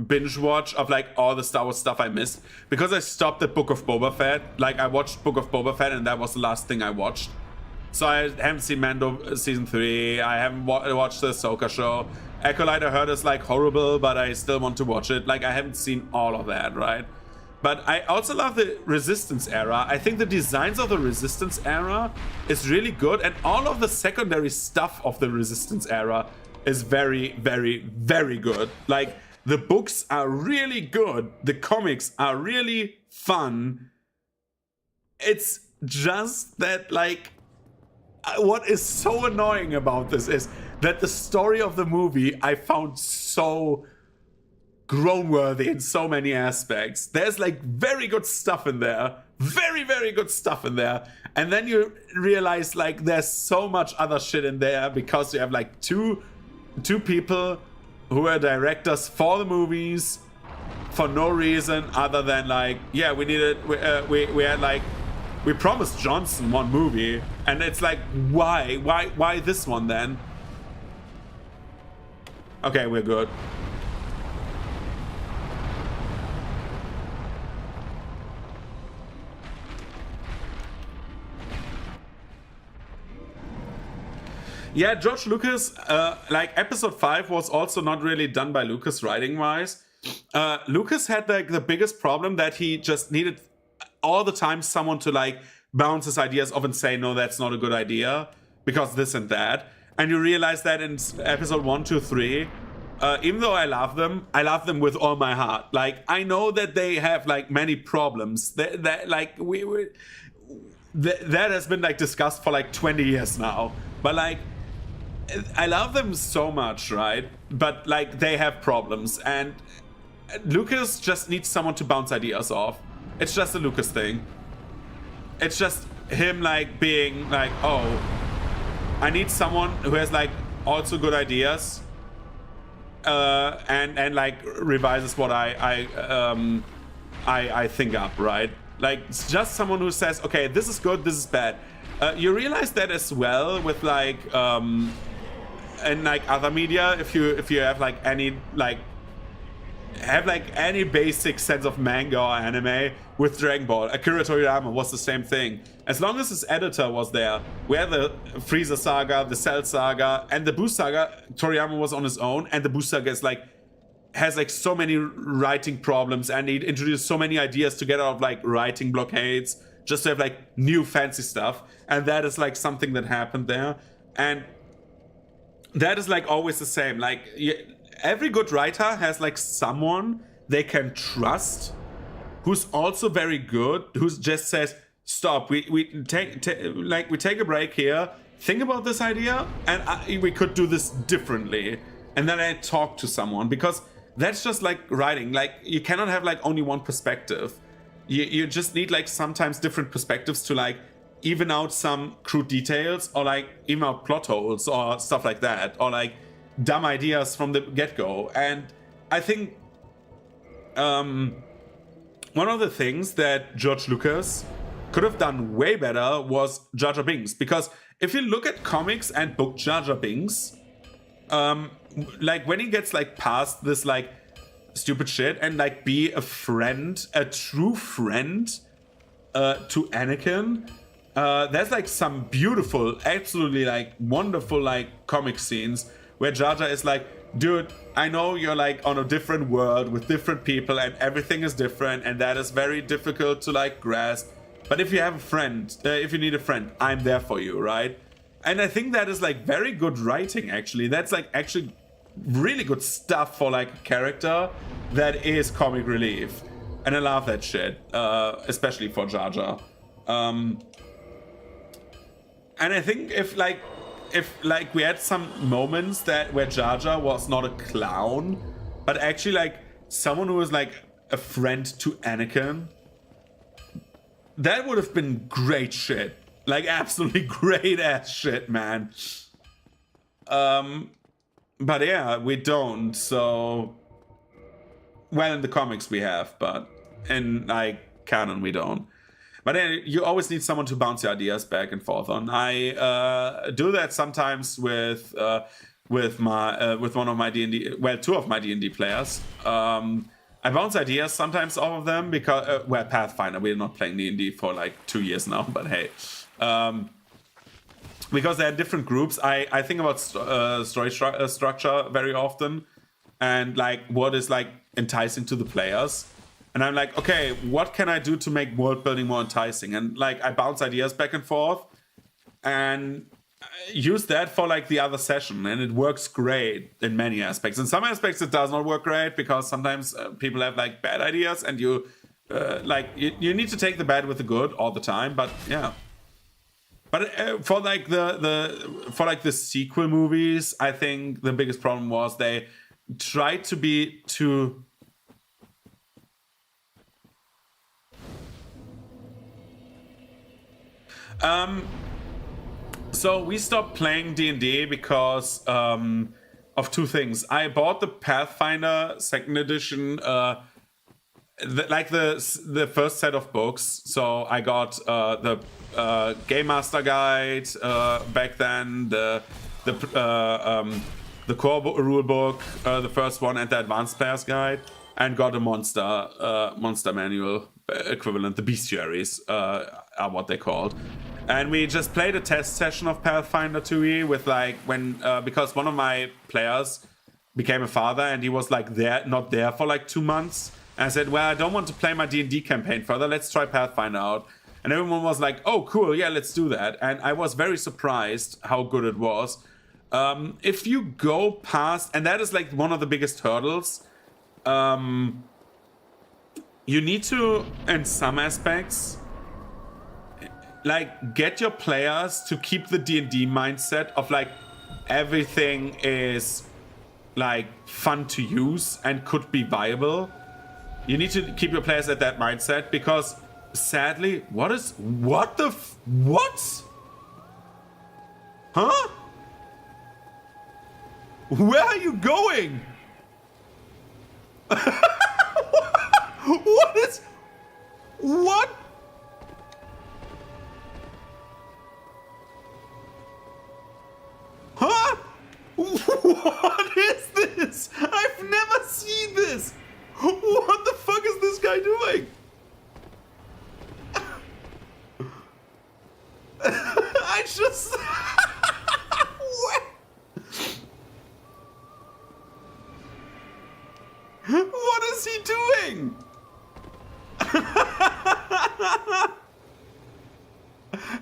[SPEAKER 1] binge watch of like all the Star Wars stuff I missed, because I stopped at Book of Boba Fett. Like, I watched Book of Boba Fett and that was the last thing I watched. So I haven't seen Mando season 3. I haven't watched the Ahsoka show. Acolyte I heard is like horrible, but I still want to watch it. Like, I haven't seen all of that, right? But I also love the Resistance era. I think the designs of the Resistance era is really good, and all of the secondary stuff of the Resistance era is very, very, very good. Like, the books are really good. The comics are really fun. It's just that, like, what is so annoying about this is that the story of the movie I found so grown-worthy in so many aspects. There's like very good stuff in there. Very, very good stuff in there. And then you realize like there's so much other shit in there because you have like two people who are directors for the movies for no reason other than like, yeah, we had like, we promised Johnson one movie, and it's like, why this one then? Okay, we're good. Yeah, George Lucas, like episode 5 was also not really done by Lucas writing wise. Lucas had like the biggest problem that he just needed all the time someone to like bounce his ideas off and say, no, that's not a good idea because this and that. And you realize that in episode 1, 2, 3, even though I love them with all my heart. Like, I know that they have like many problems that like that has been like discussed for like 20 years now. But like, I love them so much, right? But like, they have problems, and Lucas just needs someone to bounce ideas off. It's just a Lucas thing. It's just him like being like, oh, I need someone who has like also good ideas, and like revises what I think up, right? Like, it's just someone who says, okay, this is good, this is bad. You realize that as well with like in like other media, if you have like any like any basic sense of manga or anime. With Dragon Ball, Akira Toriyama was the same thing. As long as his editor was there, we had the Frieza saga, the Cell saga, and the Buu saga. Toriyama was on his own, and the Buu saga is like has like so many writing problems, and he introduced so many ideas to get out of like writing blockades, just to have like new fancy stuff. And that is like something that happened there, and that is like always the same. Like, every good writer has like someone they can trust who's also very good, who just says, stop, we take a break here, think about this idea, and we could do this differently. And then I talk to someone, because that's just like writing. Like, you cannot have like only one perspective. You just need like sometimes different perspectives to like even out some crude details, or like even out plot holes or stuff like that, or like dumb ideas from the get-go. And I think one of the things that George Lucas could have done way better was Jar Jar Binks, because if you look at comics and book Jar Jar Binks, like when he gets like past this like stupid shit and like be a friend, a true friend to Anakin, there's like some beautiful, absolutely like wonderful like comic scenes where Jar Jar is like, dude, I know you're like on a different world with different people and everything is different, and that is very difficult to like grasp. But if you have a friend, if you need a friend, I'm there for you, right? And I think that is like very good writing, actually. That's like actually really good stuff for like a character that is comic relief. And I love that shit, especially for Jar Jar. And I think if we had some moments where Jar Jar was not a clown, but actually like someone who was like a friend to Anakin, that would have been great shit. Like absolutely great ass shit, man. But yeah, we don't. So, well, in the comics we have, but in like canon we don't. But then you always need someone to bounce your ideas back and forth on. I do that sometimes with one of my D&D, well, two of my D&D players. I bounce ideas sometimes off of them because, well, Pathfinder, we're not playing D&D for like 2 years now, but hey. Because they're different groups, I think about story structure very often, and like what is like enticing to the players. And I'm like, okay, what can I do to make world building more enticing? And like I bounce ideas back and forth and use that for like the other session, and it works great in many aspects. In some aspects it does not work great because sometimes people have like bad ideas, and you you need to take the bad with the good all the time. But yeah. But for like the sequel movies, I think the biggest problem was they tried to be too. So we stopped playing D&D because of two things. I bought the Pathfinder 2nd edition, the first set of books. So I got the Game Master Guide back then, the core rule book, the first one, and the Advanced Player's Guide, and got a monster manual equivalent. The bestiaries are what they're called. And we just played a test session of Pathfinder 2e with like because one of my players became a father and he was like not there for like 2 months. And I said, well, I don't want to play my D&D campaign further. Let's try Pathfinder out. And everyone was like, oh, cool. Yeah, let's do that. And I was very surprised how good it was. If you go past, and that is like one of the biggest hurdles, you need to, in some aspects, like get your players to keep the D&D mindset of like everything is like fun to use and could be viable. You need to keep your players at that mindset because sadly, what? Huh? Where are you going? What? Huh? What is this? I've never seen this. What the fuck is this guy doing? I just... What? What is he doing?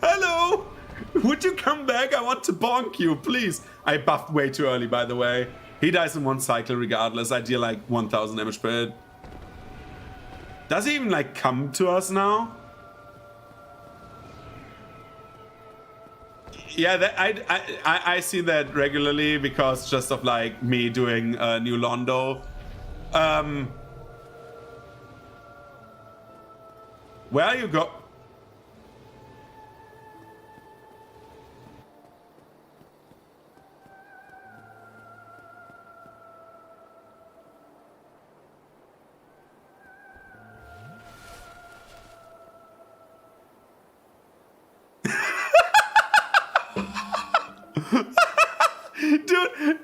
[SPEAKER 1] Hello? Would you come back? I want to bonk you, please. I buffed way too early, by the way. He dies in one cycle regardless. I deal like 1000 damage per hit. Does he even like come to us now? Yeah, I see that regularly because just of like me doing New Londo. Where you go?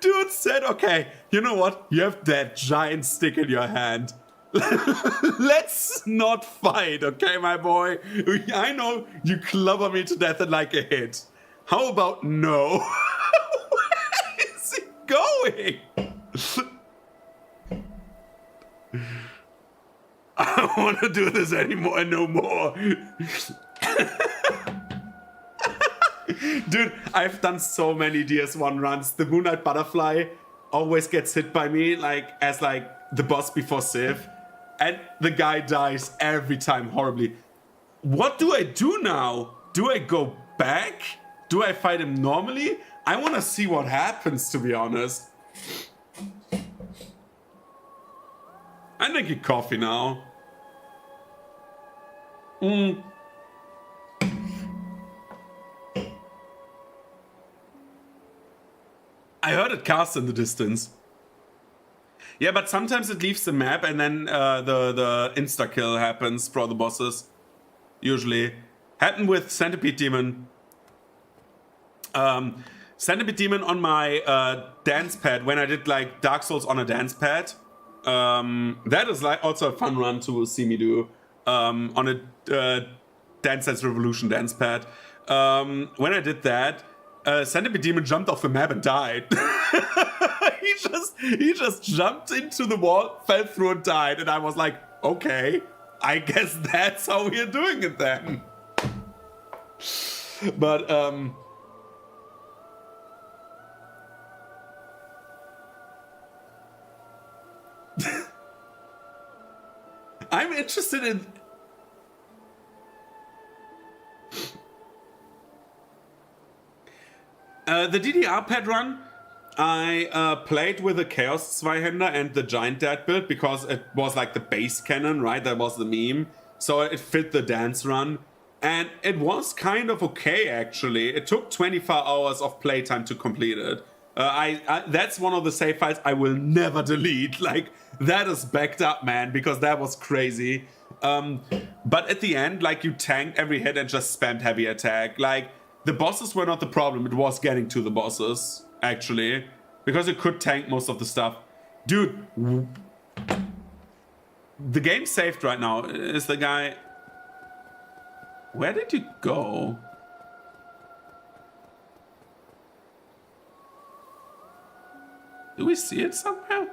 [SPEAKER 1] Dude said, okay, you know what? You have that giant stick in your hand. Let's not fight, okay, my boy? I know you clobber me to death in like a hit. How about no? Where is he going? I don't want to do this anymore, no more. Dude, I've done so many DS1 runs. The Moonlight Butterfly always gets hit by me, like as like the boss before Civ, and the guy dies every time horribly. What do I do now? Do I go back? Do I fight him normally? I want to see what happens, to be honest. I'm drinking coffee now. I heard it cast in the distance. Yeah, but sometimes it leaves the map and then the insta-kill happens for the bosses. Usually. Happened with Centipede Demon. Centipede Demon on my dance pad, when I did like Dark Souls on a dance pad. That is like also a fun run to see me do. On a Dance Dance Revolution dance pad. When I did that, Centipede Demon jumped off the map and died. he just jumped into the wall, fell through and died, and I was like, okay, I guess that's how we're doing it then. But I'm interested in the DDR pad run. I played with the Chaos Zweihänder and the Giant Dad build because it was like the base cannon, right? That was the meme. So it fit the dance run. And it was kind of okay, actually. It took 24 hours of playtime to complete it. That's one of the save files I will never delete. Like, that is backed up, man, because that was crazy. But at the end, like, you tanked every hit and just spammed heavy attack. Like, the bosses were not the problem. It was getting to the bosses, actually. Because you could tank most of the stuff. Dude, the game saved right now. Is the guy... Where did you go? Do we see it somewhere?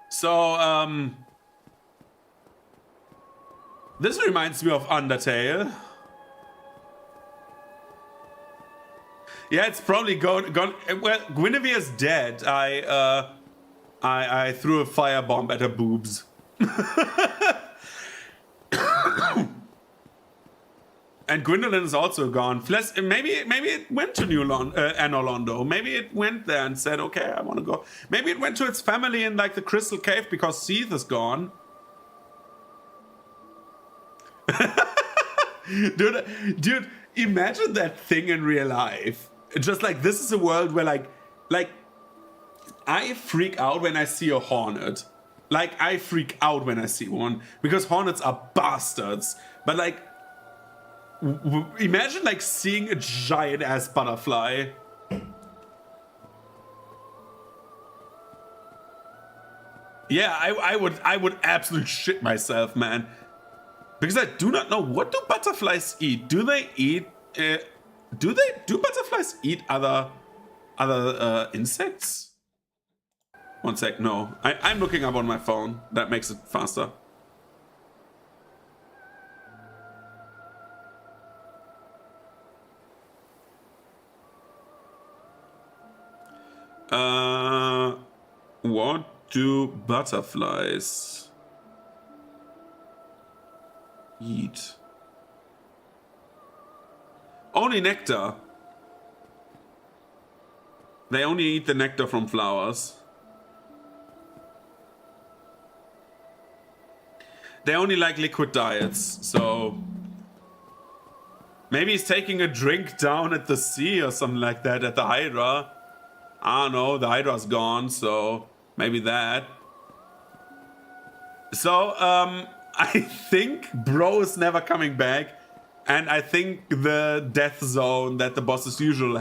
[SPEAKER 1] So, this reminds me of Undertale. Yeah, it's probably gone. Well, Guinevere's dead. I threw a firebomb at her boobs. And Gwendolyn is also gone. Maybe it went to Anor Londo. Maybe it went there and said, okay, I want to go. Maybe it went to its family in like the Crystal Cave because Seath is gone. Dude, imagine that thing in real life. Just like, this is a world where like I freak out when I see a hornet. Like, I freak out when I see one because hornets are bastards. But like, imagine like seeing a giant ass butterfly. Yeah, I would absolutely shit myself, man. Because I do not know, what do butterflies eat? Do they eat? Do butterflies eat other insects? One sec, no. I'm looking up on my phone. That makes it faster. What do butterflies eat? Only nectar. They only eat the nectar from flowers. They only like liquid diets, so... Maybe he's taking a drink down at the sea or something like that, at the Hydra. I don't know, the Hydra's gone, so maybe that. So, I think Bro is never coming back. And I think the death zone that the bosses usually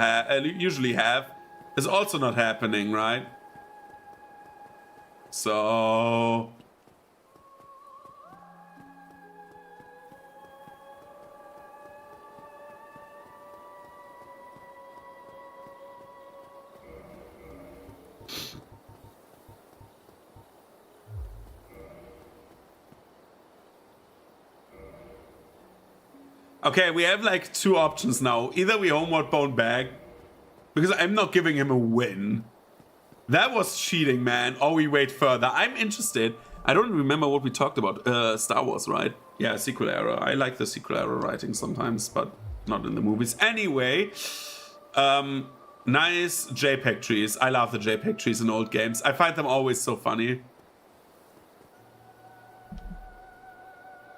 [SPEAKER 1] have is also not happening, right? So... Okay, we have like two options now. Either we homeward bone back, because I'm not giving him a win. That was cheating, man. Or we wait further. I'm interested. I don't remember what we talked about. Star Wars, right? Yeah, sequel era. I like the sequel era writing sometimes, but not in the movies. Anyway, nice JPEG trees. I love the JPEG trees in old games. I find them always so funny.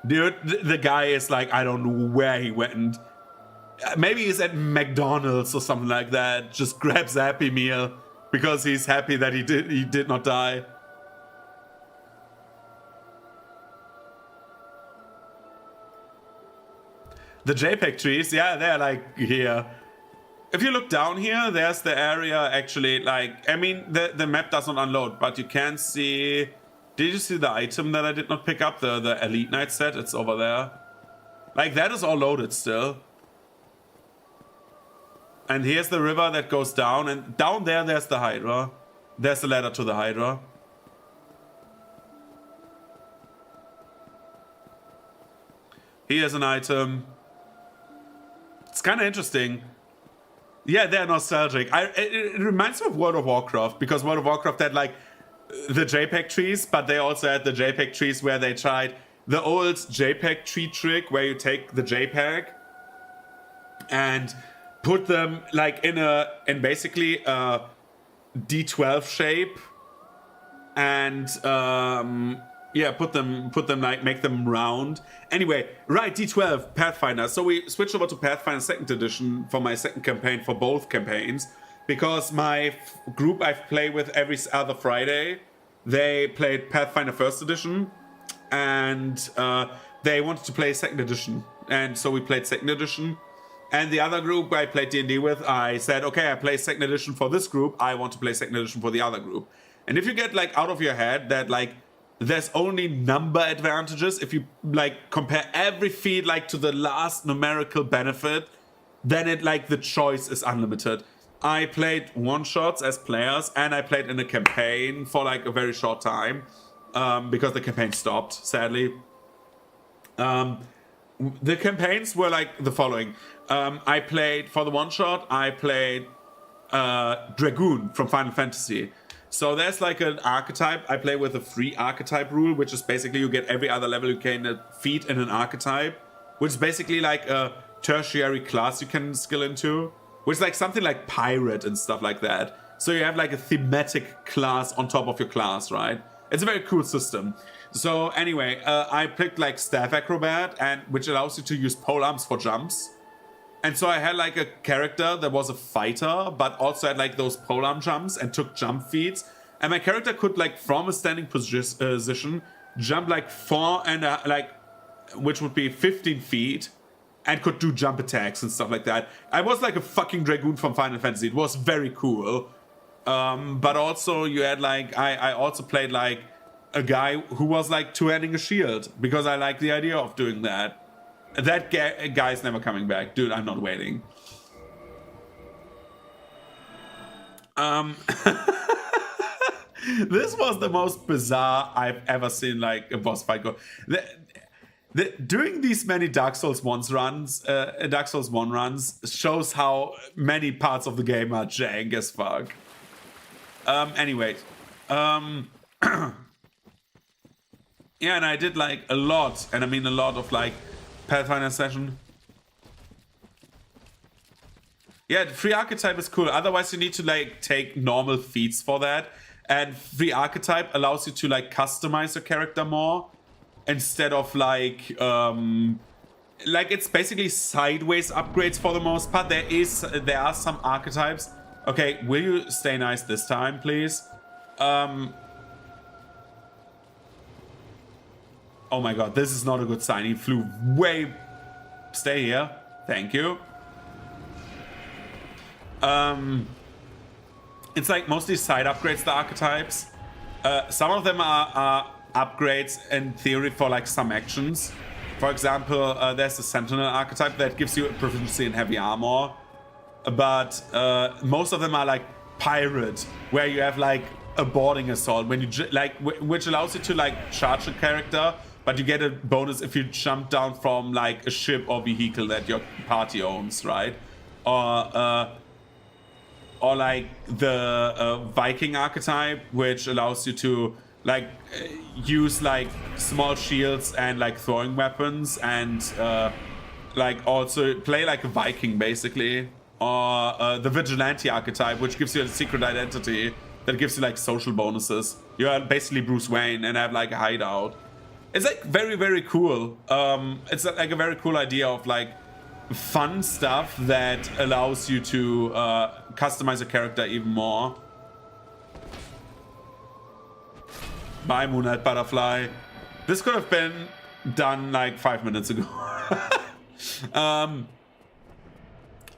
[SPEAKER 1] Dude, the guy is like, I don't know where he went. Maybe he's at McDonald's or something like that. Just grabs a Happy Meal because he's happy that he did not die. The JPEG trees, yeah, they're like here. If you look down here, there's the area actually, like, I mean, the map does not unload, but you can see... Did you see the item that I did not pick up? The Elite Knight set? It's over there. Like, that is all loaded still. And here's the river that goes down. And down there, there's the Hydra. There's the ladder to the Hydra. Here's an item. It's kind of interesting. Yeah, they're nostalgic. It reminds me of World of Warcraft. Because World of Warcraft had, like... the JPEG trees, but they also had the JPEG trees where they tried the old JPEG tree trick where you take the JPEG and put them like in basically a D12 shape and yeah, put them like make them round. Anyway, right, D12 Pathfinder. So we switched over to Pathfinder 2nd edition for my second campaign for both campaigns. Because my group I've played with every other Friday, they played Pathfinder 1st edition, and they wanted to play 2nd edition, and so we played 2nd edition. And the other group I played D&D with, I said, okay, I play 2nd edition for this group, I want to play 2nd edition for the other group. And if you get like out of your head that like there's only number advantages, if you like compare every feat like to the last numerical benefit, then it like the choice is unlimited. I played one-shots as players, and I played in a campaign for like a very short time, because the campaign stopped, sadly. The campaigns were like the following. I played, for the one-shot, I played Dragoon from Final Fantasy. So there's like an archetype. I play with a free archetype rule, which is basically you get every other level you can feat in an archetype, which is basically like a tertiary class you can skill into. Which is like something like pirate and stuff like that. So you have like a thematic class on top of your class, right? It's a very cool system. So anyway, I picked like Staff Acrobat, and which allows you to use pole arms for jumps. And so I had like a character that was a fighter, but also had like those pole arm jumps and took jump feats. And my character could like from a standing position jump like 4 and like, which would be 15 feet. And could do jump attacks and stuff like that. I was like a fucking Dragoon from Final Fantasy. It was very cool. But also you had like... I also played like a guy who was like two-handing a shield. Because I like the idea of doing that. That guy's never coming back. Dude, I'm not waiting. This was the most bizarre I've ever seen like a boss fight go. Doing these many Dark Souls 1 runs shows how many parts of the game are jank as fuck. Anyway, Yeah, and I did like a lot, and I mean a lot of like Pathfinder session. Yeah, the free archetype is cool. Otherwise, you need to like take normal feats for that. And free archetype allows you to like customize your character more instead of like it's basically sideways upgrades for the most part. There are some archetypes. Okay, will you stay nice this time, please? Oh my god, this is not a good sign. He flew way... Stay here. Thank you. It's like mostly side upgrades, the archetypes. Some of them are upgrades in theory for like some actions. For example, there's the Sentinel archetype that gives you a proficiency in heavy armor. But most of them are like Pirate, where you have like a boarding assault, when you which allows you to like charge a character, but you get a bonus if you jump down from like a ship or vehicle that your party owns, right? Or like the Viking archetype, which allows you to like use like small shields and like throwing weapons, and like also play like a Viking basically. Or the Vigilante archetype, which gives you a secret identity that gives you like social bonuses. You are basically Bruce Wayne and have like a hideout. It's like very, very cool. It's like a very cool idea of like fun stuff that allows you to customize a character even more. Bye, Moonlight Butterfly. This could have been done like 5 minutes ago.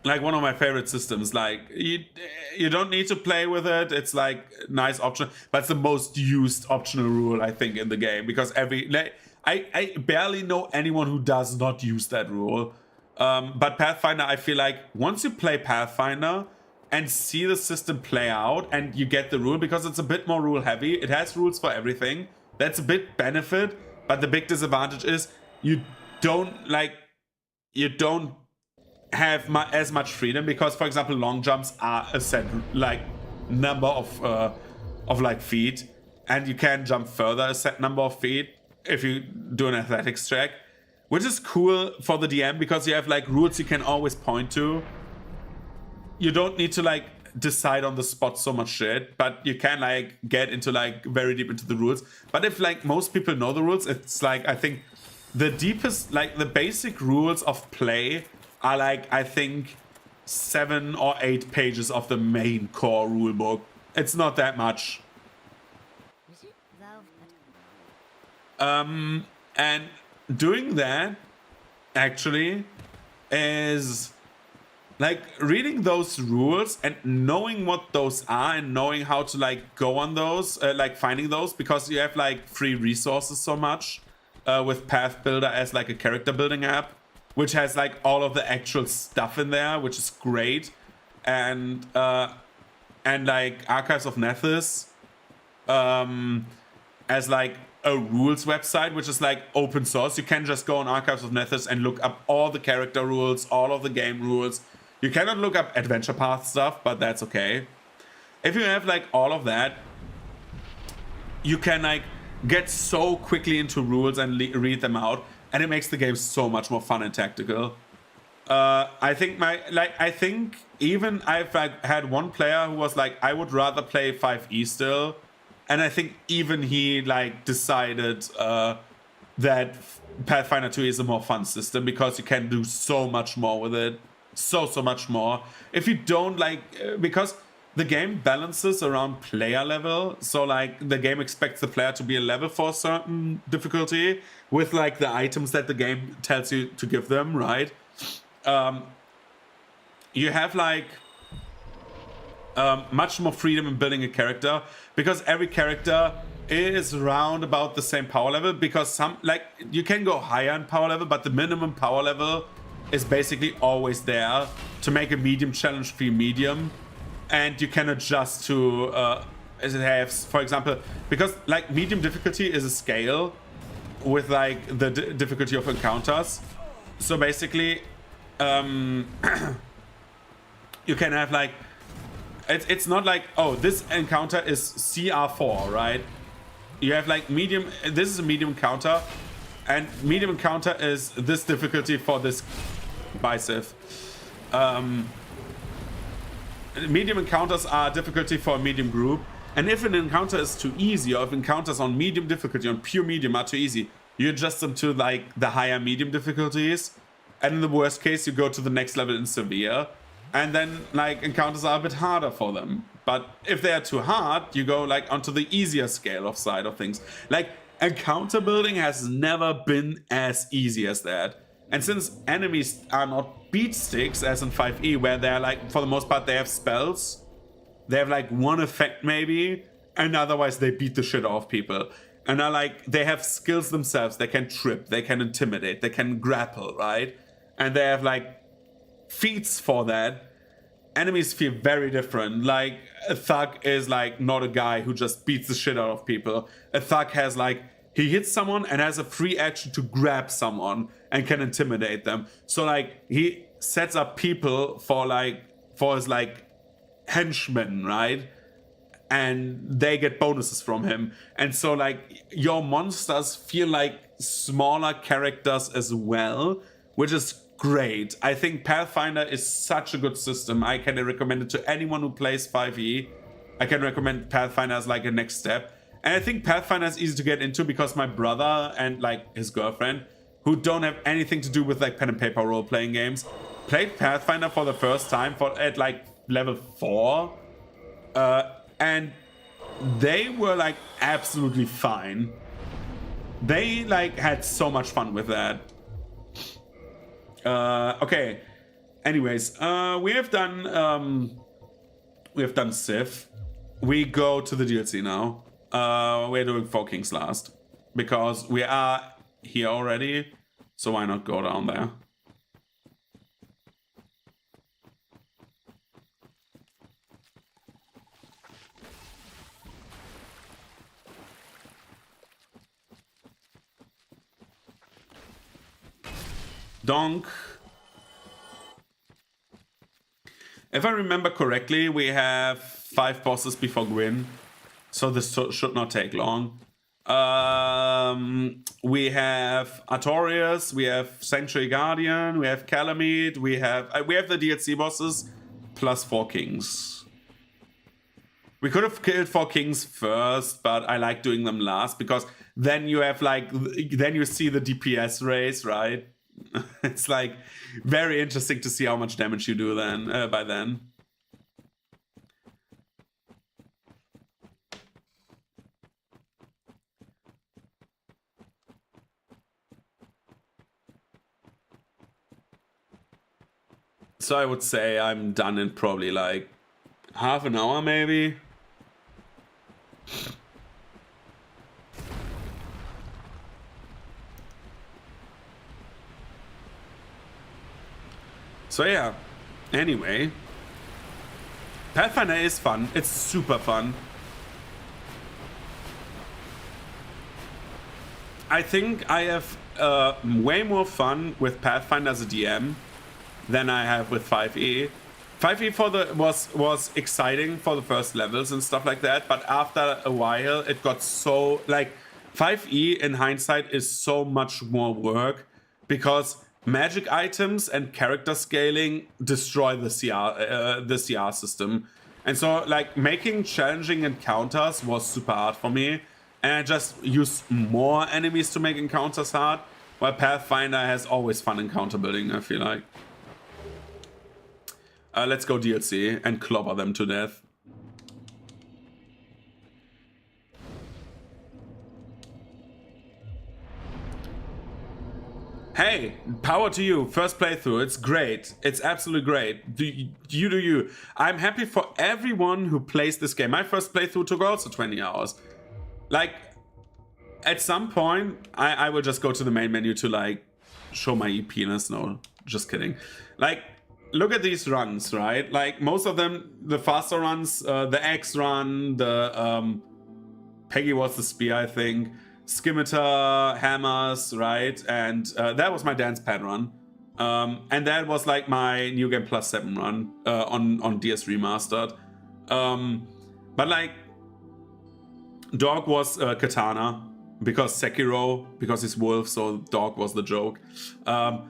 [SPEAKER 1] Like one of my favorite systems. Like you don't need to play with it. It's like nice option, but it's the most used optional rule I think in the game, because I barely know anyone who does not use that rule. But Pathfinder, I feel like once you play Pathfinder and see the system play out and you get the rule, because it's a bit more rule heavy, it has rules for everything. That's a big benefit, but the big disadvantage is you don't have as much freedom, because for example long jumps are a set like number of like feet, and you can jump further a set number of feet if you do an athletics check, which is cool for the DM because you have like rules you can always point to. You don't need to like decide on the spot so much shit, but you can like get into like very deep into the rules. But if like most people know the rules, it's like I think the deepest, like the basic rules of play are like I think 7 or 8 pages of the main core rulebook. It's not that much. And doing that actually is like reading those rules and knowing what those are and knowing how to like go on those, like finding those, because you have like free resources so much with Path Builder as like a character building app, which has like all of the actual stuff in there, which is great. And like Archives of Nethys as like a rules website, which is like open source. You can just go on Archives of Nethys and look up all the character rules, all of the game rules. You cannot look up adventure path stuff, but that's okay. If you have like all of that, you can like get so quickly into rules and read them out, and it makes the game so much more fun and tactical. I think even I've like had one player who was like, I would rather play 5e still, and I think even he like decided that Pathfinder 2 is a more fun system because you can do so much more with it, so much more. If you don't like, because the game balances around player level, so like the game expects the player to be a level for a certain difficulty with like the items that the game tells you to give them, right? You have like much more freedom in building a character, because every character is around about the same power level, because some like you can go higher in power level, but the minimum power level is basically always there to make a medium challenge feel medium. And you can adjust to as it has, for example, because like medium difficulty is a scale with like the difficulty of encounters. So basically you can have like It's not like, oh, this encounter is CR4, right? You have like medium, this is a medium counter, and medium counter is this difficulty for this bicep. Medium encounters are difficulty for a medium group, and if an encounter is too easy, or if encounters on medium difficulty, on pure medium are too easy, you adjust them to like the higher medium difficulties, and in the worst case you go to the next level in severe, and then like encounters are a bit harder for them. But if they are too hard, you go like onto the easier scale of side of things. Like encounter building has never been as easy as that. And since enemies are not beat sticks as in 5e, where they're like, for the most part, they have spells. They have like one effect maybe, and otherwise they beat the shit off people. And are like, they have skills themselves. They can trip, they can intimidate, they can grapple, right? And they have like feats for that. Enemies feel very different. Like a thug is like not a guy who just beats the shit out of people. A thug has like, he hits someone and has a free action to grab someone and can intimidate them. So like he sets up people for his like henchmen, right? And they get bonuses from him. And so like your monsters feel like smaller characters as well, which is great. I think Pathfinder is such a good system. I can recommend it to anyone who plays 5e. I can recommend Pathfinder as like a next step. And I think Pathfinder is easy to get into because my brother and like his girlfriend, who don't have anything to do with like pen and paper role-playing games, played Pathfinder for the first time at like level 4. And they were like absolutely fine. They like had so much fun with that. Okay. Anyways, we have done Civ. We go to the DLC now. We're doing Four Kings last because we are here already, so why not go down there? Donk. If I remember correctly, we have 5 bosses before Gwyn, so this should not take long. We have Artorias, we have Sanctuary Guardian, we have Calamite, we have the DLC bosses plus 4 Kings. We could have killed 4 Kings first, but I like doing them last because then you have like then you see the DPS race, right? It's like very interesting to see how much damage you do then by then. So I would say I'm done in probably like half an hour maybe. So yeah, anyway, Pathfinder is fun. It's super fun. I think I have way more fun with Pathfinder as a DM than I have with 5e. 5e was exciting for the first levels and stuff like that, but after a while it got so like 5e in hindsight is so much more work because magic items and character scaling destroy the CR system. And so like making challenging encounters was super hard for me. And I just used more enemies to make encounters hard. While Pathfinder has always fun encounter building, I feel like. Let's go DLC and clobber them to death. Hey, power to you. First playthrough. It's great. It's absolutely great. Do you. I'm happy for everyone who plays this game. My first playthrough took also 20 hours. Like, at some point, I will just go to the main menu to, like, show my penis. No, just kidding. Like, look at these runs, right? Like, most of them, the faster runs, the X run, the, Peggy was the spear, I think. Scimitar, hammers, right? And that was my dance pad run. And that was like my New Game Plus 7 run on DS Remastered. But like, dog was katana because Sekiro, because he's wolf, so dog was the joke. All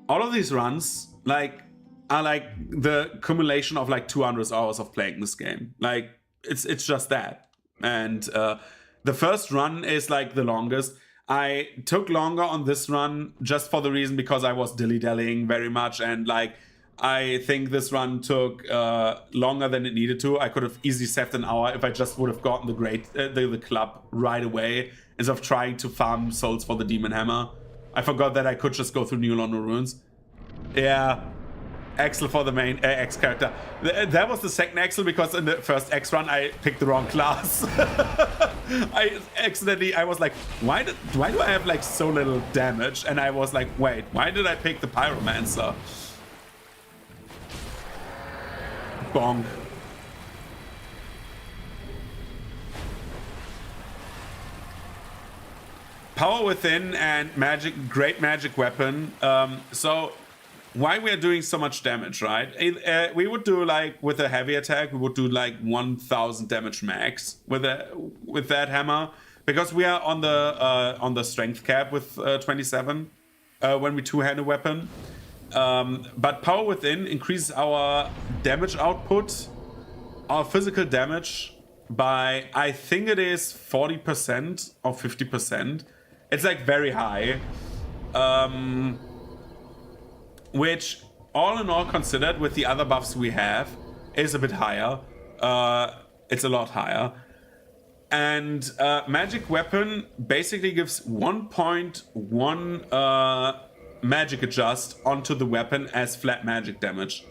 [SPEAKER 1] of these runs like are like the accumulation of like 200 hours of playing this game. Like it's just that. And the first run is like the longest. I took longer on this run just for the reason because I was dilly-dallying very much, and like I think this run took longer than it needed to. I could have easily saved an hour if I just would have gotten the club right away instead of trying to farm souls for the Demon Hammer. I forgot that I could just go through New London Ruins. Yeah, Axel for the main X character. That was the second Axel because in the first X run I picked the wrong class. I was like, why do I have like so little damage? And I was like, wait, why did I pick the Pyromancer? Bonk. Power Within and magic, great magic weapon. So why we are doing so much damage, right? We would do like with a heavy attack, we would do like 1000 damage max with that hammer because we are on the strength cap with 27 when we two-hand a weapon. But Power Within increases our damage output, our physical damage by, I think it is 40% or 50%. It's like very high. Which, all in all considered, with the other buffs we have, is a bit higher. It's a lot higher. And Magic Weapon basically gives 1.1 magic adjust onto the weapon as flat magic damage.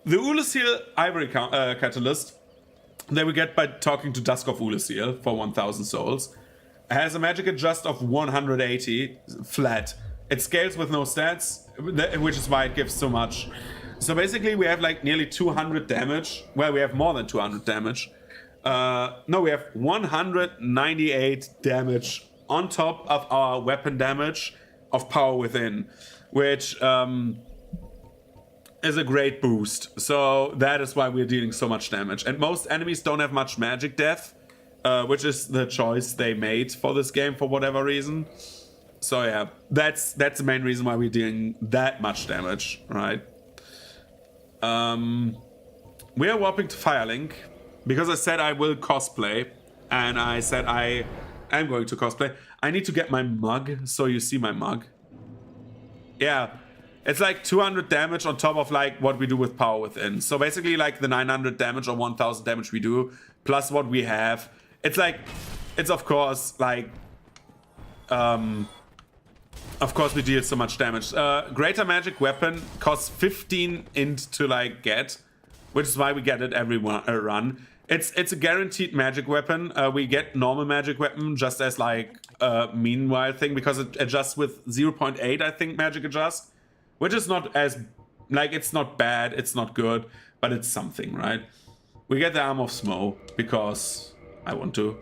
[SPEAKER 1] The Ulasil Ivory Catalyst that we get by talking to Dusk of Ulasil for 1000 souls has a magic adjust of 180 flat. It scales with no stats, which is why it gives so much. So basically we have like nearly 200 damage. Well, we have more than 200 damage. No, we have 198 damage on top of our weapon damage of Power Within, which is a great boost. So that is why we're dealing so much damage. And most enemies don't have much magic death, which is the choice they made for this game for whatever reason. So yeah, that's the main reason why we're dealing that much damage, right? We are warping to Firelink because I said I will cosplay, and I said I am going to cosplay. I need to get my mug, so you see my mug. Yeah, it's like 200 damage on top of like what we do with Power Within. So basically like the 900 damage or 1000 damage we do, plus what we have. It's like, it's of course like, of course we deal so much damage. Greater Magic Weapon costs 15 int to like get, which is why we get it every run. It's a guaranteed magic weapon. We get normal magic weapon just as like a meanwhile thing because it adjusts with 0.8, I think, magic adjust, which is not as like, it's not bad, it's not good, but it's something, right? We get the Arm of Smoke because I want to.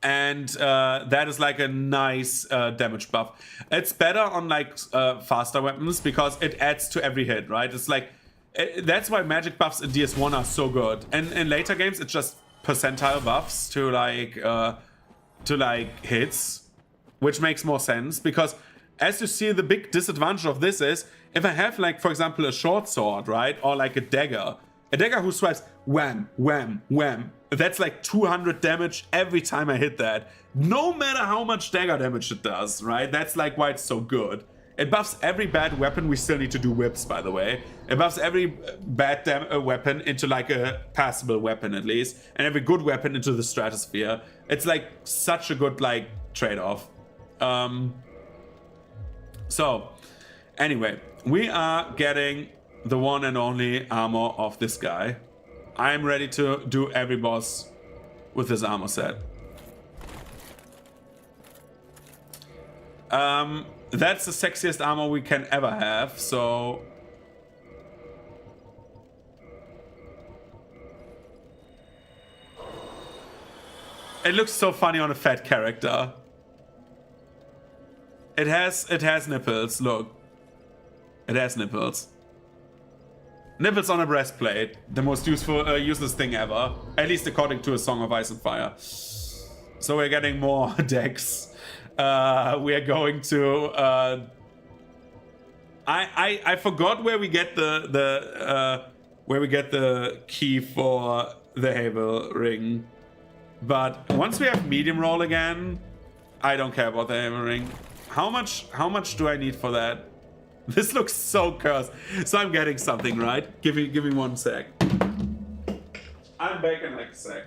[SPEAKER 1] And that is like a nice damage buff. It's better on like faster weapons because it adds to every hit, right? It's like that's why magic buffs in DS1 are so good. And in later games, it's just percentile buffs to like hits, which makes more sense because as you see, the big disadvantage of this is if I have like, for example, a short sword, right, or like a dagger who swipes wham, wham, wham. That's like 200 damage every time I hit that. No matter how much dagger damage it does, right? That's like why it's so good. It buffs every bad weapon. We still need to do whips, by the way. It buffs every bad weapon into like a passable weapon at least. And every good weapon into the stratosphere. It's like such a good like trade-off. So, anyway, we are getting the one and only armor of this guy. I'm ready to do every boss with this armor set. That's the sexiest armor we can ever have, so... It looks so funny on a fat character. It has nipples, look. It has nipples. Nipples on a breastplate. The most useful, useless thing ever. At least according to A Song of Ice and Fire. So we're getting more decks. We are going to... I forgot where we get the key for the Havel ring. But once we have medium roll again, I don't care about the Havel ring. How much do I need for that? This looks so cursed. So I'm getting something, right? Give me 1 sec. I'm back in like a sec.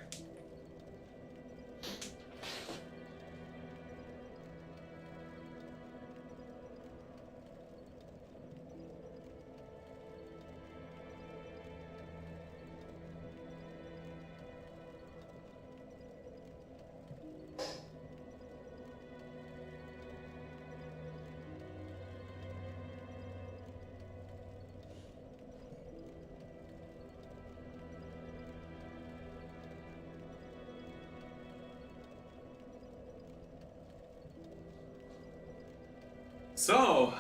[SPEAKER 1] So,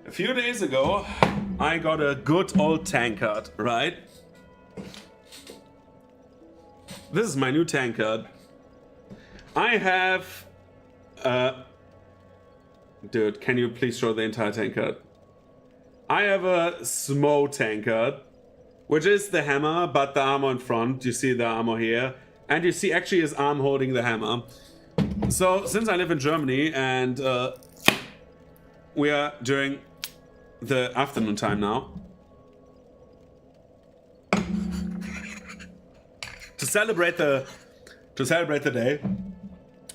[SPEAKER 1] a few days ago, I got a good old tankard, right? This is my new tankard. I have... Dude, can you please show the entire tankard? I have a Smo tankard, which is the hammer, but the armor in front. You see the armor here. And you see actually his arm holding the hammer. So, since I live in Germany and... we are during the afternoon time now. To celebrate the day,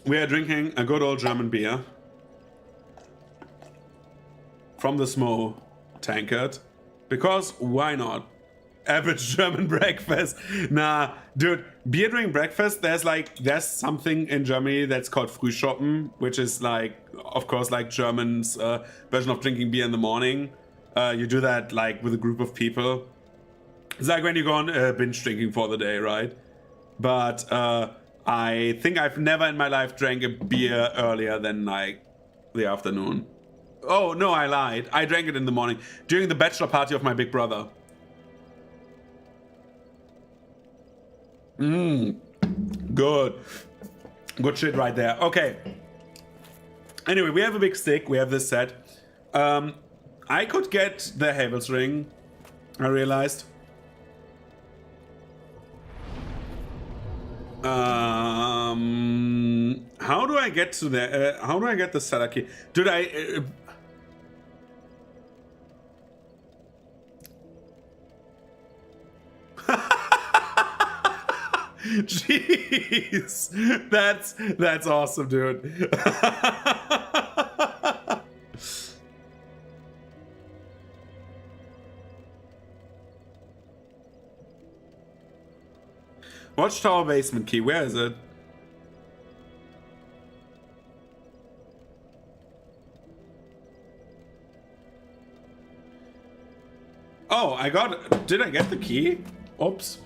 [SPEAKER 1] we are drinking a good old German beer from the Smo tankard. Because why not? Average German breakfast. Nah, dude, beer during breakfast, there's something in Germany that's called Frühschoppen, which is like, of course, like Germans' version of drinking beer in the morning. You do that like with a group of people. It's like when you go on binge drinking for the day, right? But I think I've never in my life drank a beer earlier than like the afternoon. Oh, no, I lied. I drank it in the morning during the bachelor party of my big brother. Good. Good shit right there. Okay. Anyway, we have a big stick. We have this set. I could get the Havel's ring, I realized. How do I get to the... how do I get the seller key? Dude, Jeez, that's awesome, dude. Watchtower basement key, where is it? Oh, I got it. Did I get the key? Oops.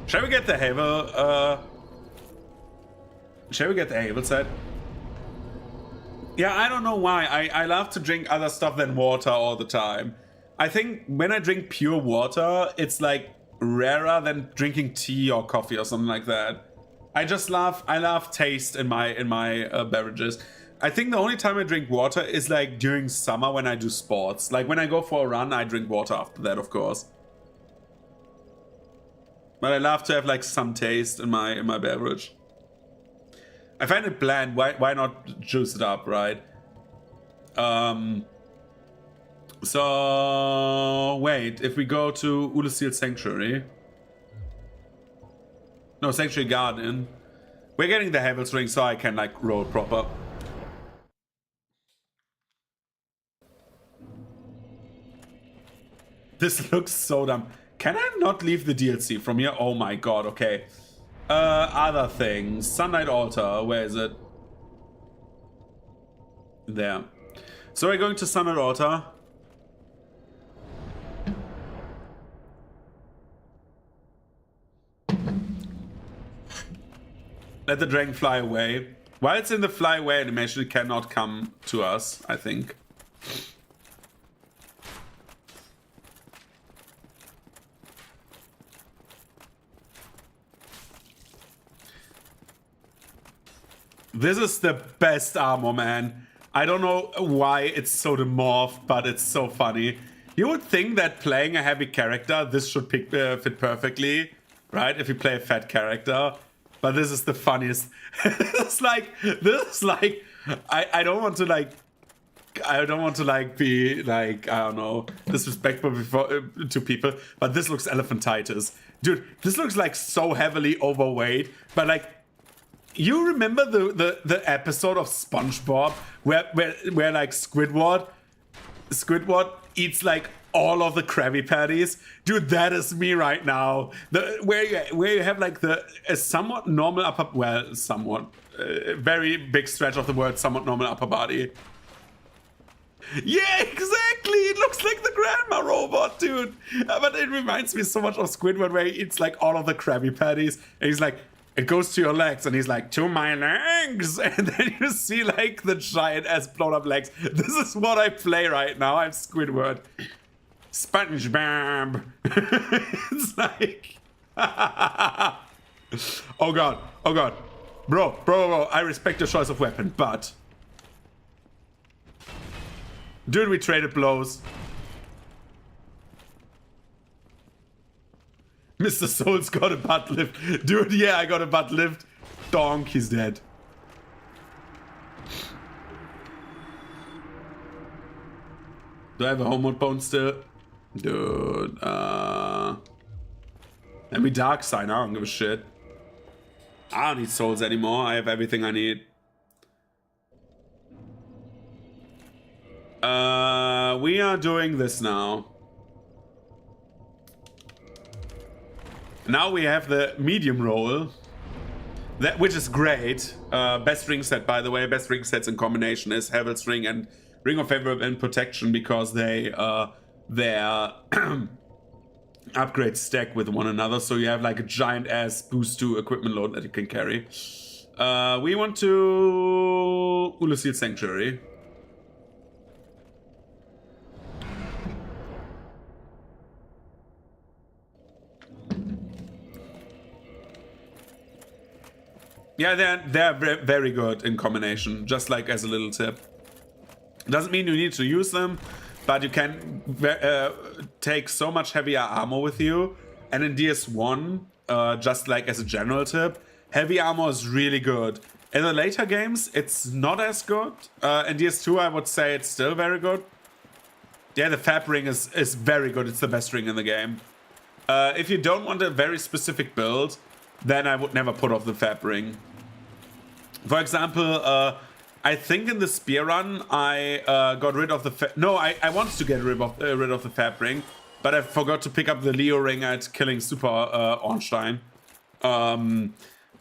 [SPEAKER 1] Shall we get the Havel? Shall we get the Havel set? Yeah, I don't know why. I love to drink other stuff than water all the time. I think when I drink pure water, it's like rarer than drinking tea or coffee or something like that. I love taste in my beverages. I think the only time I drink water is like during summer when I do sports. Like when I go for a run, I drink water after that, of course. But I love to have like some taste in my beverage. I find it bland. Why not juice it up, right? So wait, if we go to Ulysseal Sanctuary. No, Sanctuary Garden. We're getting the Havel's ring so I can like roll proper. This looks so dumb. Can I not leave the DLC from here? Oh my god, okay. Other things. Sunlight Altar, where is it? There. So we're going to Sunlight Altar. Let the dragon fly away. While it's in the fly away animation, it cannot come to us, I think. This is the best armor, man. I don't know why it's so demorphed, but it's so funny. You would think that playing a heavy character, this should fit perfectly, right? If you play a fat character. But this is the funniest. This is like, I don't want to be like, I don't know, disrespectful to people, but this looks elephantitis. Dude, this looks like so heavily overweight, but like, you remember the episode of SpongeBob where like Squidward eats like all of the Krabby Patties? Dude, that is me right now. Where you have like a somewhat normal very big stretch of the word, somewhat normal upper body. Yeah, exactly. It looks like the grandma robot, dude. But it reminds me so much of Squidward, where he eats like all of the Krabby Patties, and he's like, it goes to your legs, and he's like, to my legs, and then you see like the giant ass blown up legs. This is what I play right now. I'm Squidward. SpongeBob. It's like, oh god, bro, I respect your choice of weapon, but dude, we traded blows. Mr. Soul's got a butt lift. Dude, yeah, I got a butt lift. Donk, he's dead. Do I have a home mode bone still? Dude, let me dark sign. I don't give a shit. I don't need souls anymore. I have everything I need. We are doing this now. Now we have the medium roll, which is great. Best ring set, by the way. Best ring sets in combination is Heaven's Ring and Ring of Favor and Protection, because they their upgrades stack with one another. So you have like a giant ass boost to equipment load that you can carry. We want to Ulusil Sanctuary. Yeah, they're very good in combination, just like as a little tip. Doesn't mean you need to use them, but you can take so much heavier armor with you. And in DS1, just like as a general tip, heavy armor is really good. In the later games, it's not as good. In DS2, I would say it's still very good. Yeah, the Fab Ring is very good. It's the best ring in the game. If you don't want a very specific build, then I would never put off the Fab Ring. For example, I think in the spear run, I got rid of the... I wanted to get rid of the Fab Ring, but I forgot to pick up the Leo Ring at killing Super Ornstein.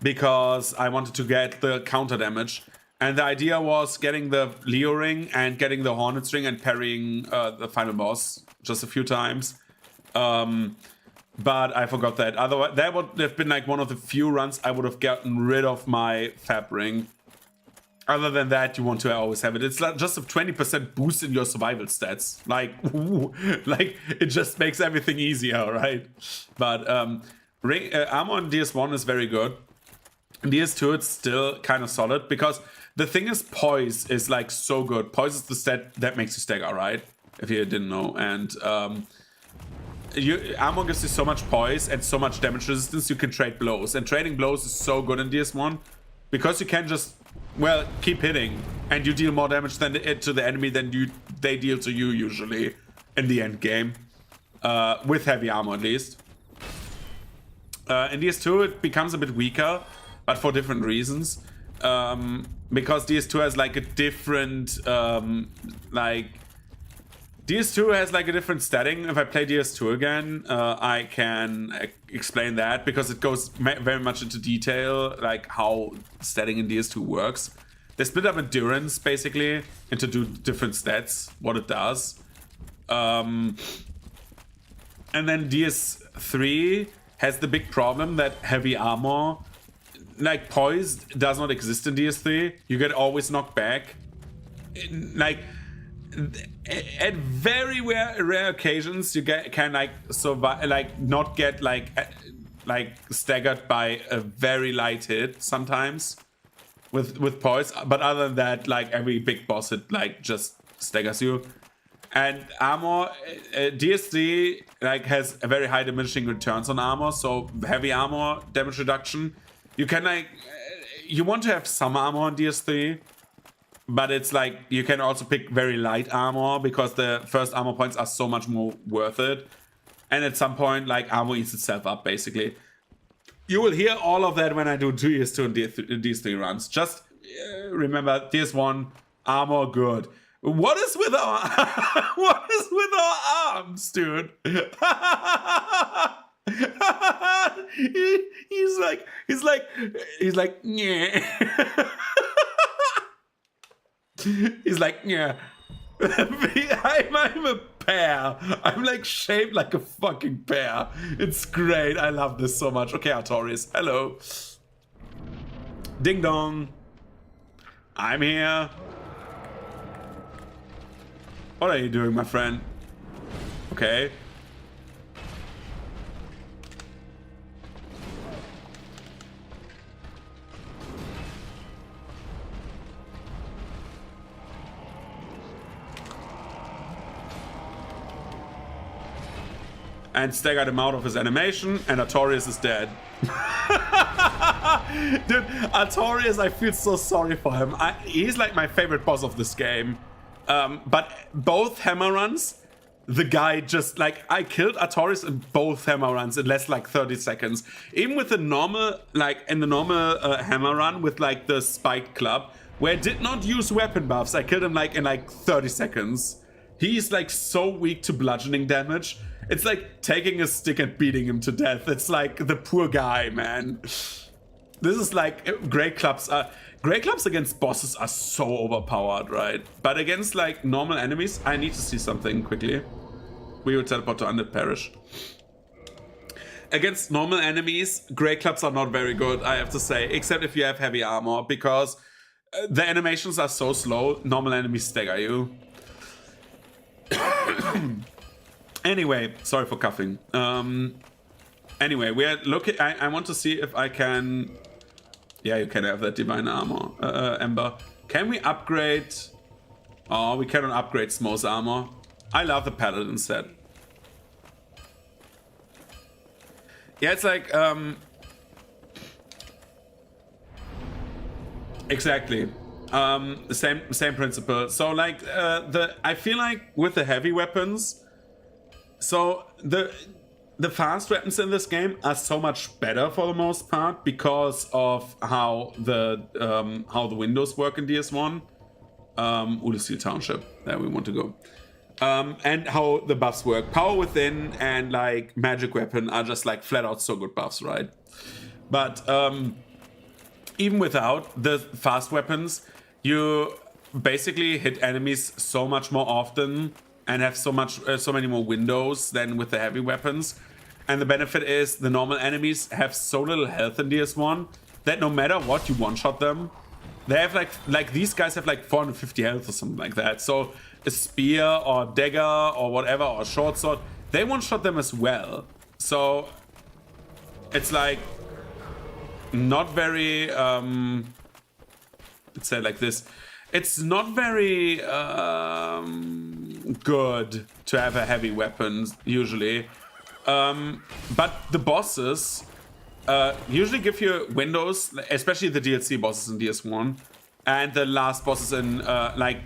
[SPEAKER 1] Because I wanted to get the counter damage. And the idea was getting the Leo Ring and getting the Hornet's Ring and parrying the final boss just a few times. But I forgot that. Otherwise, that would have been like one of the few runs I would have gotten rid of my Fab Ring. Other than that, you want to always have it. It's like just a 20% boost in your survival stats. Like, ooh, like it just makes everything easier, right? But armor on DS1 is very good. In DS2, it's still kind of solid, because the thing is, poise is like so good. Poise is the stat that makes you stagger, right? If you didn't know. And armor gives you so much poise and so much damage resistance, you can trade blows. And trading blows is so good in DS1, because you can just, well, keep hitting, and you deal more damage to the enemy than they deal to you usually in the end game. With heavy armor, at least. In DS2, it becomes a bit weaker, but for different reasons. Because DS2 has like a different, DS2 has like a different statting. If I play DS2 again, I can explain that, because it goes very much into detail, like how statting in DS2 works. They split up endurance basically into different stats, what it does. And then DS3 has the big problem that heavy armor, like poise, does not exist in DS3. You get always knocked back. At very rare occasions, you can like survive, like not get like staggered by a very light hit sometimes. with poise. But other than that, like every big boss, it like just staggers you. And armor, DS3 like has a very high diminishing returns on armor, so heavy armor damage reduction. You can like, you want to have some armor on DS3, but it's like you can also pick very light armor because the first armor points are so much more worth it. And at some point, like armor eats itself up basically. You will hear all of that when I do DS2 and DS3 runs. Just remember, DS1 armor good. What is with our what is with our arms, dude? he's like yeah. He's like yeah. I'm a pear. I'm like shaped like a fucking pear. It's great. I love this so much. Okay, Artorias, hello. Ding dong. I'm here. What are you doing, my friend? Okay. And staggered him out of his animation, and Artorias is dead. Dude, Artorias, I feel so sorry for him. He's like my favorite boss of this game. But both hammer runs, the guy just like, I killed Artorias in both hammer runs in less like 30 seconds. Even with the normal, like in the normal hammer run with like the spiked club, where I did not use weapon buffs, I killed him like in like 30 seconds. He's like so weak to bludgeoning damage. It's like taking a stick and beating him to death. It's like the poor guy, man. This is like great clubs against bosses are so overpowered, right? But against like normal enemies, I need to see something quickly. We will teleport to Undead Parish. Against normal enemies, great clubs are not very good, I have to say, except if you have heavy armor, because the animations are so slow, normal enemies stagger you. Anyway, sorry for coughing. Anyway, we are looking. I want to see if I can. Yeah, you can have that divine armor, Ember. Can we upgrade? Oh, we cannot upgrade Smo's armor. I love the paladin set. Yeah, it's like exactly the same principle. So like I feel like with the heavy weapons. So the fast weapons in this game are so much better for the most part because of how the windows work in DS1. Udesteel Township, there we want to go. And how the buffs work. Power Within and like magic weapon are just like flat out so good buffs, right? But even without the fast weapons, you basically hit enemies so much more often and have so many more windows than with the heavy weapons. And the benefit is the normal enemies have so little health in DS1 that no matter what, you one-shot them. They have like these guys have like 450 health or something like that. So a spear or dagger or whatever or short sword, they one-shot them as well. So it's like not very let's say it like this. It's not very good to have a heavy weapon usually, but the bosses usually give you windows, especially the DLC bosses in DS1 and the last bosses in like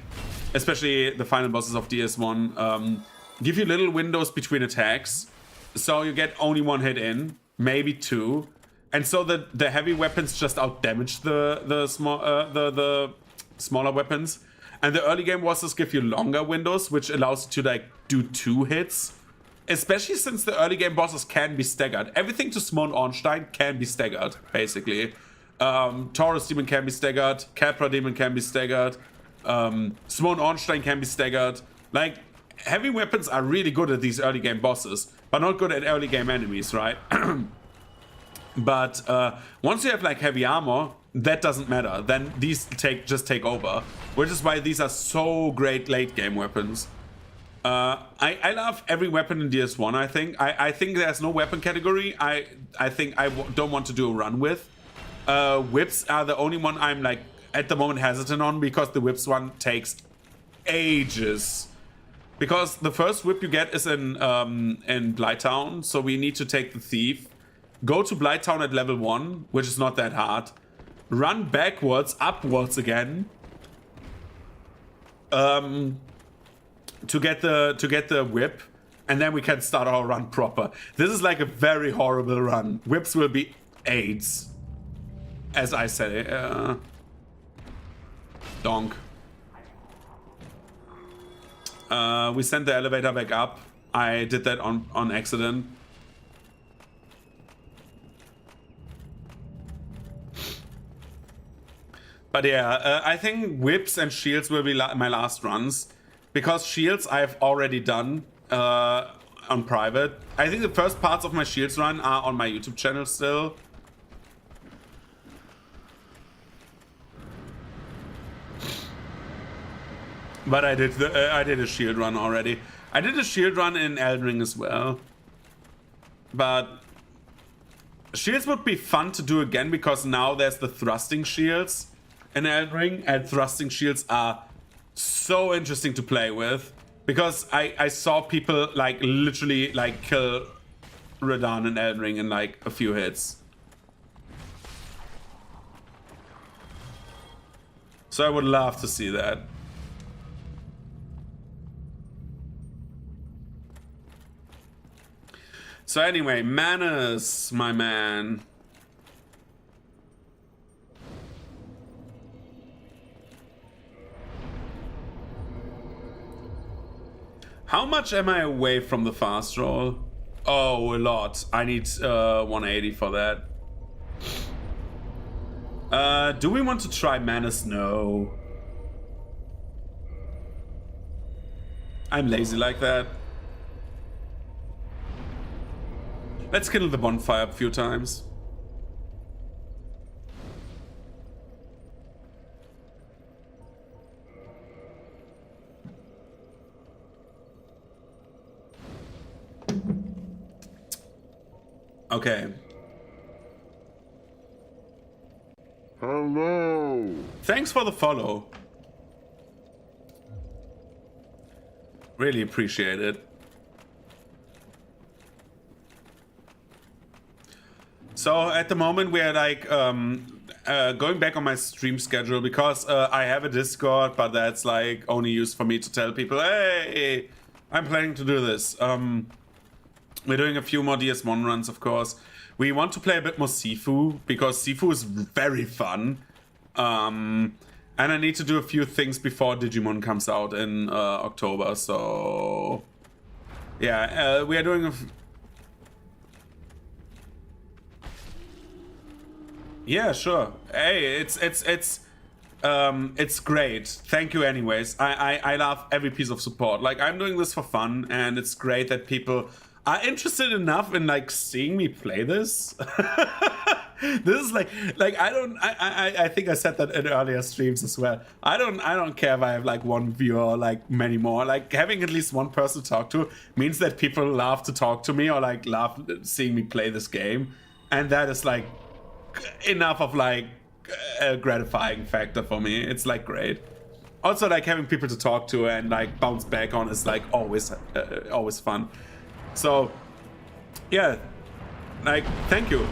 [SPEAKER 1] especially the final bosses of DS1 give you little windows between attacks, so you get only one hit in, maybe two, and so the heavy weapons just out damage the smaller weapons. And the early game bosses give you longer windows, which allows you to like do 2 hits. Especially since the early game bosses can be staggered. Everything to Smone Ornstein can be staggered, basically. Taurus Demon can be staggered. Capra Demon can be staggered. Smone Ornstein can be staggered. Like, heavy weapons are really good at these early game bosses, but not good at early game enemies, right? But once you have like heavy armor, that doesn't matter. Then these just take over, which is why these are so great late game weapons. I love every weapon in DS1. I think there's no weapon category I think I don't want to do a run with. Whips are the only one I'm like at the moment hesitant on, because the whips one takes ages. Because the first whip you get is in Blighttown, so we need to take the thief, go to Blighttown at level 1, which is not that hard, run backwards, upwards again, to get the whip, and then we can start our run proper. This is like a very horrible run. Whips will be AIDS, as I said. Donk. We sent the elevator back up. I did that on accident. But yeah, I think whips and shields will be my last runs. Because shields I've already done on private. I think the first parts of my shields run are on my YouTube channel still. But I did a shield run already. I did a shield run in Elden Ring as well. But shields would be fun to do again, because now there's the thrusting shields in Elden Ring, and thrusting shields are so interesting to play with, because I saw people like literally like kill Radahn in Elden Ring in like a few hits. So I would love to see that. So anyway, Manus, my man. How much am I away from the fast roll? Oh, a lot. I need 180 for that. Do we want to try Manus? No. I'm lazy like that. Let's kindle the bonfire a few times. Okay.
[SPEAKER 5] Hello.
[SPEAKER 1] Thanks for the follow. Really appreciate it. So at the moment we are like going back on my stream schedule, because I have a Discord, but that's like only used for me to tell people, hey, I'm planning to do this. We're doing a few more DS1 runs, of course. We want to play a bit more Sifu, because Sifu is very fun. And I need to do a few things before Digimon comes out in October, so... Yeah, we are doing Yeah, sure. Hey, it's great. Thank you anyways. I love every piece of support. Like, I'm doing this for fun, and it's great that people are interested enough in like seeing me play this. This is like I think I said that in earlier streams as well. I don't care if I have like one viewer or like many more. Like, having at least one person to talk to means that people love to talk to me, or like love seeing me play this game, and that is like enough of like a gratifying factor for me. It's like great. Also, like having people to talk to and like bounce back on is like always fun. So yeah, like, thank you.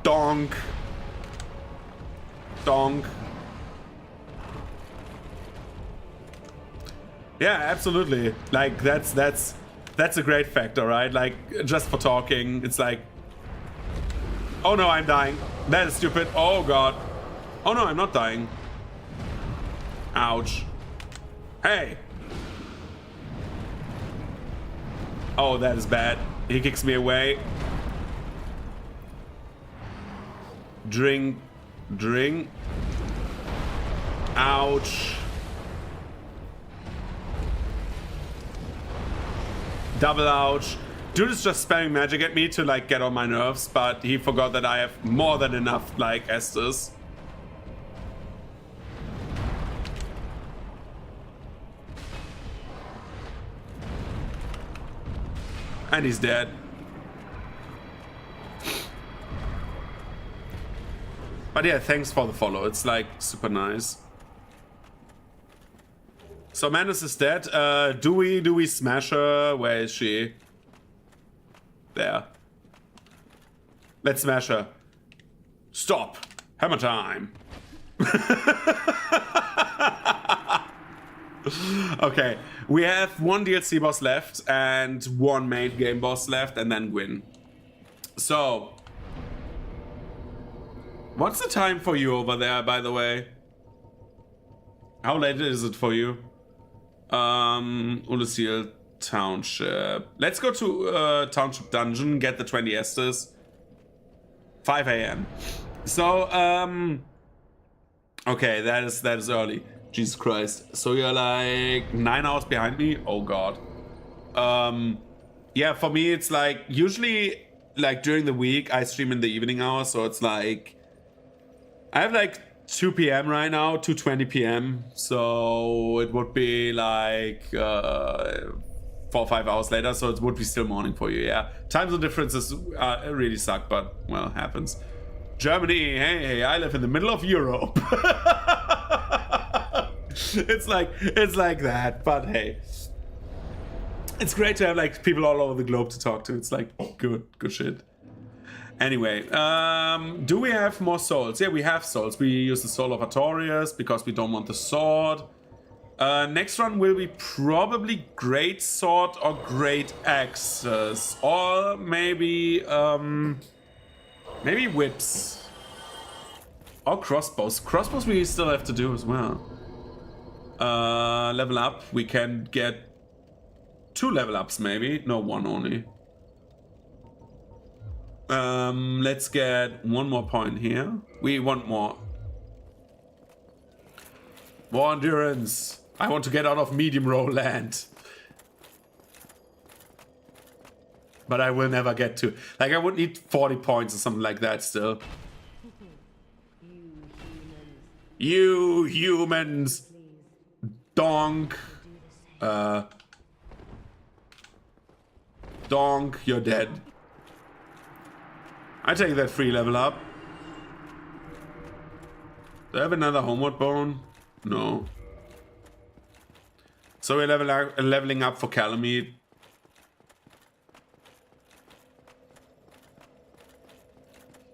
[SPEAKER 1] Donk. Yeah, absolutely. Like, that's a great factor, right? Like, just for talking, it's like, oh no, I'm dying. That is stupid. Oh god. Oh no, I'm not dying. Ouch. Hey. Oh, that is bad. He kicks me away. Drink. Ouch. Double ouch. Dude is just spamming magic at me to like get on my nerves, but he forgot that I have more than enough like Estus. And he's dead. But But yeah, thanks for the follow. It's like super nice. So Manus is dead. Do we smash her? Where is she? There. Let's smash her. Stop. Hammer time. Okay, we have one DLC boss left and one main game boss left, and then Gwyn. So, what's the time for you over there, by the way? How late is it for you? Ulusil Township. Let's go to Township Dungeon, get the 20 Estes. 5 a.m. So, okay, that is early. Jesus Christ. So you're like 9 hours behind me? Oh god. Yeah, for me it's like usually like during the week I stream in the evening hours, so it's like I have like 2 p.m. right now, 2:20 p.m. So it would be like 4 or 5 hours later, so it would be still morning for you. Yeah, time zone differences really suck, but well, happens. Germany, hey, I live in the middle of Europe. It's like that, but hey, it's great to have like people all over the globe to talk to. It's like good shit. Anyway, do we have more souls? Yeah, we have souls. We use the soul of Artorias because we don't want the sword. Next run will be probably great sword or great axes, or maybe maybe whips or crossbows. Crossbows we still have to do as well. Level up. We can get 2 level ups, maybe. No, 1 only. Let's get 1 more point here. We want more. More endurance. I want to get out of medium roll land. But I will never get to. Like, I would need 40 points or something like that still. You humans. Donk. Donk, you're dead. I take that free level up. Do I have another homeward bone? No. So we're leveling up for Calamite.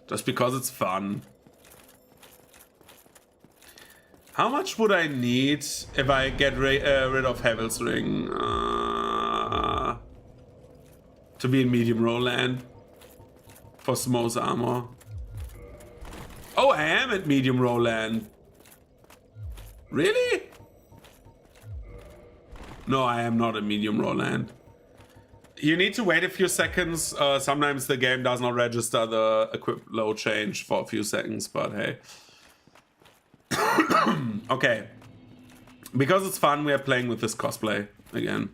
[SPEAKER 1] Just because it's fun. How much would I need if I get rid of Heavel's Ring to be in medium roll land for Smo's armor? Oh, I am at medium roll land. Really? No, I am not at medium roll land. You need to wait a few seconds. Sometimes the game does not register the equip load change for a few seconds, but hey. Okay. Because it's fun, we are playing with this cosplay again.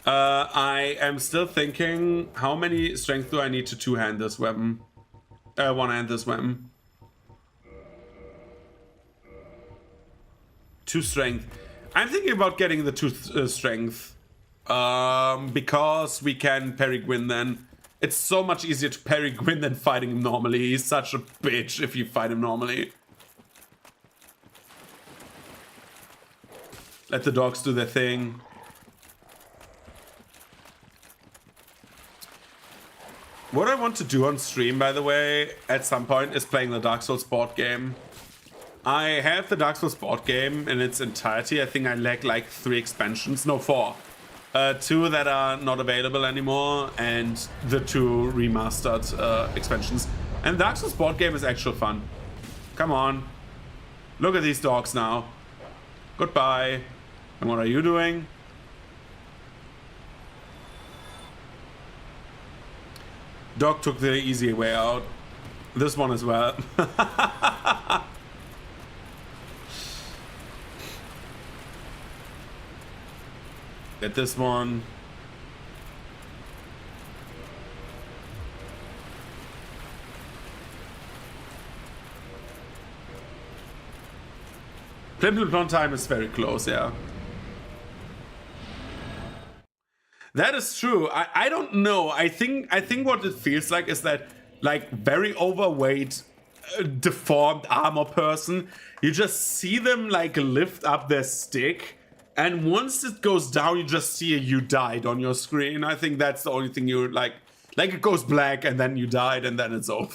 [SPEAKER 1] I am still thinking, how many strength do I need to two-hand this weapon? One-hand this weapon. 2 strength. I'm thinking about getting the 2 strength. Because we can parry Gwyn then. It's so much easier to parry Gwyn than fighting him normally. He's such a bitch if you fight him normally. Let the dogs do their thing. What I want to do on stream, by the way, at some point, is playing the Dark Souls board game. I have the Dark Souls board game in its entirety. I think I lack like 3 expansions. No, 4. 2 that are not available anymore, and the 2 remastered expansions. And Dark Souls board game is actual fun. Come on. Look at these dogs now. Goodbye. And what are you doing? Dog took the easy way out. This one as well. Get this one. Plimplon time is very close, yeah. That is true. I don't know. I think what it feels like is that like very overweight deformed armor person, you just see them like lift up their stick, and once it goes down, you just see a "you died" on your screen. I think that's the only thing you like it goes black and then you died and then it's over.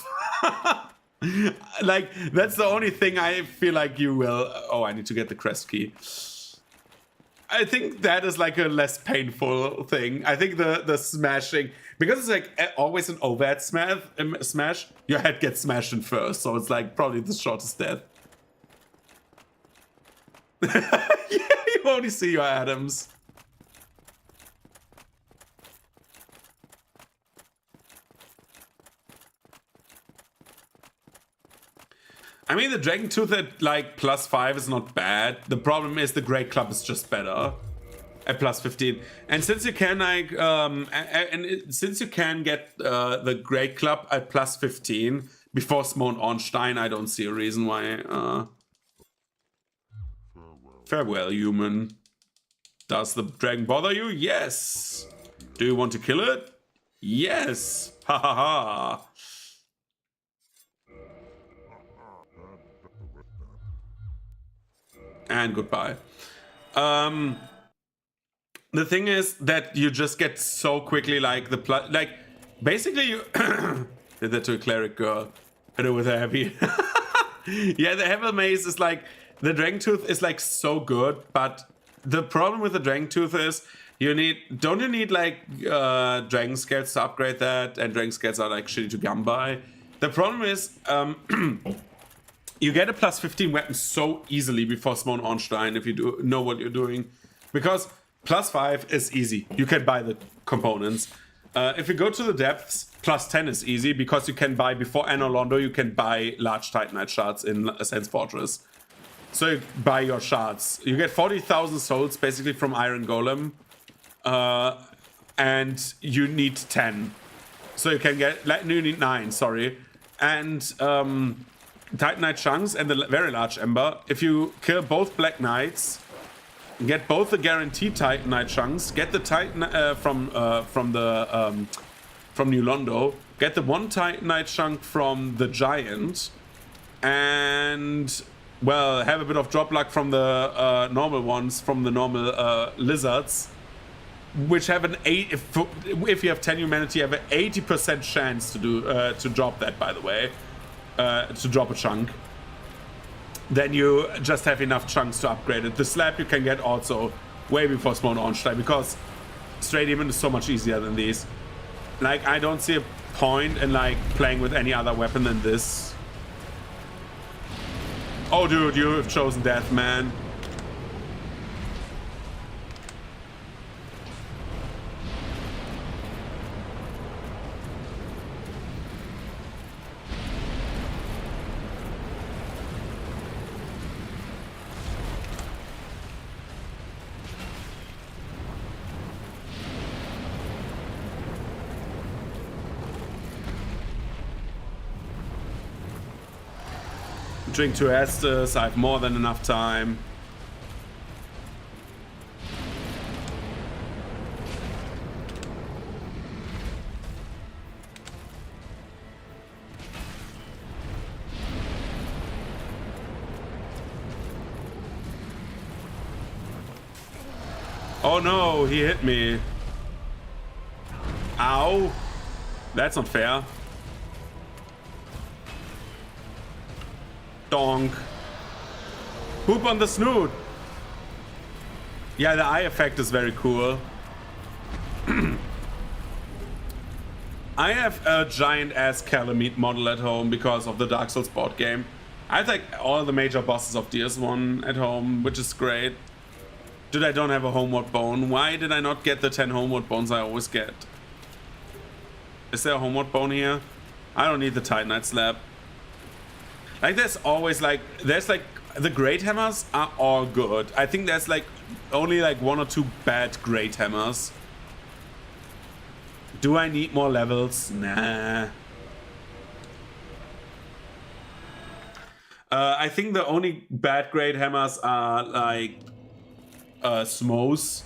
[SPEAKER 1] Like that's the only thing I feel like you will. Oh, I need to get the crest key. I think that is like a less painful thing. I think the smashing, because it's like always an overhead smash, your head gets smashed in first, so it's like probably the shortest death. Yeah, you only see your atoms. I mean, the Dragon Tooth at like +5 is not bad. The problem is the Great Club is just better at +15. And since you can like, since you can get the Great Club at +15 before Simone Ornstein, I don't see a reason why. Farewell, human. Does the dragon bother you? Yes. Do you want to kill it? Yes. Ha ha ha. And goodbye. The thing is that you just get so quickly like basically you did that to a cleric girl. Hit her with a heavy. Yeah, the Heavy Maze is like, the Dragon Tooth is like so good, but the problem with the Dragon Tooth is don't you need like Dragon Scales to upgrade that, and Dragon Scales are like shitty to gun by. The problem is you get a +15 weapon so easily before Simone Ornstein if you know what you're doing, because +5 is easy. You can buy the components. If you go to the depths, +10 is easy because you can buy before Anor Londo. You can buy large Titanite shards in Ascent's Fortress. So you buy your shards. You get 40,000 souls basically from Iron Golem, and you need 10. So you can get, you need 9. Sorry, and Titanite chunks and the very large Ember. If you kill both Black Knights, get both the guaranteed Titanite chunks, get the Titan from New Londo, get the one Titanite chunk from the Giant, and well, have a bit of drop luck from the normal ones, from the normal lizards, which have an 8. If you have 10 humanity, you have an 80% chance to do to drop that. By the way, to drop a chunk. Then you just have enough chunks to upgrade it. The slab you can get also way before Simone Ornstein, because Straight Demon is so much easier than these. Like, I don't see a point in like playing with any other weapon than this. Oh dude, you have chosen death, man. Drink 2 Estus, I have more than enough time. Oh no, he hit me. Ow. That's not fair. Donk. Poop on the snoot. Yeah, the eye effect is very cool. I have a giant ass Calamite model at home because of the Dark Souls board game. I have like all the major bosses of DS1 at home, which is great. Dude, I don't have a homeward bone. Why did I not get the 10 homeward bones I always get? Is there a homeward bone here? I don't need the Titanite slab. Like, there's always like, the Great Hammers are all good. I think there's like only like 1 or 2 bad Great Hammers. Do I need more levels? Nah. I think the only bad Great Hammers are like Smo's.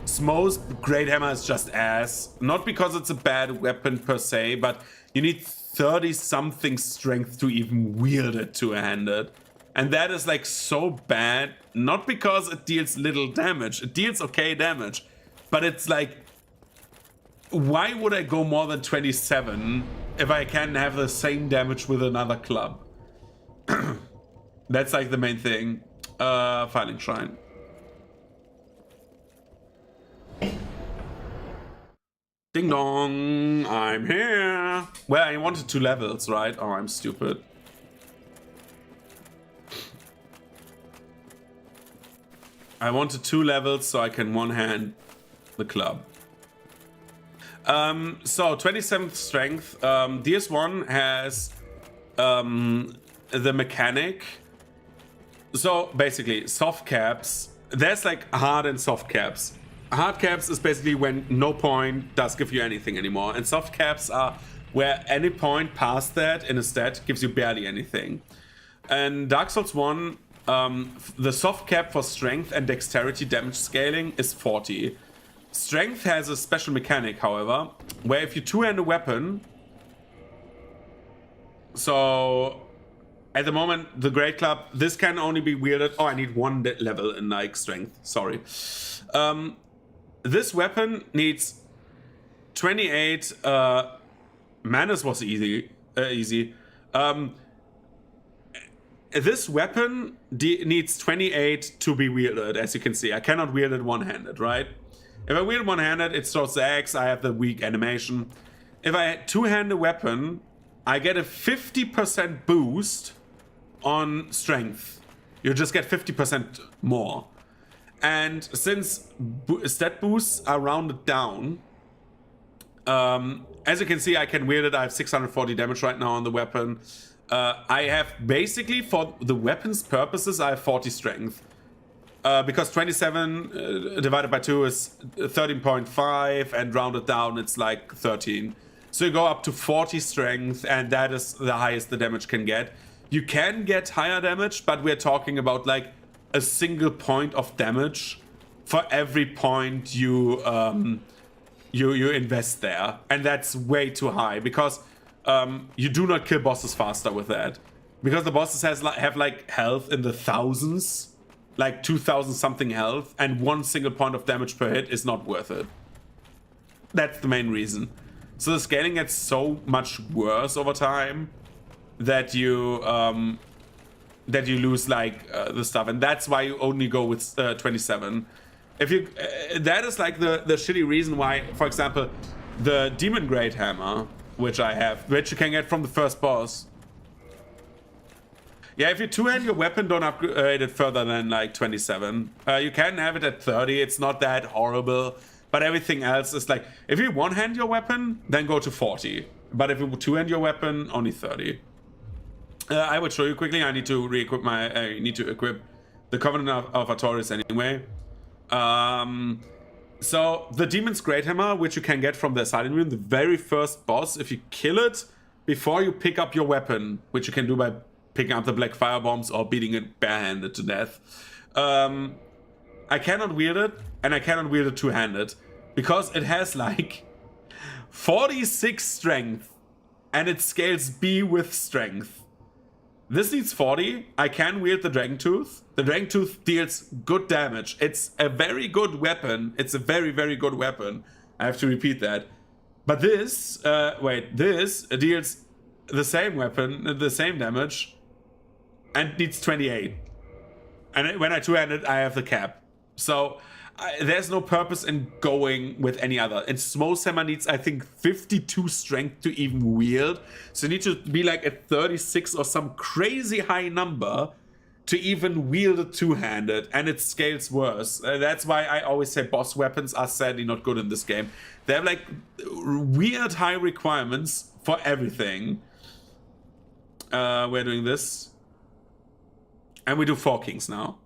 [SPEAKER 1] Smo's Great Hammer is just ass. Not because it's a bad weapon per se, but you need 30 something strength to even wield it two-handed. And that is like so bad, not because it deals little damage, it deals okay damage, but it's like, why would I go more than 27 if I can have the same damage with another club? That's like the main thing. Filing Shrine. Ding dong, I'm here. Well, I wanted 2 levels, right? Oh, I'm stupid. I wanted 2 levels so I can one-hand the club. So 27th strength. DS1 has the mechanic. So basically, soft caps. There's like hard and soft caps. Hard caps is basically when no point does give you anything anymore, and soft caps are where any point past that in a stat gives you barely anything. And Dark Souls 1, the soft cap for strength and dexterity damage scaling is 40. Strength has a special mechanic, however, where if you two-hand a weapon, so at the moment the Great Club, this can only be wielded. Oh, I need 1 level in like strength. Sorry. This weapon needs 28. Manners was easy. This weapon needs 28 to be wielded, as you can see. I cannot wield it one-handed, right? If I wield one-handed, it throws the axe. I have the weak animation. If I two-hand a weapon, I get a 50% boost on strength. You just get 50% more. And since stat boosts are rounded down, as you can see, I can wield it. I have 640 damage right now on the weapon. I have basically, for the weapon's purposes, I have 40 strength. Because 27 divided by 2 is 13.5, and rounded down it's like 13. So you go up to 40 strength, and that is the highest the damage can get. You can get higher damage, but we're talking about like a single point of damage for every point you you invest there, and that's way too high because you do not kill bosses faster with that, because the bosses have like health in the thousands, like 2,000 something health, and 1 single point of damage per hit is not worth it. That's the main reason. So the scaling gets so much worse over time that you lose like the stuff, and that's why you only go with 27. If you that is like the shitty reason why, for example, the Demon Great Hammer, which I have, which you can get from the first boss. Yeah, if you two-hand your weapon, don't upgrade it further than like 27. You can have it at 30. It's not that horrible, but everything else is like, if you one-hand your weapon, then go to 40. But if you two-hand your weapon, only 30. I will show you quickly. I need to re-equip my. I need to equip the Covenant of Artorias anyway. So the Demon's Great Hammer, which you can get from the Asylum Room, the very first boss, if you kill it before you pick up your weapon, which you can do by picking up the black fire bombs or beating it barehanded to death. I cannot wield it, and I cannot wield it two-handed because it has like 46 strength, and it scales B with strength. This needs 40. I can wield the Dragon Tooth. The Dragon Tooth deals good damage. It's a very good weapon. It's a very, very good weapon. I have to repeat that. But this, this deals the same weapon, the same damage, and needs 28. And when I two-hand it, I have the cap. So there's no purpose in going with any other. And Smose Hammer needs, I think, 52 strength to even wield. So you need to be like at 36 or some crazy high number to even wield it two-handed. And it scales worse. That's why I always say boss weapons are sadly not good in this game. They have like weird high requirements for everything. We're doing this. And we do 4 kings now.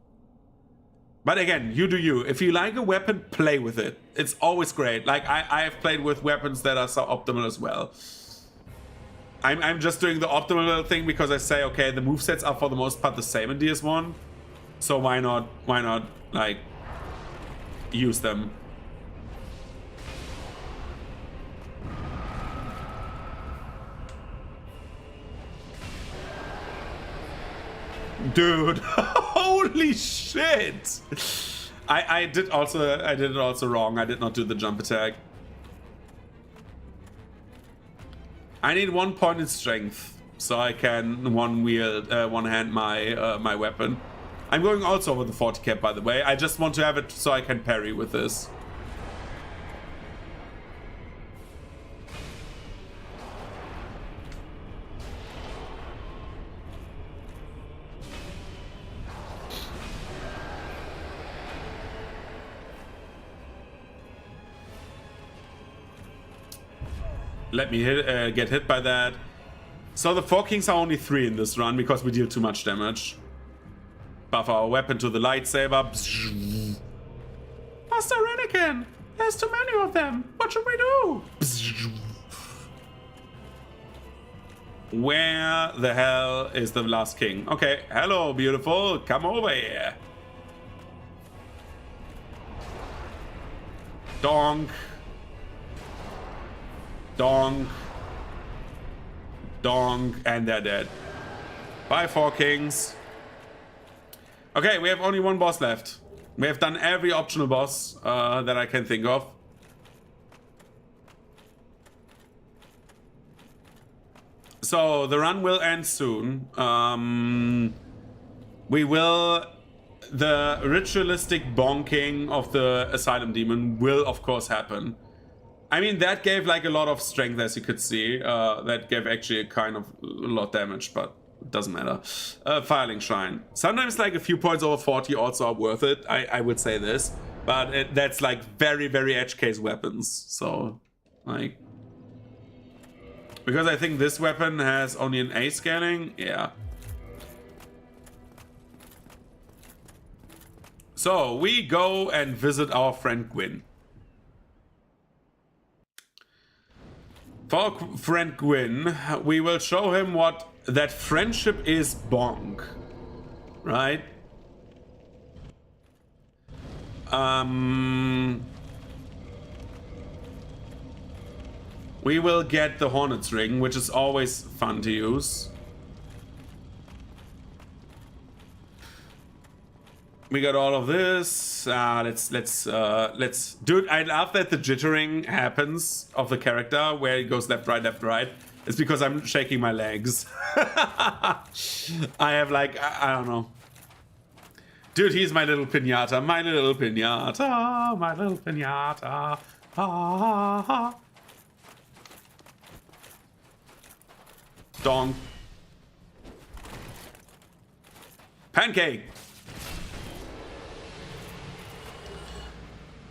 [SPEAKER 1] But again, you do you. If you like a weapon, play with it. It's always great. Like, I have played with weapons that are so optimal as well. I'm just doing the optimal thing because I say, okay, the movesets are for the most part the same in DS1. So why not, like, use them? Dude, holy shit! I did it also wrong. I did not do the jump attack. I need 1 point in strength so I can one hand my weapon. I'm going also over the 40 cap, by the way. I just want to have it so I can parry with this. Let me get hit by that. So the 4 kings are only 3 in this run because we deal too much damage. Buff our weapon to the lightsaber. Master Anakin! There's too many of them! What should we do? Where the hell is the last king? Okay, hello beautiful, come over here. Donk. Donk. Donk. And they're dead. Bye, 4 kings. Okay, we have only 1 boss left. We have done every optional boss that I can think of. So, the run will end soon. The ritualistic bonking of the Asylum Demon will, of course, happen. I mean, that gave like a lot of strength, as you could see. That gave actually a kind of a lot damage, but it doesn't matter. Filing Shrine. Sometimes like a few points over 40 also are worth it. I would say this. But that's like very, very edge case weapons. So, like... Because I think this weapon has only an A scaling. Yeah. So, we go and visit our friend Gwyn. For friend Gwyn, we will show him what that friendship is bonk. Right? We will get the Hornet's Ring, which is always fun to use. We got all of this. Let's dude, I love that the jittering happens of the character where it goes left, right, left, right. It's because I'm shaking my legs. I have like, I don't know. Dude, he's my little piñata, my little piñata, my little piñata. Donk. Pancake.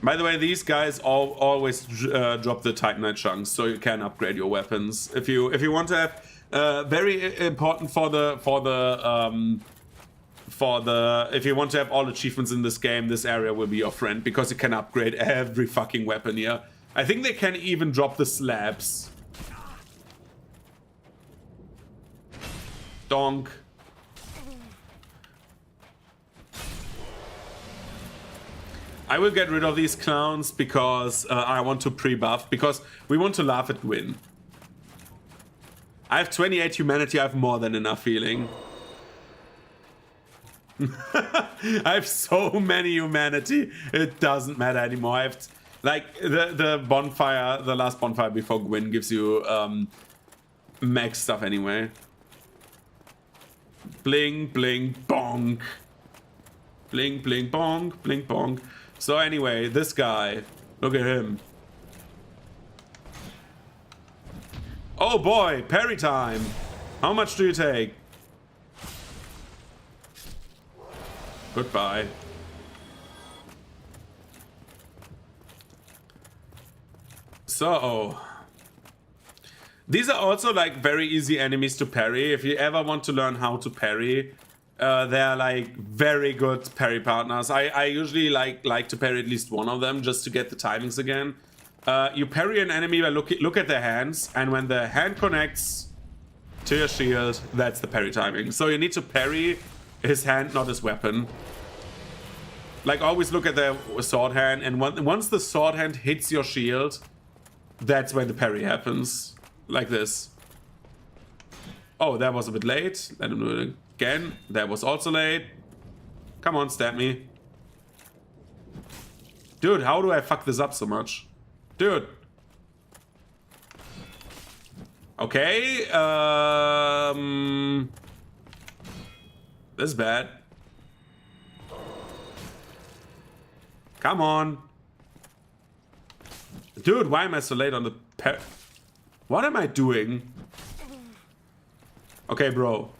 [SPEAKER 1] By the way, these guys always drop the Titanite chunks, so you can upgrade your weapons. If you want to have very important for the if you want to have all achievements in this game, this area will be your friend because you can upgrade every fucking weapon here. I think they can even drop the slabs. Donk. I will get rid of these clowns because I want to pre-buff, because we want to laugh at Gwyn. I have 28 humanity, I have more than enough healing. I have so many humanity, it doesn't matter anymore. I have like the bonfire, the last bonfire before Gwyn gives you max stuff anyway. Bling, bling, bonk. Bling, bling, bonk, bling, bonk. So anyway, this guy, look at him. Oh boy, parry time. How much do you take? Goodbye. So, these are also like very easy enemies to parry. If you ever want to learn how to parry, they're like very good parry partners. I usually like to parry at least one of them just to get the timings again. You parry an enemy by look at their hands, and when the hand connects to your shield, that's the parry timing. So you need to parry his hand, not his weapon. Like always look at the sword hand, and once the sword hand hits your shield, that's when the parry happens. Like this. Oh, that was a bit late. Let him do it. Again, that was also late. Come on, stab me. Dude, how do I fuck this up so much? Dude. Okay, this is bad. Come on. Dude, why am I so late on the What am I doing? Okay, bro.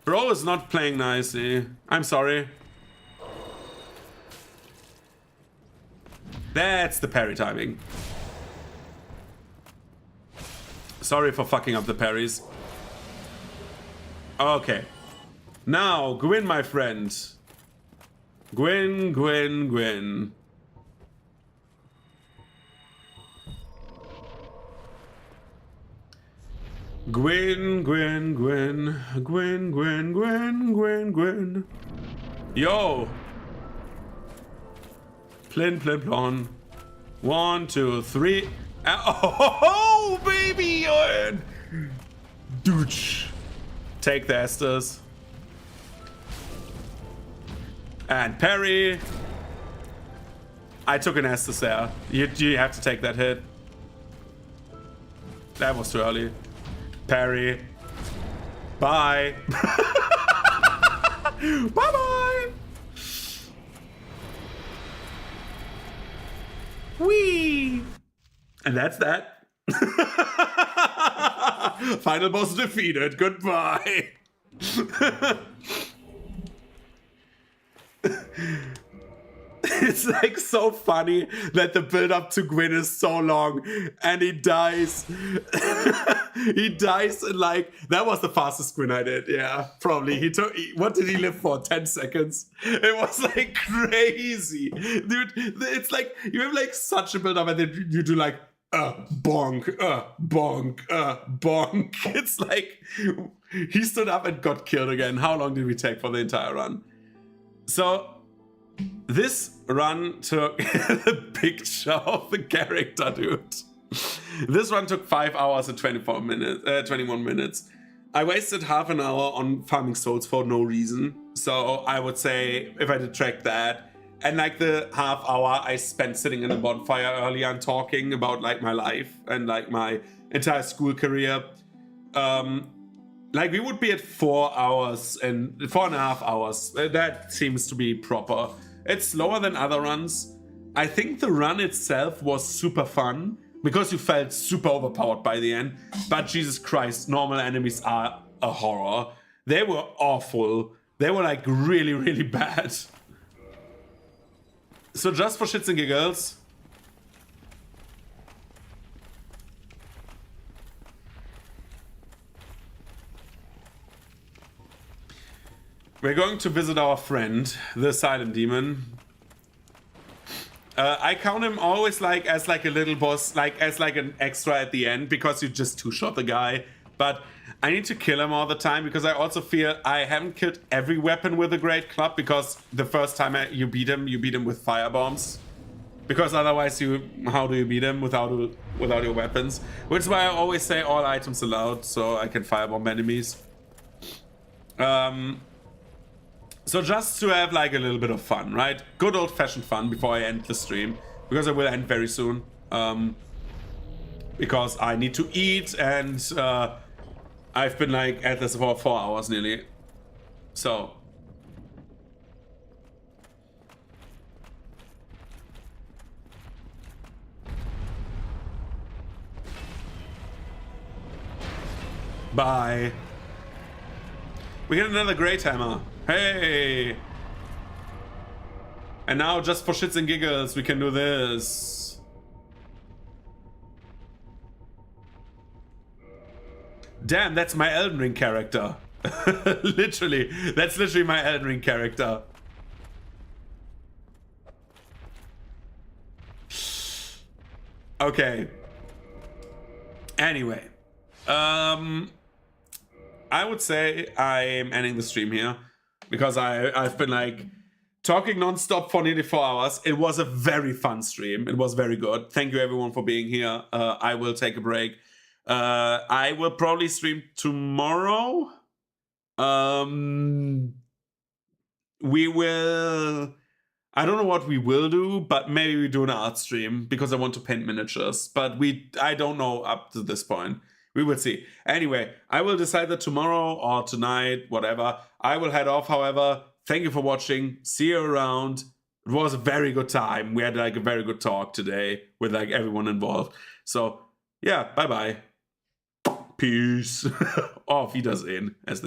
[SPEAKER 1] Bro is not playing nicely. I'm sorry. That's the parry timing. Sorry for fucking up the parries. Okay. Now, Gwyn, my friend. Gwyn, Gwyn, Gwyn. Gwyn, Gwyn, Gwyn. Gwyn, Gwyn, Gwyn, Gwyn, Gwyn. Yo. Plin, plin, plon. 1, 2, 3. Oh, baby! Dooch. Take the Estus. And parry. I took an Estus there. You have to take that hit. That was too early. Parry. Bye. Bye-bye. Whee! And that's that. Final boss defeated. Goodbye. It's like so funny that the build up to Gwyn is so long and he dies. He dies in like, that was the fastest Gwyn I did. Yeah, probably. What did he live for? 10 seconds? It was like crazy. Dude, it's like, you have like such a build up and then you do like, bonk, bonk, bonk. It's like, he stood up and got killed again. How long did we take for the entire run? So, this run took the picture of the character, dude. This run took 5 hours and 21 minutes. I wasted half an hour on farming souls for no reason. So I would say, if I detract that, and like the half hour I spent sitting in a bonfire earlier and talking about like my life and like my entire school career, like we would be at 4 hours and 4.5 hours. That seems to be proper. It's slower than other runs. I think the run itself was super fun because you felt super overpowered by the end. But Jesus Christ, normal enemies are a horror. They were awful. They were like really, really bad. So just for shits and giggles, we're going to visit our friend, the Silent Demon. I count him always like as like a little boss, like as like an extra at the end because you just two-shot the guy. But I need to kill him all the time because I also feel I haven't killed every weapon with a great club because the first time you beat him with fire bombs. Because otherwise how do you beat him without your weapons? Which is why I always say all items allowed so I can firebomb enemies. So just to have like a little bit of fun, right? Good old-fashioned fun before I end the stream. Because I will end very soon. Because I need to eat and I've been like at this for 4 hours nearly. So. Bye. We get another Great Hammer. Hey! And now, just for shits and giggles, we can do this. Damn, that's my Elden Ring character. Literally, that's literally my Elden Ring character. Okay. Anyway. I would say I'm ending the stream here. Because I've been like talking non-stop for nearly 4 hours. It was a very fun stream. It was very good. Thank you everyone for being here. I will take a break. I will probably stream tomorrow. We will... I don't know what we will do, but maybe we do an art stream because I want to paint miniatures. But I don't know up to this point. We will see. Anyway, I will decide that tomorrow or tonight, whatever. I will head off, however. Thank you for watching. See you around. It was a very good time. We had like a very good talk today with like everyone involved. So yeah, bye-bye. Peace. Auf Wiedersehen, as they